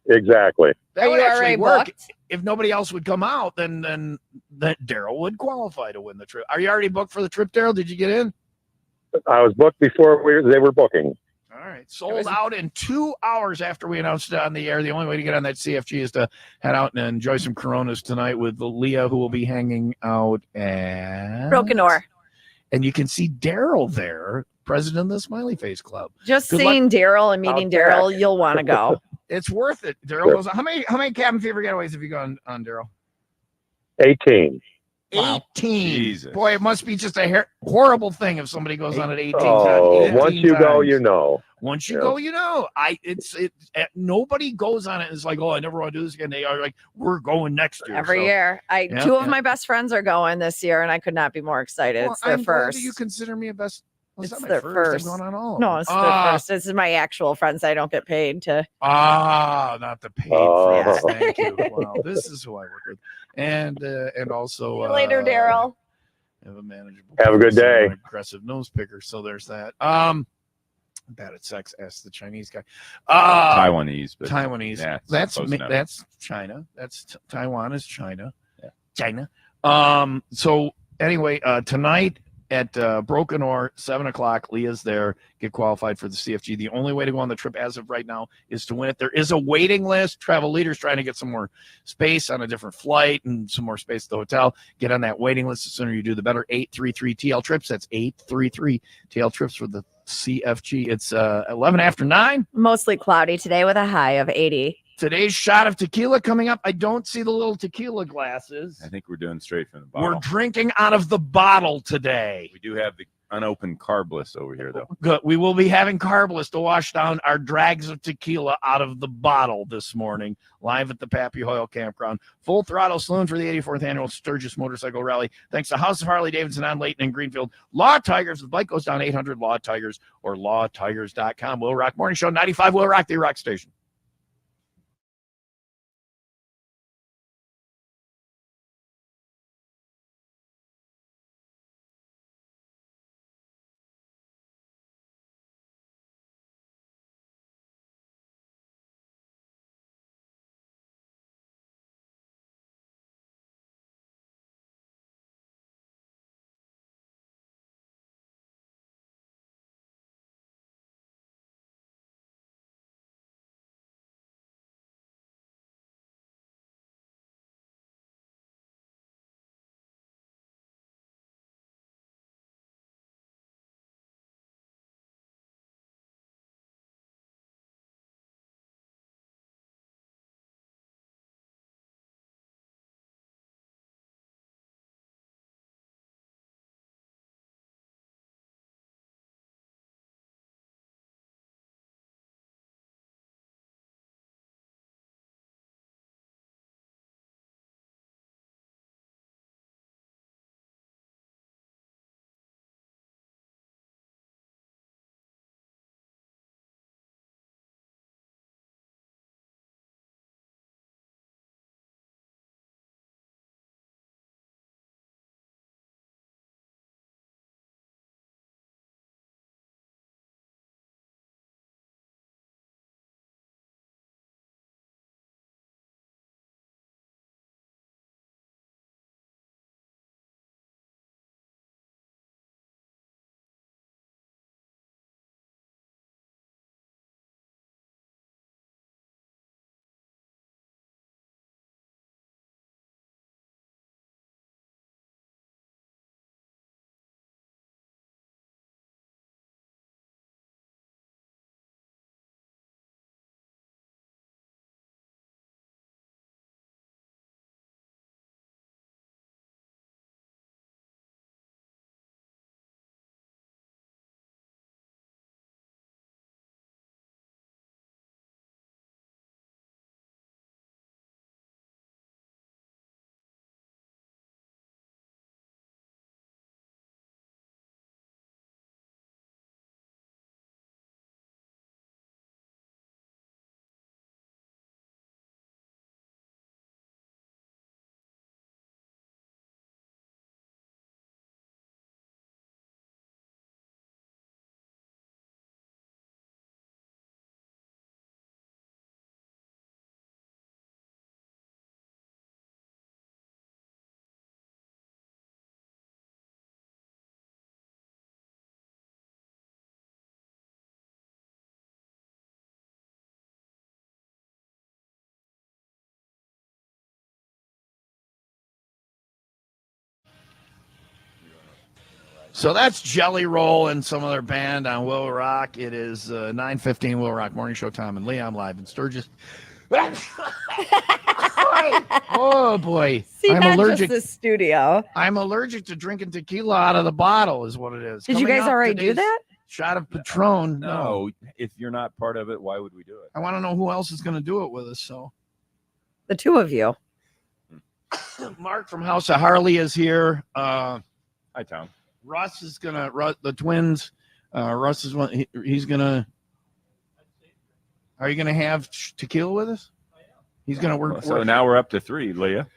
Exactly. That Are would you actually already work. booked? If nobody else would come out, then Daryl would qualify to win the trip. Are you already booked for the trip, Daryl? Did you get in? I was booked before they were booking. All right. Sold out in 2 hours after we announced it on the air. The only way to get on that CFG is to head out and enjoy some Coronas tonight with Leah, who will be hanging out at Broken Oar. And you can see Daryl there, president of the Smiley Face Club. Just Good seeing luck. Daryl and meeting Daryl, you'll want to go. It's worth it. Daryl goes, how many cabin fever getaways have you gone on, Daryl? 18. 18. Jesus. Boy, it must be just a horrible thing if somebody goes on at 18 Oh, times. once you go, you know. Once you Yeah. go, you know. Nobody goes on it and it's like, oh, I never want to do this again. They are like, we're going next year. Every So, year. yeah, Two of yeah. my best friends are going this year, and I could not be more excited. Well, It's their I'm glad first. that you consider me a best. Well, It's not my their first. first. I'm going on all of No, them. it's their first. This is my actual friends. I don't get paid to. Not the paid Oh. friends. Thank you. Wow, this is who I work with, and also See you later, Daryl. Have a manageable. Have a good person, day. an aggressive nose picker. So there's that. Bad at sex. Ask the Chinese guy. Taiwanese. But Taiwanese. yeah, That's close enough. that's China. That's Taiwan is China. Yeah. China. So anyway, tonight at Broken Oar, 7:00, Leah's there. Get qualified for the CFG. The only way to go on the trip as of right now is to win it. There is a waiting list. Travel Leaders trying to get some more space on a different flight and some more space at the hotel. Get on that waiting list. The sooner you do, the better. 833 TL Trips. That's 833 TL Trips for the CFG. It's 11 after 9. Mostly cloudy today with a high of 80. Today's shot of tequila coming up. I don't see the little tequila glasses. I think we're doing straight from the bottle. We're drinking out of the bottle today. We do have the unopened carbless over here, though. Good. We will be having carbless to wash down our drags of tequila out of the bottle this morning, live at the Pappy Hoyle Campground. Full throttle saloon for the 84th annual Sturgis Motorcycle Rally. Thanks to House of Harley Davidson on Layton and Greenfield. Law Tigers. The bike goes down 800 Law Tigers or lawtigers.com. Will Rock Morning Show 95 Will Rock, the Rock Station. So that's Jelly Roll and some other band on Will Rock. It is 9:15 Will Rock Morning Show. Tom and Lee. I'm live in Sturgis. Oh boy, See, I'm not allergic. just the studio. I'm allergic to drinking tequila out of the bottle, is what it is. Did you Coming guys up, already do today's that? Shot of Patron. No, if you're not part of it, why would we do it? I want to know who else is going to do it with us. So The two of you. Mark from House of Harley is here. Hi, Tom. Russ is gonna. The twins. Russ is one. He's gonna. Are you gonna have tequila with us? He's gonna work. So now we're up to 3, Leah.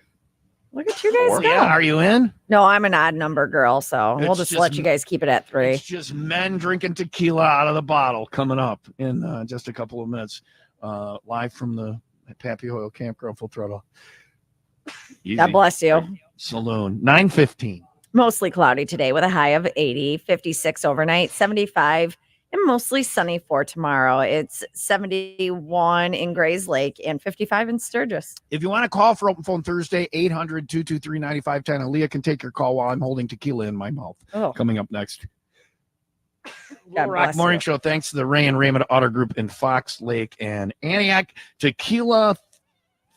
Look at you guys go. Yeah, are you in? No, I'm an odd number girl, so we'll It's just just let you guys keep it at 3. It's just men drinking tequila out of the bottle coming up in just a couple of minutes. Live from the Pappy Hoyle Campground Full Throttle. Easy. God bless you. Saloon. 9:15. Mostly cloudy today with a high of 80, 56 overnight, 75, and mostly sunny for tomorrow. It's 71 in Grays Lake and 55 in Sturgis. If you want to call for Open Phone Thursday, 800-223-9510. And Leah can take your call while I'm holding tequila in my mouth. Oh. Coming up next. God Rock bless Morning you. Show. Thanks to the Ray and Raymond Auto Group in Fox Lake and Antioch. Tequila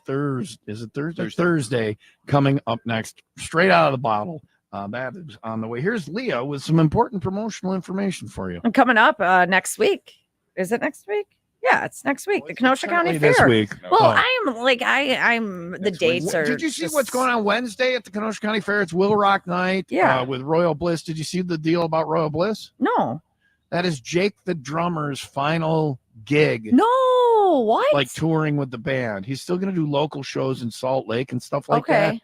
Thursday. Is it Thursday? Thursday coming up next. Straight out of the bottle. That is on the way. Here's Leah with some important promotional information for you. And coming up next week. Is it next week? Yeah, it's next week. The Kenosha County This Fair. week. Well, Oh. I'm the dates are. Did you see just- what's going on Wednesday at the Kenosha County Fair? It's Will Rock Night. Yeah. With Royal Bliss. Did you see the deal about Royal Bliss? No. That is Jake the drummer's final gig. No, what? Like touring with the band. He's still going to do local shows in Salt Lake and stuff like that.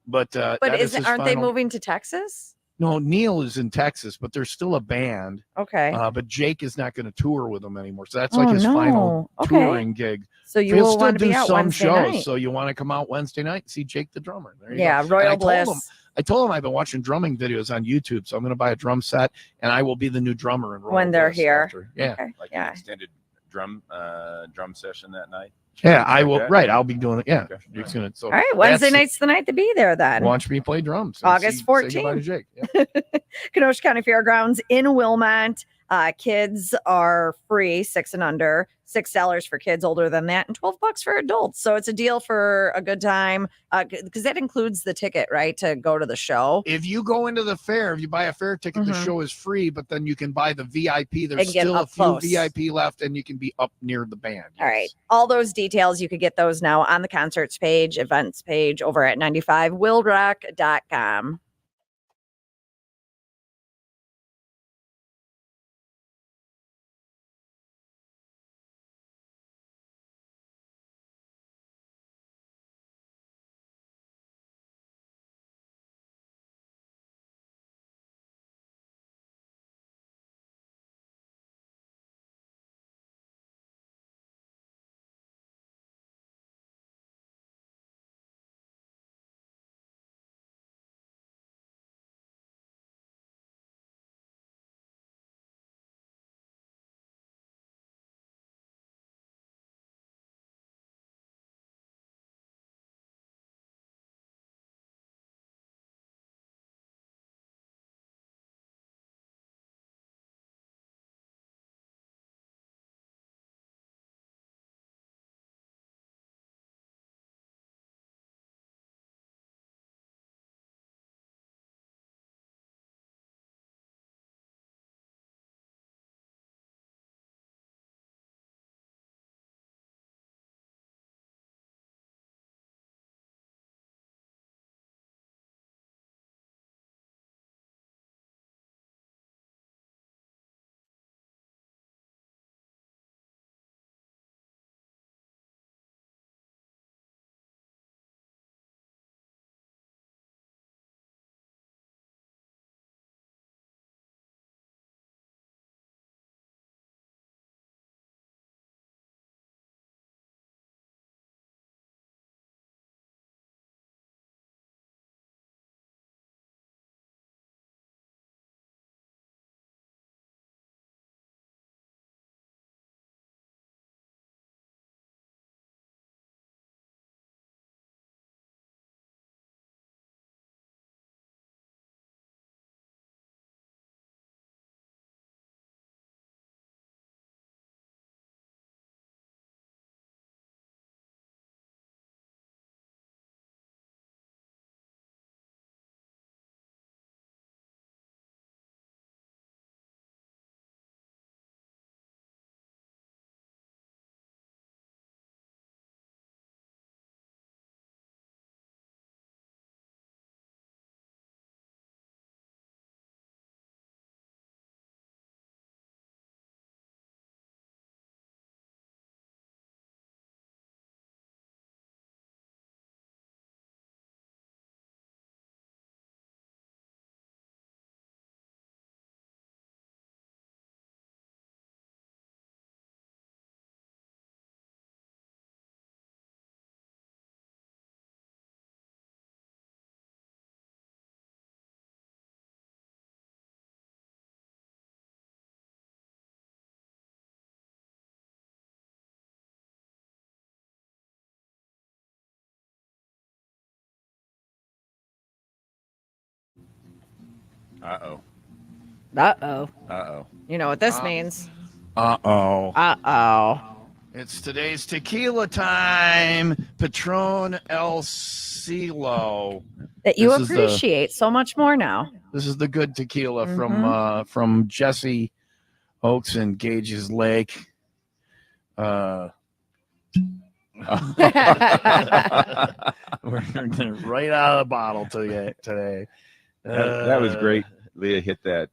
But But that is his aren't they final- moving to Texas? No, Neil is in Texas, but there's still a band. Okay. But Jake is not going to tour with them anymore. So that's Oh, like his no. final Okay. touring gig. So you He'll will still want to do be out some Wednesday shows. night. So you want to come out Wednesday night and see Jake the drummer. There you Yeah, go. Royal And Bliss. I told him I've been watching drumming videos on YouTube, so I'm going to buy a drum set, and I will be the new drummer in Royal When they're Bliss here. after. Yeah. Okay. Like Yeah. an extended drum session that night. Yeah, I Like will. that? Right, I'll be doing it. Yeah, Okay. Jake's gonna. So All right, Wednesday that's- night's the night to be there then. Watch me play drums. and August say goodbye to 14th. Jake. Yeah. Kenosha County Fairgrounds in Wilmot. Kids are free, 6 and under, $6 for kids older than that, and $12 for adults. So it's a deal for a good time because that includes the ticket, right, to go to the show. If you go into the fair, if you buy a fair ticket, the Mhm. show is free, but then you can buy the VIP. There's And get still a up few close. VIP left, and you can be up near the band. All right. All those details, you could get those now on the concerts page, events page over at 95willrock.com. Uh-oh. Uh-oh. Uh-oh. You know what this means. Uh-oh. Uh-oh. It's today's tequila time. Patron El Cielo. That you This is the- appreciate so much more now. This is the good tequila from Jesse Oaks and Gage's Lake. We're right out of the bottle today. That was great. Leah hit that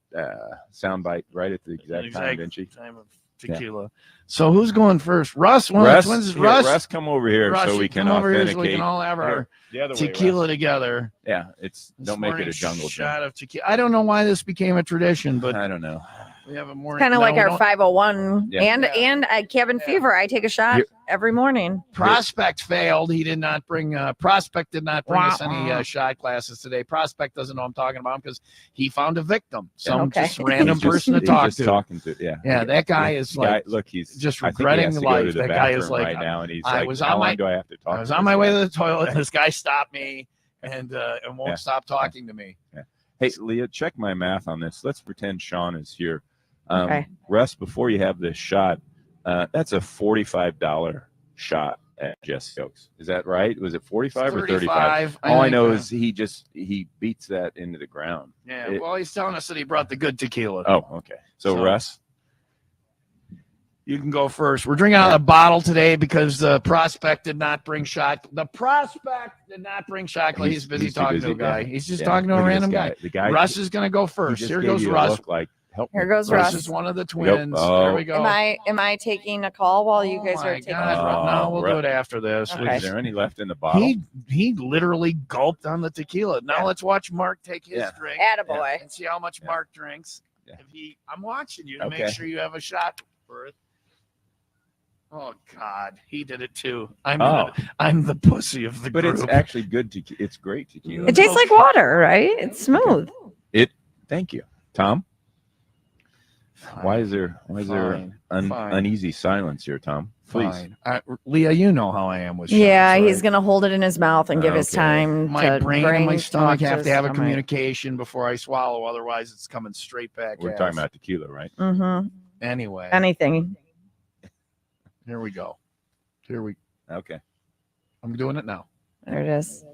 soundbite right at the exact time, didn't she? Time of tequila. Yeah. So who's going first? Russ. Russ, come over here Russ, so we can come over authenticate. here so we can all have our tequila together. Yeah, don't make it a jungle shot of tequila. I don't know why this became a tradition, but I don't know. We have a morning. Kind of like our 501 and cabin fever. I take a shot every morning. Prospect failed. He did not bring. Prospect did not bring us any shot glasses today. Prospect doesn't know I'm talking about because he found a victim, some just random person to talk to. Yeah, that guy is like, look, he's just regretting life. That guy is like, right now, and he's I like, was how on long do I have to talk? I was on my way to the toilet, and this guy stopped me and won't stop talking to me. Yeah. Hey, Leah, check my math on this. Let's pretend Sean is here. Okay. Russ, before you have this shot, that's a $45 shot at Jesse Oaks. Is that right? Was it 45 or 35? All I know is he beats that into the ground. Yeah. Well, he's telling us that he brought the good tequila. Oh, okay. So Russ, you can go first. We're drinking out of the bottle today because the prospect did not bring shot. The prospect did not bring shot. He's busy talking to a guy. He's just talking to a random guy. The guy. Russ is going to go first. Here goes Russ. Here goes Russ. This is one of the twins. Oh. There we go. Am I taking a call while you guys are taking a call? No, we'll do it after this. Okay. Is there any left in the bottle? He literally gulped on the tequila. Now let's watch Mark take his drink. Attaboy. And see how much Mark drinks. Yeah. I'm watching you to make sure you have a shot for it. Oh God, he did it too. I'm the pussy of the group. But it's actually good tequila. It's great tequila. It tastes like water, right? It's smooth. Thank you, Tom. Why is there uneasy silence here, Tom? Please, Leah, you know how I am with shots, Yeah, right? he's gonna hold it in his mouth and give his time. My brain and my stomach have to have a stomach. communication before I swallow. Otherwise, it's coming straight back. we're talking about tequila, right? Mm-hmm. Anyway, Anything. here we go. Okay. I'm doing it now. There it is.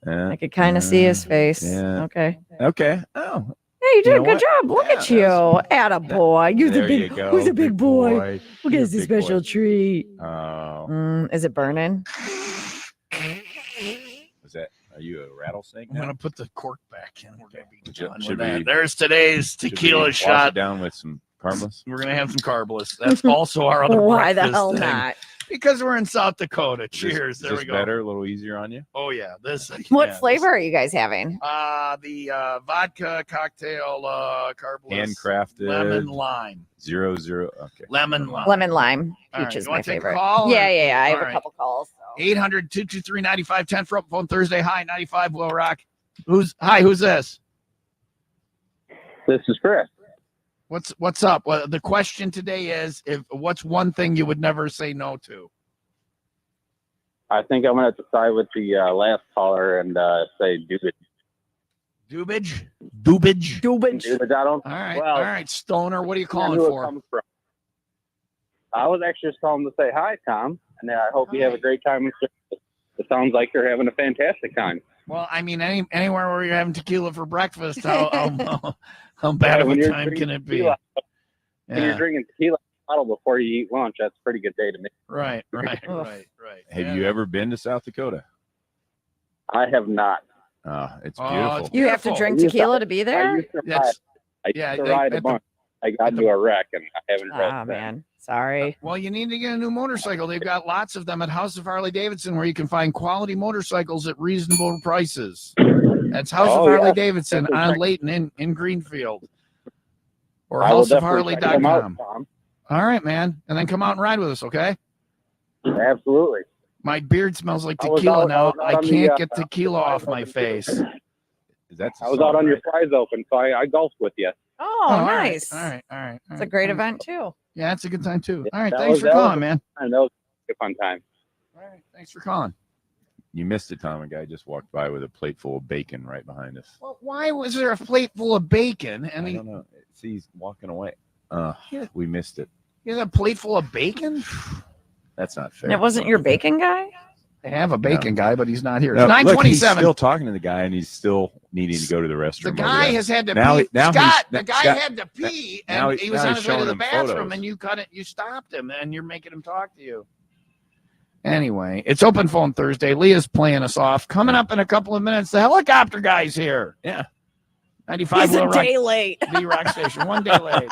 I could kind of see his face. Yeah. Okay. Okay. Oh. Hey, you did You a know good what? job. Look at you. Attaboy. You're the There big you go. who's a big boy? Who You're gets a the big boy. special treat? Oh. Is it burning? Is that? Are you a rattlesnake? I'm now? gonna put the cork back in. We're gonna be done Should with we- that. There's today's Should we tequila wash shot. it down with some carbless. We're gonna have some carbless. That's also our other Why the breakfast hell thing. not? Because we're in South Dakota. Is this- Cheers. Is There this we go. better, a little easier on you? Oh yeah, this. What yeah, flavor are you guys having? The vodka cocktail carbless. Handcrafted. Lemon lime. 0-0. Okay. Lemon lime. Lemon lime. All right, Peach is you my wanna take a favorite. call, Yeah, or- yeah. I have All a right. couple calls. So. 800-223-9510 for Open Phone Thursday. Hi, 95 Will Rock. Who's this? This is Chris. What's up? Well, the question today is what's one thing you would never say no to? I think I'm going to have to side with the last caller and say Dubage. Dubage? Dubage, I don't. All right, Well, all right, Stoner. What are you I calling knew it for? comes from. I was actually just calling to say hi, Tom, and I hope you have a great time. It sounds like you're having a fantastic time. Well, I mean, anywhere where you're having tequila for breakfast, how bad of when a you're time can it be? tequila- When you're Yeah. drinking tequila bottle before you eat lunch, that's a pretty good day to me. Right. Have you ever been to South Dakota? I have not. It's Oh, beautiful. You have to drink tequila to be I there? used to ride, That's- I used yeah, to they- ride a at the- bunch. I got into a wreck and I haven't Ah, read that. man. Sorry. Well, you need to get a new motorcycle. They've got lots of them at House of Harley Davidson where you can find quality motorcycles at reasonable prices. That's House of Oh, Harley yeah. Davidson Definitely on check- Layton in Greenfield. Or I will definitely check them out, houseofharley.com. Tom. All right, man. And then come out and ride with us, okay? Absolutely. My beard smells like I was tequila out- now. I was out I on the, can't get the tequila fries off my open, too. face. I was out on your fries open, so I golfed with you. Oh, all right, nice. All right. It's a great event too. Yeah, it's a good time too. All right, That thanks was- for that was calling, a- man. I know, a fun time. All right, thanks for calling. You missed it, Tom. A guy just walked by with a plate full of bacon right behind us. Well, why was there a plate full of bacon? I don't know. See, he's walking away. We missed it. He has a plate full of bacon? That's not fair. It wasn't your bacon guy? They have a bacon guy, but he's not here. No, It's 9:27. Look, he's still talking to the guy, and he's still needing to go to the restroom. The guy has had to now, pee. now Scott, he's- the guy Scott- had to pee, now and he- he was now on he's his way to showing the him bathroom, photos. and you stopped him, and you're making him talk to you. Anyway, it's Open Phone Thursday. Leah's playing us off. Coming up in a couple of minutes, the helicopter guy's here. Yeah. 95 He's a Will Rock, day late. the rock station. 1 day late.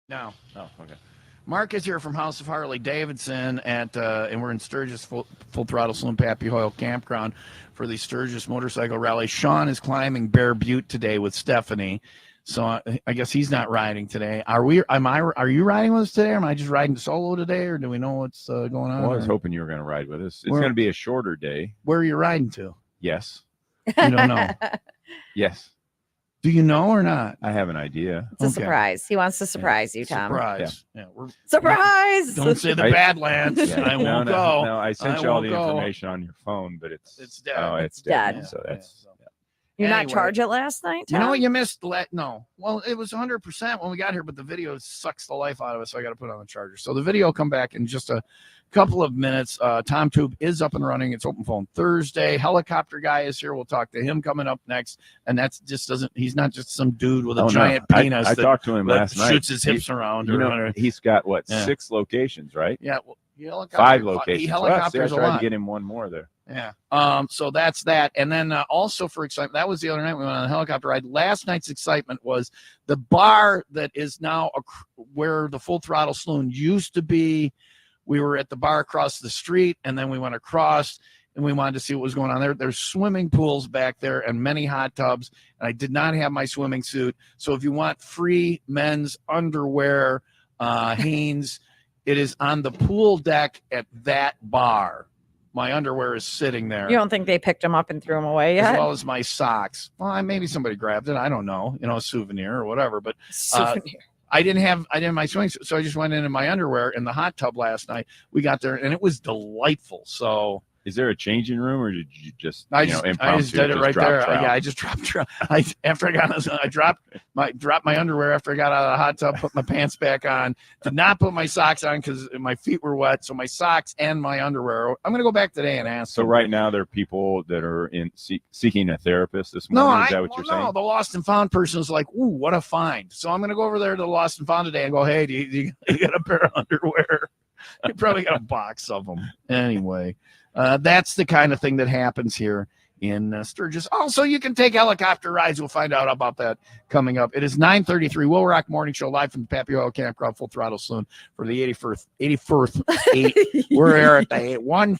No. Oh, okay. Mark is here from House of Harley Davidson and we're in Sturgis Full Throttle Slim Pappy Hoyle Campground for the Sturgis Motorcycle Rally. Sean is climbing Bear Butte today with Stephanie, so I guess he's not riding today. Are you riding with us today, or am I just riding solo today, or do we know what's going on? Well, I was hoping you were going to ride with us. It's Where- going to be a shorter day. Where are you riding to? Yes. You don't know. Yes. Do you know or not? I have an idea. It's a surprise. He wants to surprise you, Tom. Surprise. Yeah. Surprise! Don't say the Badlands. I won't go. No, I sent you all won't the go. information on your phone, but it's dead. Oh, it's Dead. dead. So that's You not Anyway, charge it last night, You know Tom? what you missed? No. Well, it was 100% when we got here, but the video sucks the life out of us, so I got to put it on the charger. So the video will come back in just a couple of minutes. Tom Tube is up and running. It's open phone Thursday. Helicopter guy is here. We'll talk to him coming up next. And that's just he's not just some dude with a giant penis. I talked to him last night. Shoots his hips around. He's got 6 locations, right? Yeah. Well, 5 locations. He helicopters I tried to get him one more there. Yeah. So that's that. And then also for excitement, that was the other night we went on a helicopter ride. Last night's excitement was the bar that is now where the Full Throttle Saloon used to be. We were at the bar across the street, and then we went across, and we wanted to see what was going on there. There's swimming pools back there and many hot tubs, and I did not have my swimming suit. So if you want free men's underwear, Hanes, it is on the pool deck at that bar. My underwear is sitting there. You don't think they picked them up and threw them away yet? As well as my socks. Well, maybe somebody grabbed it. I don't know. A souvenir or whatever. But Souvenir. I didn't have my swing suit, so I just went in my underwear in the hot tub last night. We got there, and it was delightful. So. Is there a changing room, or did you just I just did it right there. Yeah, I just dropped. After I got, I dropped my underwear after I got out of the hot tub. Put my pants back on. Did not put my socks on because my feet were wet. So my socks and my underwear. I'm gonna go back today and ask. So right now there are people that are seeking a therapist this morning. Is that what you're saying? No, the lost and found person is like, ooh, what a find. So I'm gonna go over there to the lost and found today and go, hey, do you got a pair of underwear? You probably got a box of them anyway. That's the kind of thing that happens here in Sturgis. Also, you can take helicopter rides. We'll find out about that coming up. It is 9:33. WIIL Rock Morning Show live from the Pappy Oil Campground Full Throttle Saloon for the 81st. We're here at the one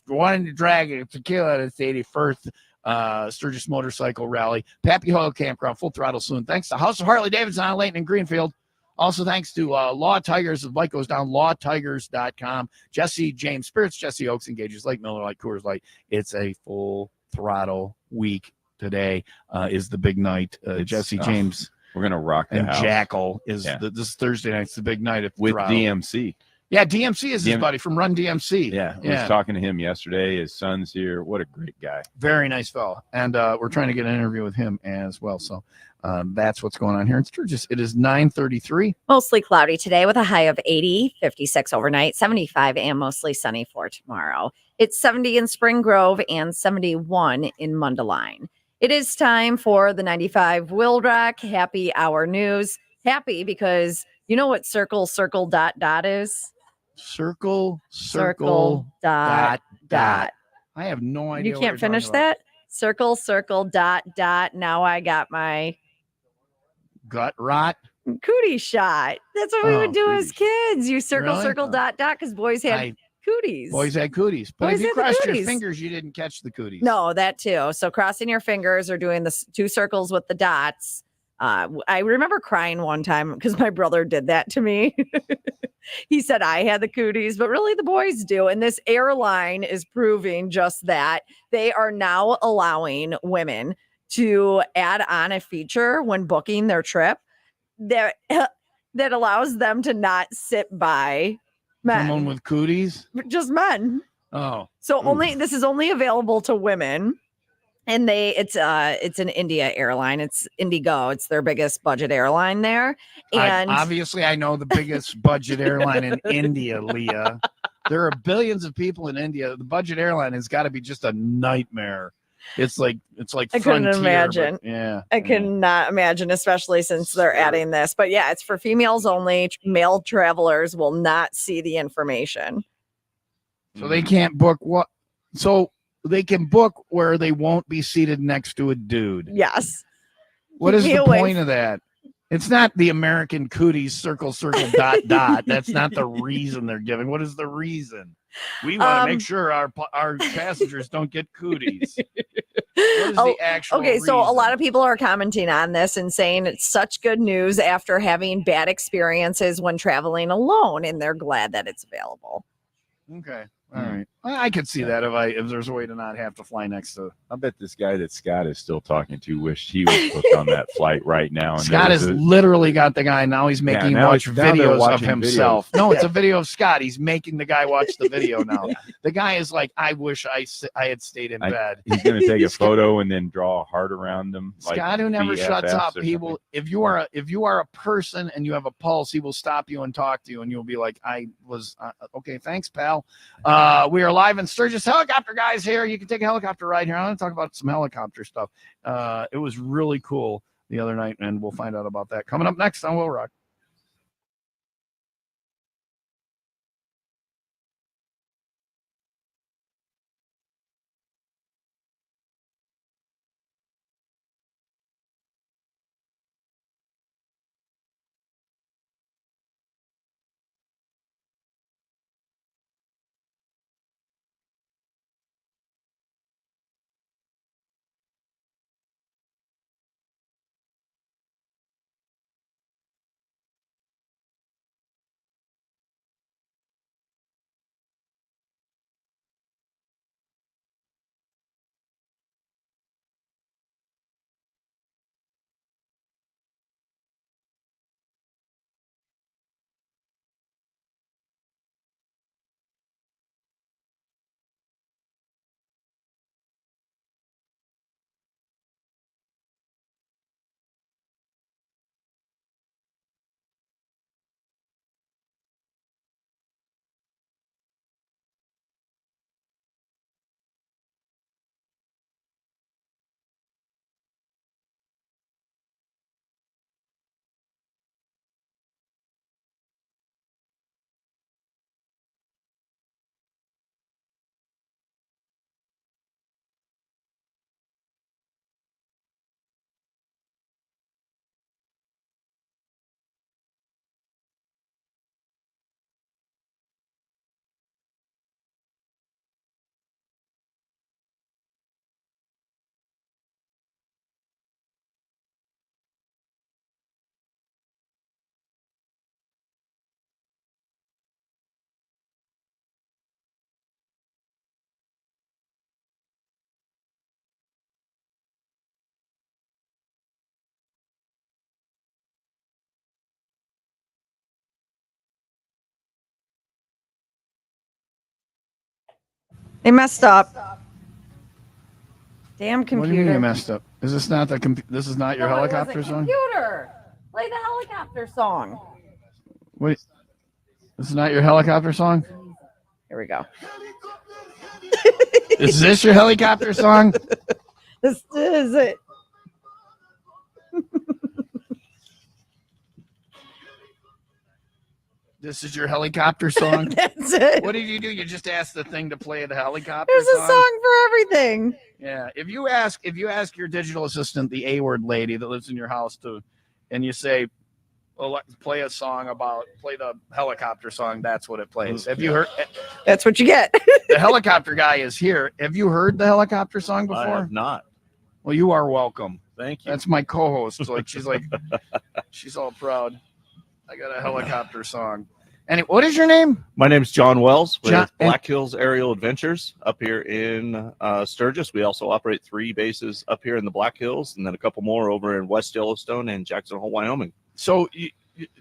Dragon Tequila. It's the 81st Sturgis Motorcycle Rally. Pappy Oil Campground Full Throttle Saloon. Thanks to House of Harley Davidson on Layton and Greenfield. Also, thanks to Law Tigers. If light goes down, lawtigers.com. Jesse James Spirits, Jesse Oaks engages Lake Miller Lite, Coors Light. It's a full throttle week. Today is the big night. Jesse James. We're going to rock the and house. Jackal is this Thursday night. It's the big night with DMC. Yeah, DMC is his buddy from Run DMC. Yeah, I was talking to him yesterday. His son's here. What a great guy. Very nice fellow. And we're trying to get an interview with him as well. So that's what's going on here in Sturgis. It is 9:33. Mostly cloudy today with a high of 80, 56 overnight, 75, and mostly sunny for tomorrow. It's 70 in Spring Grove and 71 in Mundelein. It is time for the 95 WIIL Rock Happy Hour News. Happy because you know what circle dot is? Circle dot. I have no idea. You can't finish that? Circle dot. Now I got my gut rot. Cootie shot. That's what we would do as kids. You circle dot because boys had cooties. Boys had cooties. But if you crossed your fingers, you didn't catch the cooties. No, that too. So crossing your fingers or doing the 2 circles with the dots. I remember crying one time because my brother did that to me. He said I had the cooties, but really the boys do. And this airline is proving just that. They are now allowing women to add on a feature when booking their trip that allows them to not sit by men. Someone with cooties? Just men. Oh. So this is only available to women. And it's an India airline. It's Indigo. It's their biggest budget airline there. And obviously I know the biggest budget airline in India, Leah. There are billions of people in India. The budget airline has got to be just a nightmare. It's like I couldn't imagine. Yeah. I cannot imagine, especially since they're adding this. But yeah, it's for females only. Male travelers will not see the information. So they can't book what? So they can book where they won't be seated next to a dude. Yes. What is the point of that? It's not the American cooties circle dot. That's not the reason they're giving. What is the reason? We want to make sure our passengers don't get cooties. What is the actual reason? So a lot of people are commenting on this and saying it's such good news after having bad experiences when traveling alone, and they're glad that it's available. Okay. All right. I could see that if there's a way to not have to fly next to. I bet this guy that Scott is still talking to wished he was booked on that flight right now. And Scott has literally got the guy. Now he's making him watch videos of himself. No, it's a video of Scott. He's making the guy watch the video now. The guy is like, I wish I had stayed in bed. He's going to take a photo and then draw a heart around him. Scott, who never shuts up, he will. If you are a person and you have a pulse, he will stop you and talk to you, and you'll be like, I was okay. Thanks, pal. We are live in Sturgis. Helicopter guys here. You can take a helicopter ride here. I want to talk about some helicopter stuff. It was really cool the other night, and we'll find out about that coming up next on Will Rock. They messed up. Damn computer. What do you mean you messed up? Is this not this is not your helicopter song? Computer. Play the helicopter song. Wait. This is not your helicopter song? Here we go. Is this your helicopter song? This is it. This is your helicopter song? That's it. What did you do? You just asked the thing to play the helicopter There's song? a song for everything. Yeah. If you ask your digital assistant, the A-word lady that lives in your house, and you say, well, play a song play the helicopter song, that's what it plays. Have you heard? That's what you get. The helicopter guy is here. Have you heard the helicopter song before? I have not. Well, you are welcome. Thank you. That's my co-host. She's all proud. I got a helicopter song. And what is your name? My name's John Wells with John- Black Hills Aerial Adventures up here in Sturgis. We also operate 3 bases up here in the Black Hills, and then a couple more over in West Yellowstone and Jackson Hole, Wyoming. So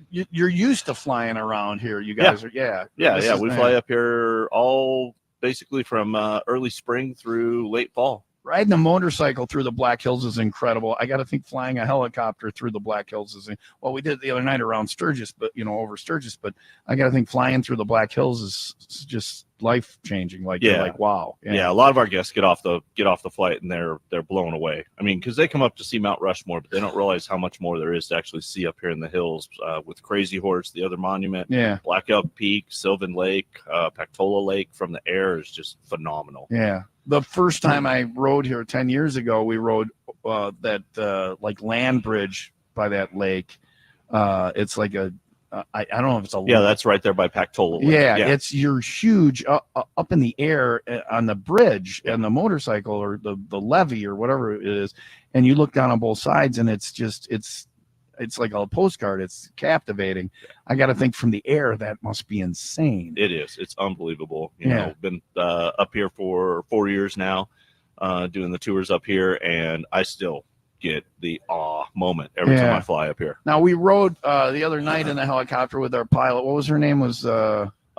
you're used to flying around here. You guys are, yeah. We fly up here all basically from early spring through late fall. Riding a motorcycle through the Black Hills is incredible. I got to think flying a helicopter through the Black Hills is, well, we did it the other night around Sturgis, but over Sturgis, but I got to think flying through the Black Hills is just life changing. You're like, wow. Yeah. A lot of our guests get off the flight and they're blown away. I mean, because they come up to see Mount Rushmore, but they don't realize how much more there is to actually see up here in the hills with Crazy Horse, the other monument, Black Elk Peak, Sylvan Lake, Pactola Lake from the air is just phenomenal. Yeah. The first time I rode here 10 years ago, we rode that land bridge by that lake. It's like I don't know if it's a that's right there by Pactola Lake. You're huge up in the air on the bridge and the motorcycle or the levee or whatever it is, and you look down on both sides and it's it's like a postcard. It's captivating. I got to think from the air that must be insane. It is. It's unbelievable. You know, been up here for 4 years now, doing the tours up here, and I still get the awe moment every time I fly up here. Now we rode the other night in the helicopter with our pilot. What was her name? Was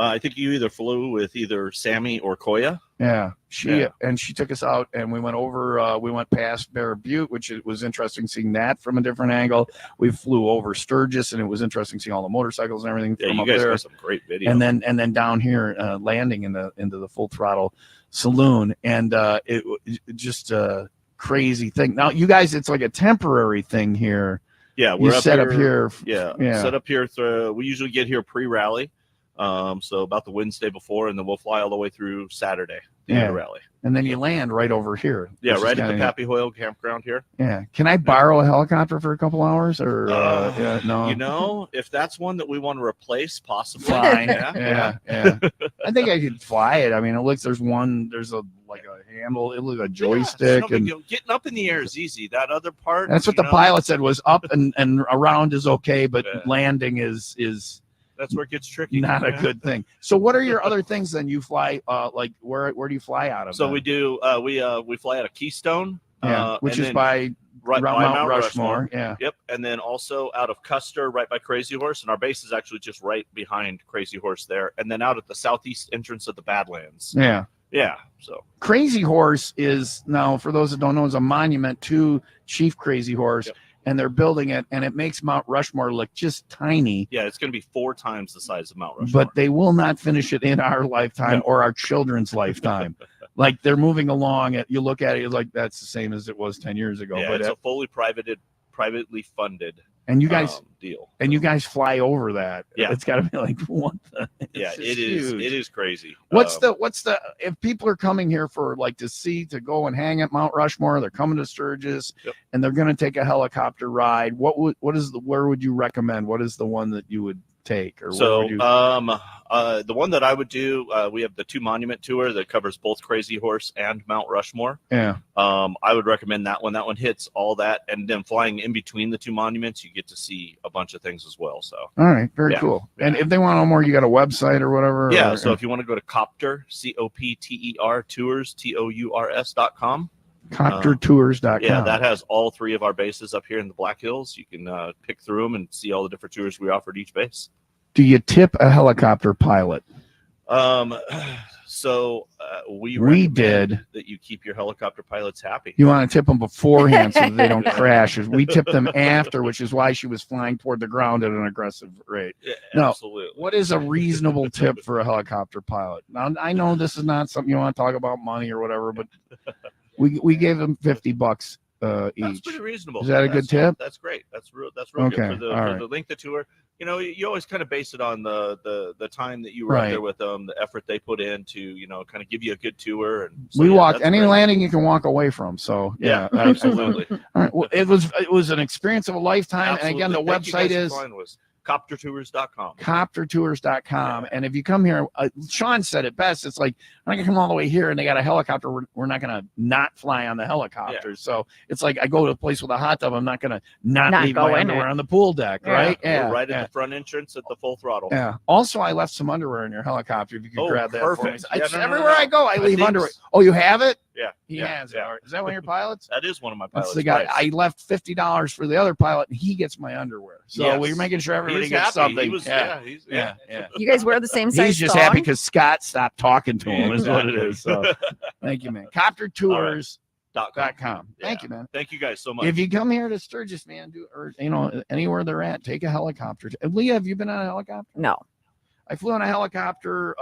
I think you either flew with either Sammy or Koya. Yeah, she took us out, and we went over. We went past Bear Butte, which it was interesting seeing that from a different angle. We flew over Sturgis, and it was interesting seeing all the motorcycles and everything from you up guys there. got some great video. And then down here, landing into the Full Throttle Saloon, and it just a crazy thing. Now, you guys, it's like a temporary thing here. Yeah, we're set up here. Yeah, set up here. We usually get here pre-rally. So about the Wednesday before, and then we'll fly all the way through Saturday, the rally. And then you land right over here. Yeah, right at the Pappy Hoyle campground here. Yeah. Can I borrow a helicopter for a couple hours or no? You know, if that's one that we want to replace, possibly. Fine. yeah. I think I could fly it. I mean, it looks there's a handle, it looks like a joystick, no big deal. Getting up in the air is easy. That other part. That's what the pilot said was up and around is okay, but landing is that's where it gets tricky. Not a good thing. So what are your other things then? You fly like where do you fly out of? So we do we fly out of Keystone, which is by Mount Rushmore. Yeah. Yep. And then also out of Custer, right by Crazy Horse, and our base is actually just right behind Crazy Horse there. And then out at the southeast entrance of the Badlands. Yeah. Yeah. So Crazy Horse is now, for those that don't know, is a monument to Chief Crazy Horse. Yep. And they're building it, and it makes Mount Rushmore look just tiny. Yeah, it's going to be 4 times the size of Mount Rushmore. But they will not finish it in our lifetime or our children's lifetime. Like they're moving along. You look at it, you're like that's the same as it was 10 years ago. Yeah, but it's a fully privately funded. And you guys deal. And you guys fly over that. Yeah, it's got to be like what? Yeah, it is. It is crazy. What's the if people are coming here for like to go and hang at Mount Rushmore, they're coming to Sturgis, and they're going to take a helicopter ride. Where would you recommend? What is the one that you would take? Or so the one that I would do, we have the 2 monument tour that covers both Crazy Horse and Mount Rushmore. Yeah. I would recommend that one. That one hits all that, and then flying in between the 2 monuments, you get to see a bunch of things as well. So all right, very cool. And if they want to know more, you got a website or whatever. Yeah. So if you want to go to Copter, COPTER Tours, TOURS.com. CopterTours.com. Yeah, that has all 3 of our bases up here in the Black Hills. You can pick through them and see all the different tours we offer at each base. Do you tip a helicopter pilot? So we did that you keep your helicopter pilots happy. You want to tip them beforehand so that they don't crash. We tipped them after, which is why she was flying toward the ground at an aggressive rate. Yeah, no, absolutely. What is a reasonable tip for a helicopter pilot? Now, I know this is not something you want to talk about money or whatever, but we gave them $50 each. That's pretty reasonable. Is that a good tip? That's great. That's real Okay, good for the length of tour. You know, you always kind of base it on the time that you were up there with them, the effort they put in to, kind of give you a good tour. And so, we walked any landing you can walk away from. So yeah, absolutely. All right. Well, it was an experience of a lifetime. Absolutely. And again, the website is CopterTours.com. CopterTours.com. And if you come here, Sean said it best. It's like, I'm not going to come all the way here and they got a helicopter. We're not going to not fly on the helicopter. So it's like I go to a place with a hot tub. I'm not going to not leave my underwear on the pool deck, right? Yeah. We're right at the front entrance at the Full Throttle. Yeah. Also, I left some underwear in your helicopter. If you could grab that perfect. for me. Everywhere I go, I leave underwear. Oh, you have it? Yeah. He has it. Is that one of your pilots? That is one of my pilots. That's the guy. I left $50 for the other pilot, and he gets my underwear. So we're making sure everybody gets something. Yeah. You guys wear the same size. He's just happy because Scott stopped talking to him. Is what it is. So thank you, man. CopterTours.com. Thank you, man. Thank you guys so much. If you come here to Sturgis, man, anywhere they're at, take a helicopter. Leah, have you been on a helicopter? No. I flew on a helicopter.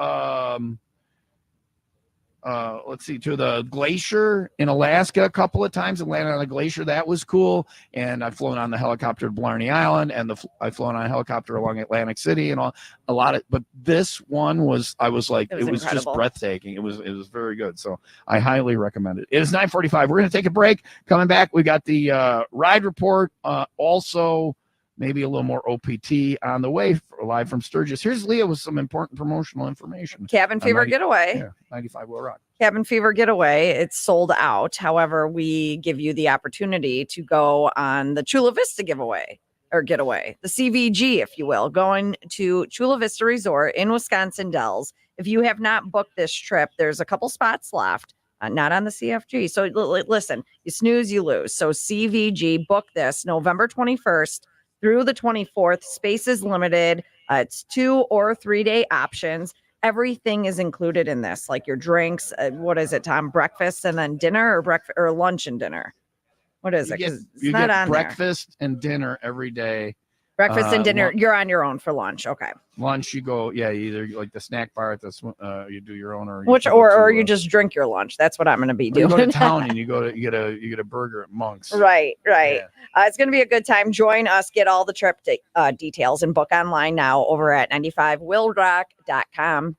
Let's see, to the glacier in Alaska a couple of times and landed on a glacier. That was cool. And I've flown on the helicopter to Blarney Island, and I've flown on a helicopter along Atlantic City and but this one was it was just breathtaking. It was very good. So I highly recommend it. It is 9:45. We're going to take a break. Coming back, we got the ride report. Also, maybe a little more OPT on the way, live from Sturgis. Here's Leah with some important promotional information. Cabin Fever Getaway. Yeah, 95 WIIL Rock. Cabin Fever Getaway. It's sold out. However, we give you the opportunity to go on the Chula Vista giveaway. or getaway, the CVG, if you will, going to Chula Vista Resort in Wisconsin Dells. If you have not booked this trip, there's a couple spots left, not on the CFG. So listen, you snooze, you lose. So CVG, book this November 21st through the 24th. Space is limited. It's 2 or 3 day options. Everything is included in this, like your drinks. What is it, Tom? Breakfast and then dinner, or breakfast or lunch and dinner? What is it? Because it's not on breakfast and dinner every day. Breakfast and dinner, you're on your own for lunch. Okay. Lunch, you go, either like the snack bar at the you do your own, or you just drink your lunch. That's what I'm going to be doing. You go to town and you get a burger at Monk's. Right. Yeah. It's going to be a good time. Join us. Get all the trip details and book online now over at 95willrock.com.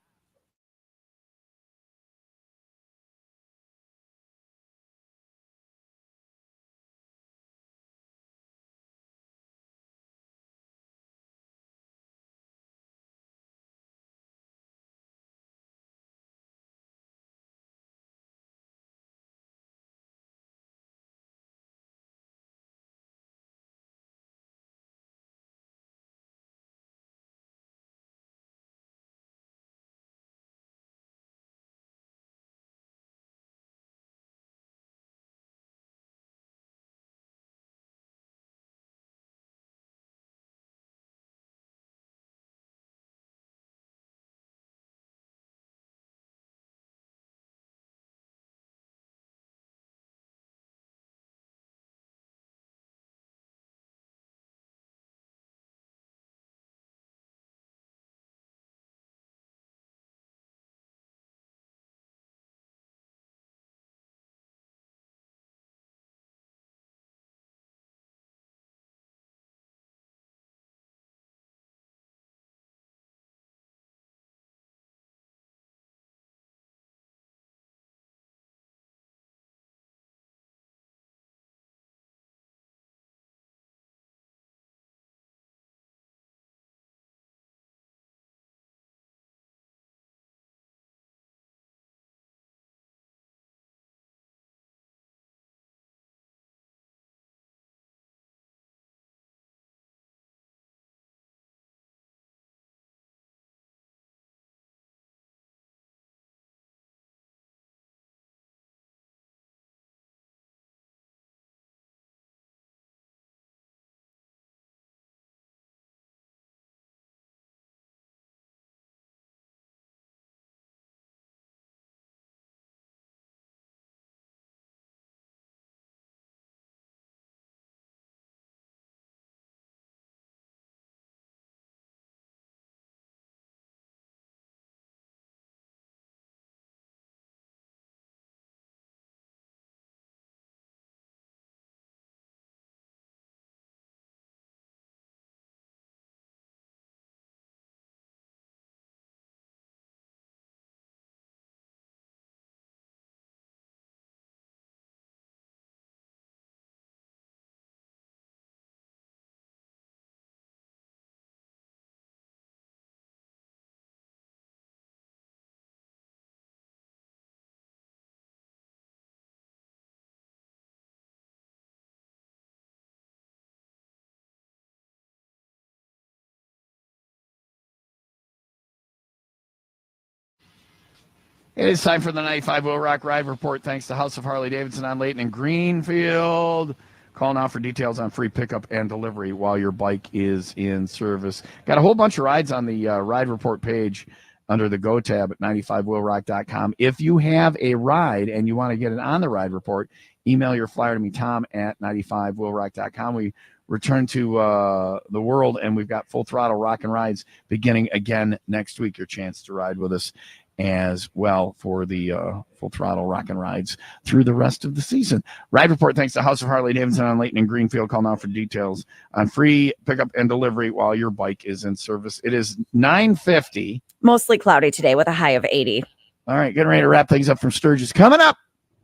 It is time for the 95 Will Rock Ride Report. Thanks to House of Harley Davidson on Layton and Greenfield. Call now for details on free pickup and delivery while your bike is in service. Got a whole bunch of rides on the Ride Report page under the Go tab at 95willrock.com. If you have a ride and you want to get it on the Ride Report, email your flyer to me, Tom, at 95willrock.com. We return to the world, and we've got Full Throttle Rock and Rides beginning again next week. Your chance to ride with us as well for the Full Throttle Rock and Rides through the rest of the season. Ride Report thanks to House of Harley Davidson on Layton and Greenfield. Call now for details on free pickup and delivery while your bike is in service. It is 9:50. Mostly cloudy today with a high of 80. All right, getting ready to wrap things up from Sturgis. Coming up,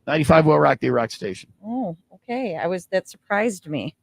95 Will Rock, the Rock Station. Oh, okay. That surprised me.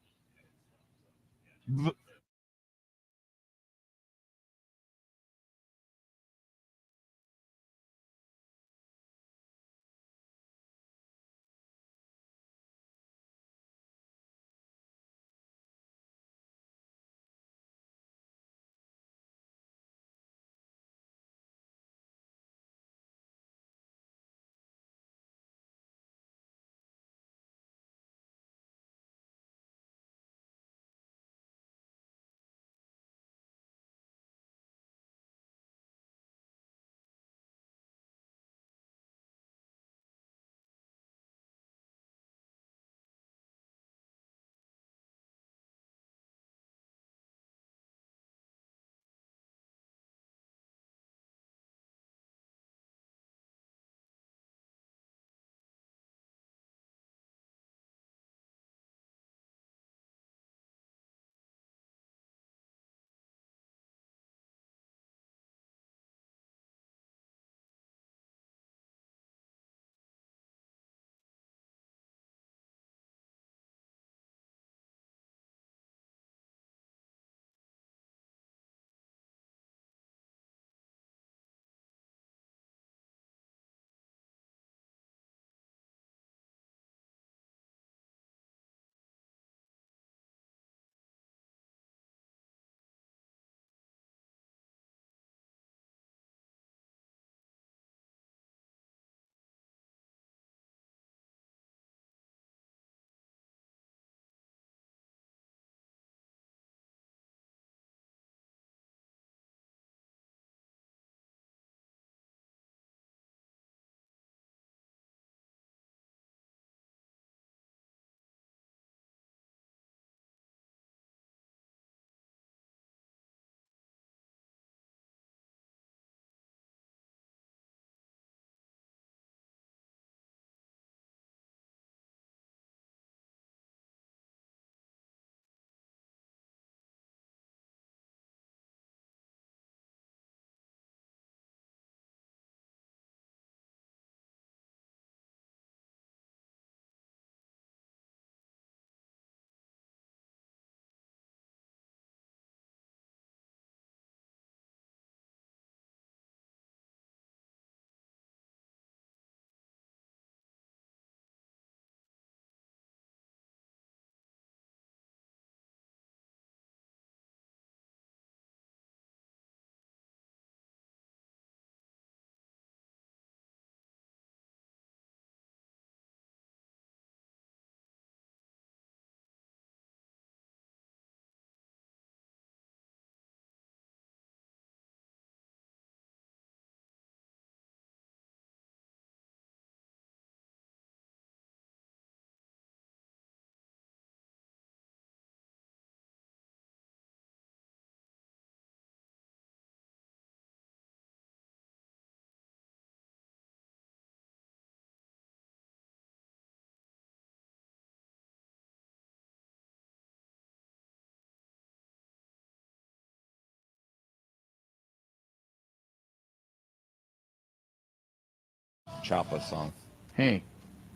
Choppa song. Hey,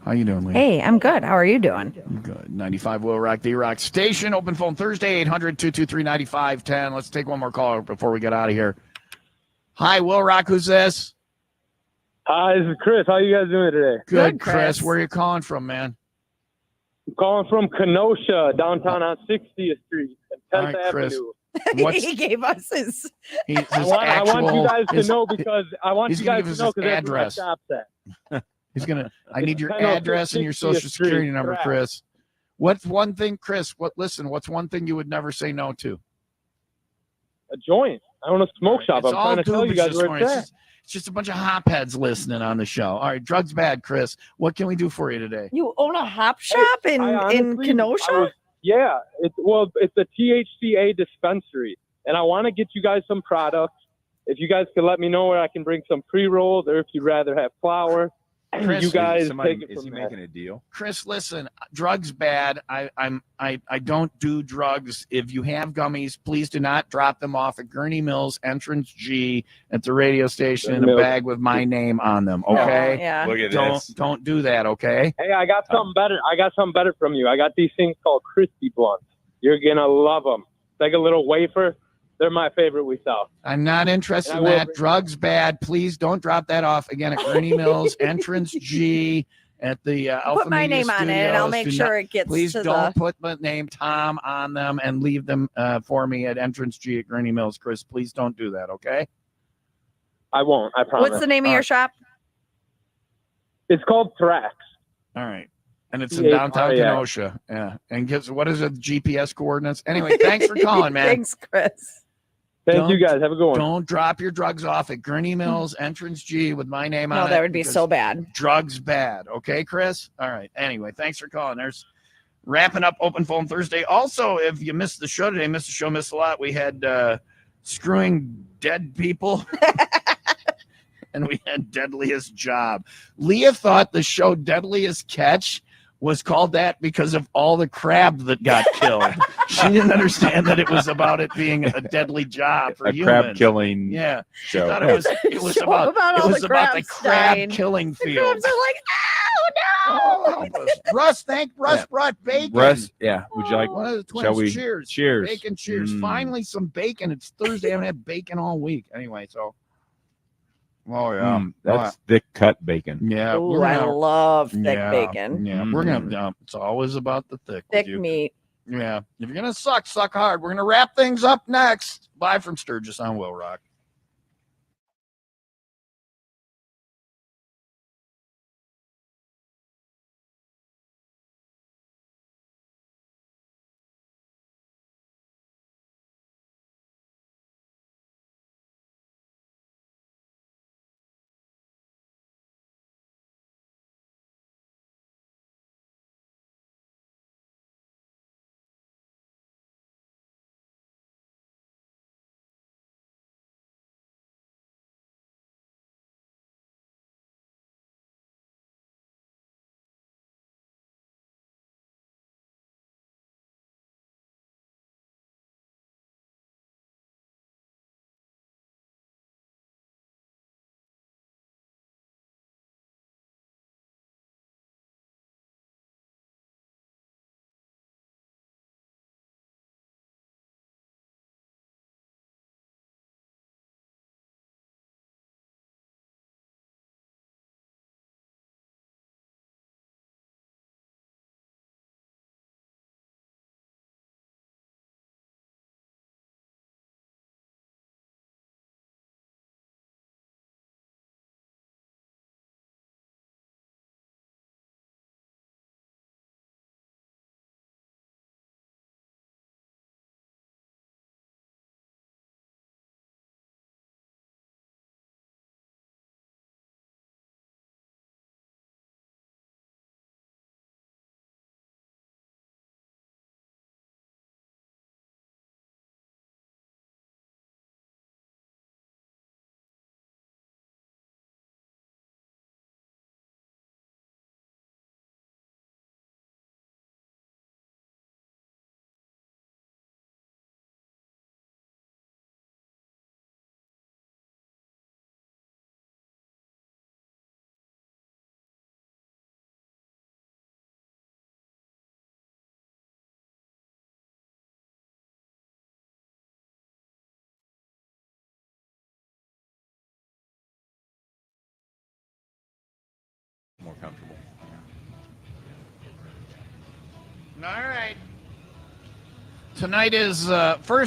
how you doing, Lee? Hey, I'm good. How are you doing? Good. 95 Will Rock, D-Rock Station. Open phone Thursday, 800-223-9510. Let's take one more call before we get out of here. Hi, Will Rock. Who's this? Hi, this is Chris. How you guys doing today? Good, Chris. Where are you calling from, man? I'm calling from Kenosha, downtown on 60th Street and 10th All right, Chris. Avenue. He gave us his. I want you guys to know because I want he's you gonna guys give to us know his because that's where my address. shop's at. He's gonna. I need your 1006 address and your 60th social security Street, number, correct. Chris. What's one thing, Chris? What's one thing you would never say no to? A joint. I own a smoke shop. It's I'm all trying to tell you dubage guys this where morning. it's at. It's just a bunch of hopheads listening on the show. All right, drugs bad, Chris. What can we do for you today? You own a hop shop in honestly, Kenosha? It's a THCA dispensary, and I want to get you guys some products. If you guys could let me know where I can bring some pre-rolls, or if you'd rather have flour, Chris, you guys Somebody, take it is from he there. making a deal? Chris, listen, drugs bad. I don't do drugs. If you have gummies, please do not drop them off at Gurney Mills entrance G at the radio station in a Mills. bag with my name on them. Okay? yeah. Look at Don't this. don't do that. Okay? Hey, I got something better. I got something better from you. I got these things called crispy blunts. You're gonna love them. It's like a little wafer. They're my favorite we sell. I'm not interested And in I will that. bring- Drugs bad. Please don't drop that off again at Gurney Mills entrance G at the Alpha Put my Media name on it, and I'll Studios. make Do sure not- it gets Please to don't the. put the name Tom on them and leave them for me at entrance G at Gurney Mills, Chris. Please don't do that. Okay? I won't. I promise. What's the name of All your right. shop? It's called Thrax. All right. And it's in Yeah, downtown yeah. Kenosha. Yeah. And gives what is it? GPS coordinates. Anyway, thanks for calling, man. Thanks, Chris. Thank you guys. Have a good one. Don't drop your drugs off at Gurney Mills entrance G with my name on it. No, that would be because so bad. Drugs bad. Okay, Chris? All right. Anyway, thanks for calling. There's wrapping up Open Phone Thursday. Also, if you missed the show today, missed a lot. We had screwing dead people. And we had Deadliest Job. Leah thought the show Deadliest Catch was called that because of all the crab that got killed. She didn't understand that it was about it being a deadly job for A humans. crab killing Yeah. She show. thought it was Show about all the crabs crab dying. killing The field. crabs are like, oh no! Russ Yeah. brought bacon. Russ, yeah. Would you like? One of the twins. Shall we? Cheers. Cheers. Bacon cheers. Mm. Finally some bacon. It's Thursday. I haven't had bacon all week. Anyway, so. Oh yeah. That's thick cut bacon. Yeah. Ooh, I love thick yeah, bacon. Yeah, we're gonna. It's always about the thick. Thick with you. meat. Yeah. If you're gonna suck hard. We're gonna wrap things up next. Bye from Sturgis on Will Rock. All right. Tonight is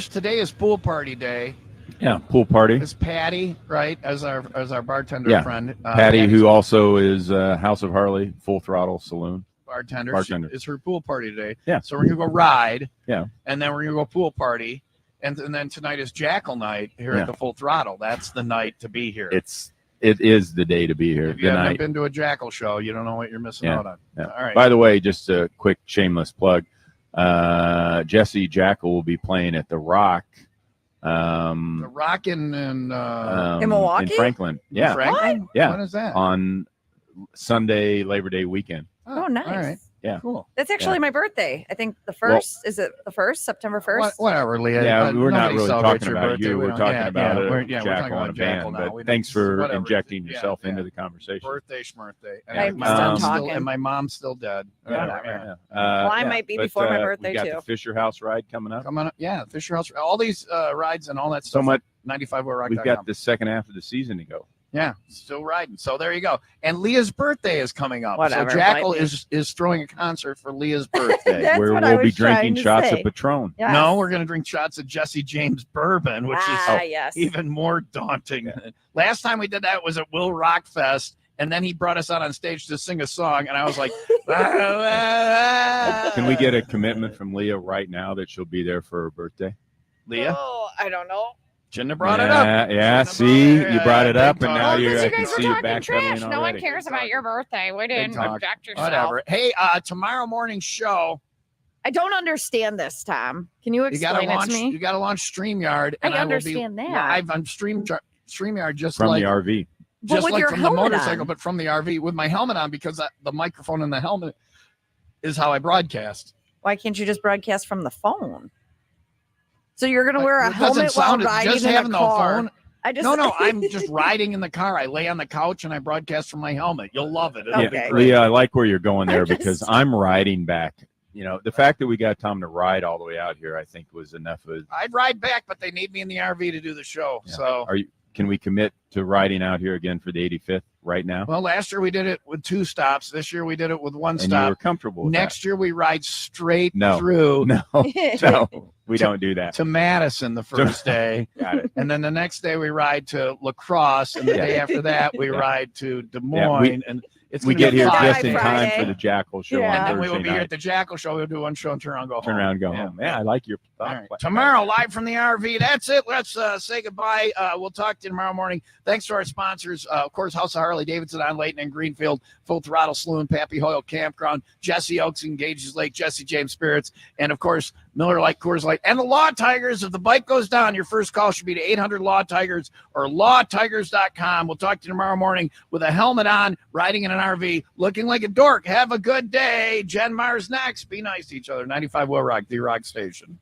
today is pool party day. Yeah, pool party. It's Patty, right, as our bartender Yeah, friend. Patty, Patty's who also is House of Harley Full Throttle Saloon bartender. bartender. It's her pool party today. Yeah. So we're gonna go ride. Yeah. And then we're gonna go pool party, and then tonight is Jackal night here Yeah. at the Full Throttle. That's the night to be here. It is the day to be here. If you haven't been to a Jackal show, you don't know what you're missing out on. Yeah. All right. By the way, just a quick shameless plug. Jesse Jackal will be playing at the Rock. The Rock in Milwaukee? in Franklin. Yeah. Franklin? Yeah. When is that? On Sunday, Labor Day weekend. Oh, nice. All right. Yeah. Cool. That's actually my birthday. I think the first. Is it the first? September 1st? Whatever, Leah. Yeah, we're not Nobody really celebrates talking your about birthday. you. We We're don't- talking yeah, about yeah, a we're talking Jackal about and a Jackal band. now. We But thanks don't- for whatever. injecting Yeah, yourself yeah. into the conversation. Birthday schmirthday. I'm my done mom's still, talking. and my mom's still dead. Whatever. Well, I might be before my birthday, we got too. the Fisher House ride coming up. Yeah, Fisher House. All these rides and all that So stuff. much. 95rock.com. We've got the second half of the season to go. Yeah, still riding. So there you go. And Leah's birthday is coming up. Whatever, so Jackal bite me. is throwing a concert for Leah's birthday. That's where what I we'll be was trying drinking to shots say. of Patron. Yes. No, we're going to drink shots of Jesse James bourbon, which is yes. even more daunting. Last time we did that was at Will Rock Fest, and then he brought us out on stage to sing a song, and I was like, Can we get a commitment from Leah right now that she'll be there for her birthday? Leah? Oh, I don't know. Shouldn't have brought it up. Yeah, see, you brought it up, and now Because I you can guys were see you talking trash. backpedaling No one already. cares about your birthday. We didn't talk. object yourself. Whatever. Hey, tomorrow morning show, I don't understand this, Tom. Can you you got to explain it launch. to me? You got to launch StreamYard, and I I will understand be that. live on StreamYard just From like the RV. But just with like your from the helmet motorcycle, on. but from the RV with my helmet on because the microphone in the helmet is how I broadcast. Why can't you just broadcast from the phone? So you're going to wear a It doesn't helmet while sound- riding just in having a the car. phone. I just No, I'm just riding in the car. I lay on the couch and I broadcast from my helmet. You'll love it. It'll be Okay. great. Leah, I like where you're going there I just- because I'm riding back. You know, the fact that we got Tom to ride all the way out here, I think, was enough of. I'd ride back, but they need me in the RV to do the show. Yeah. So, Can we commit to riding out here again for the 85th right now? well, last year we did it with 2 stops. This year we did it with 1 And you stop. were comfortable with Next year we ride straight No. through that? No, we don't do that. to Madison the first day. Got it. And then the next day we ride to La Crosse, and the Yeah. day after that we Yeah. ride to Des Yeah, Moines, and it's We gonna get be here fun. just in time Friday. for the Jackal show Yeah. on And then we Thursday will be here night. at the Jackal show. We'll do one show and turn around and go Turn home. around and go Yeah. home. Yeah, I like your All thought. right. Tomorrow, live from the RV. That's it. Let's say goodbye. We'll talk to you tomorrow morning. Thanks to our sponsors, of course, House of Harley Davidson on Layton and Greenfield, Full Throttle Saloon, Pappy Hoyle Campground, Jesse Oaks and Gages Lake, Jesse James Spirits, and of course, Miller Lite, Coors Light, and the Law Tigers. If the bike goes down, your first call should be to 800 Law Tigers or lawtigers.com. We'll talk to you tomorrow morning with a helmet on, riding in an RV, looking like a dork. Have a good day. Jen Mars next. Be nice to each other. 95 Will Rock, the Rock Station.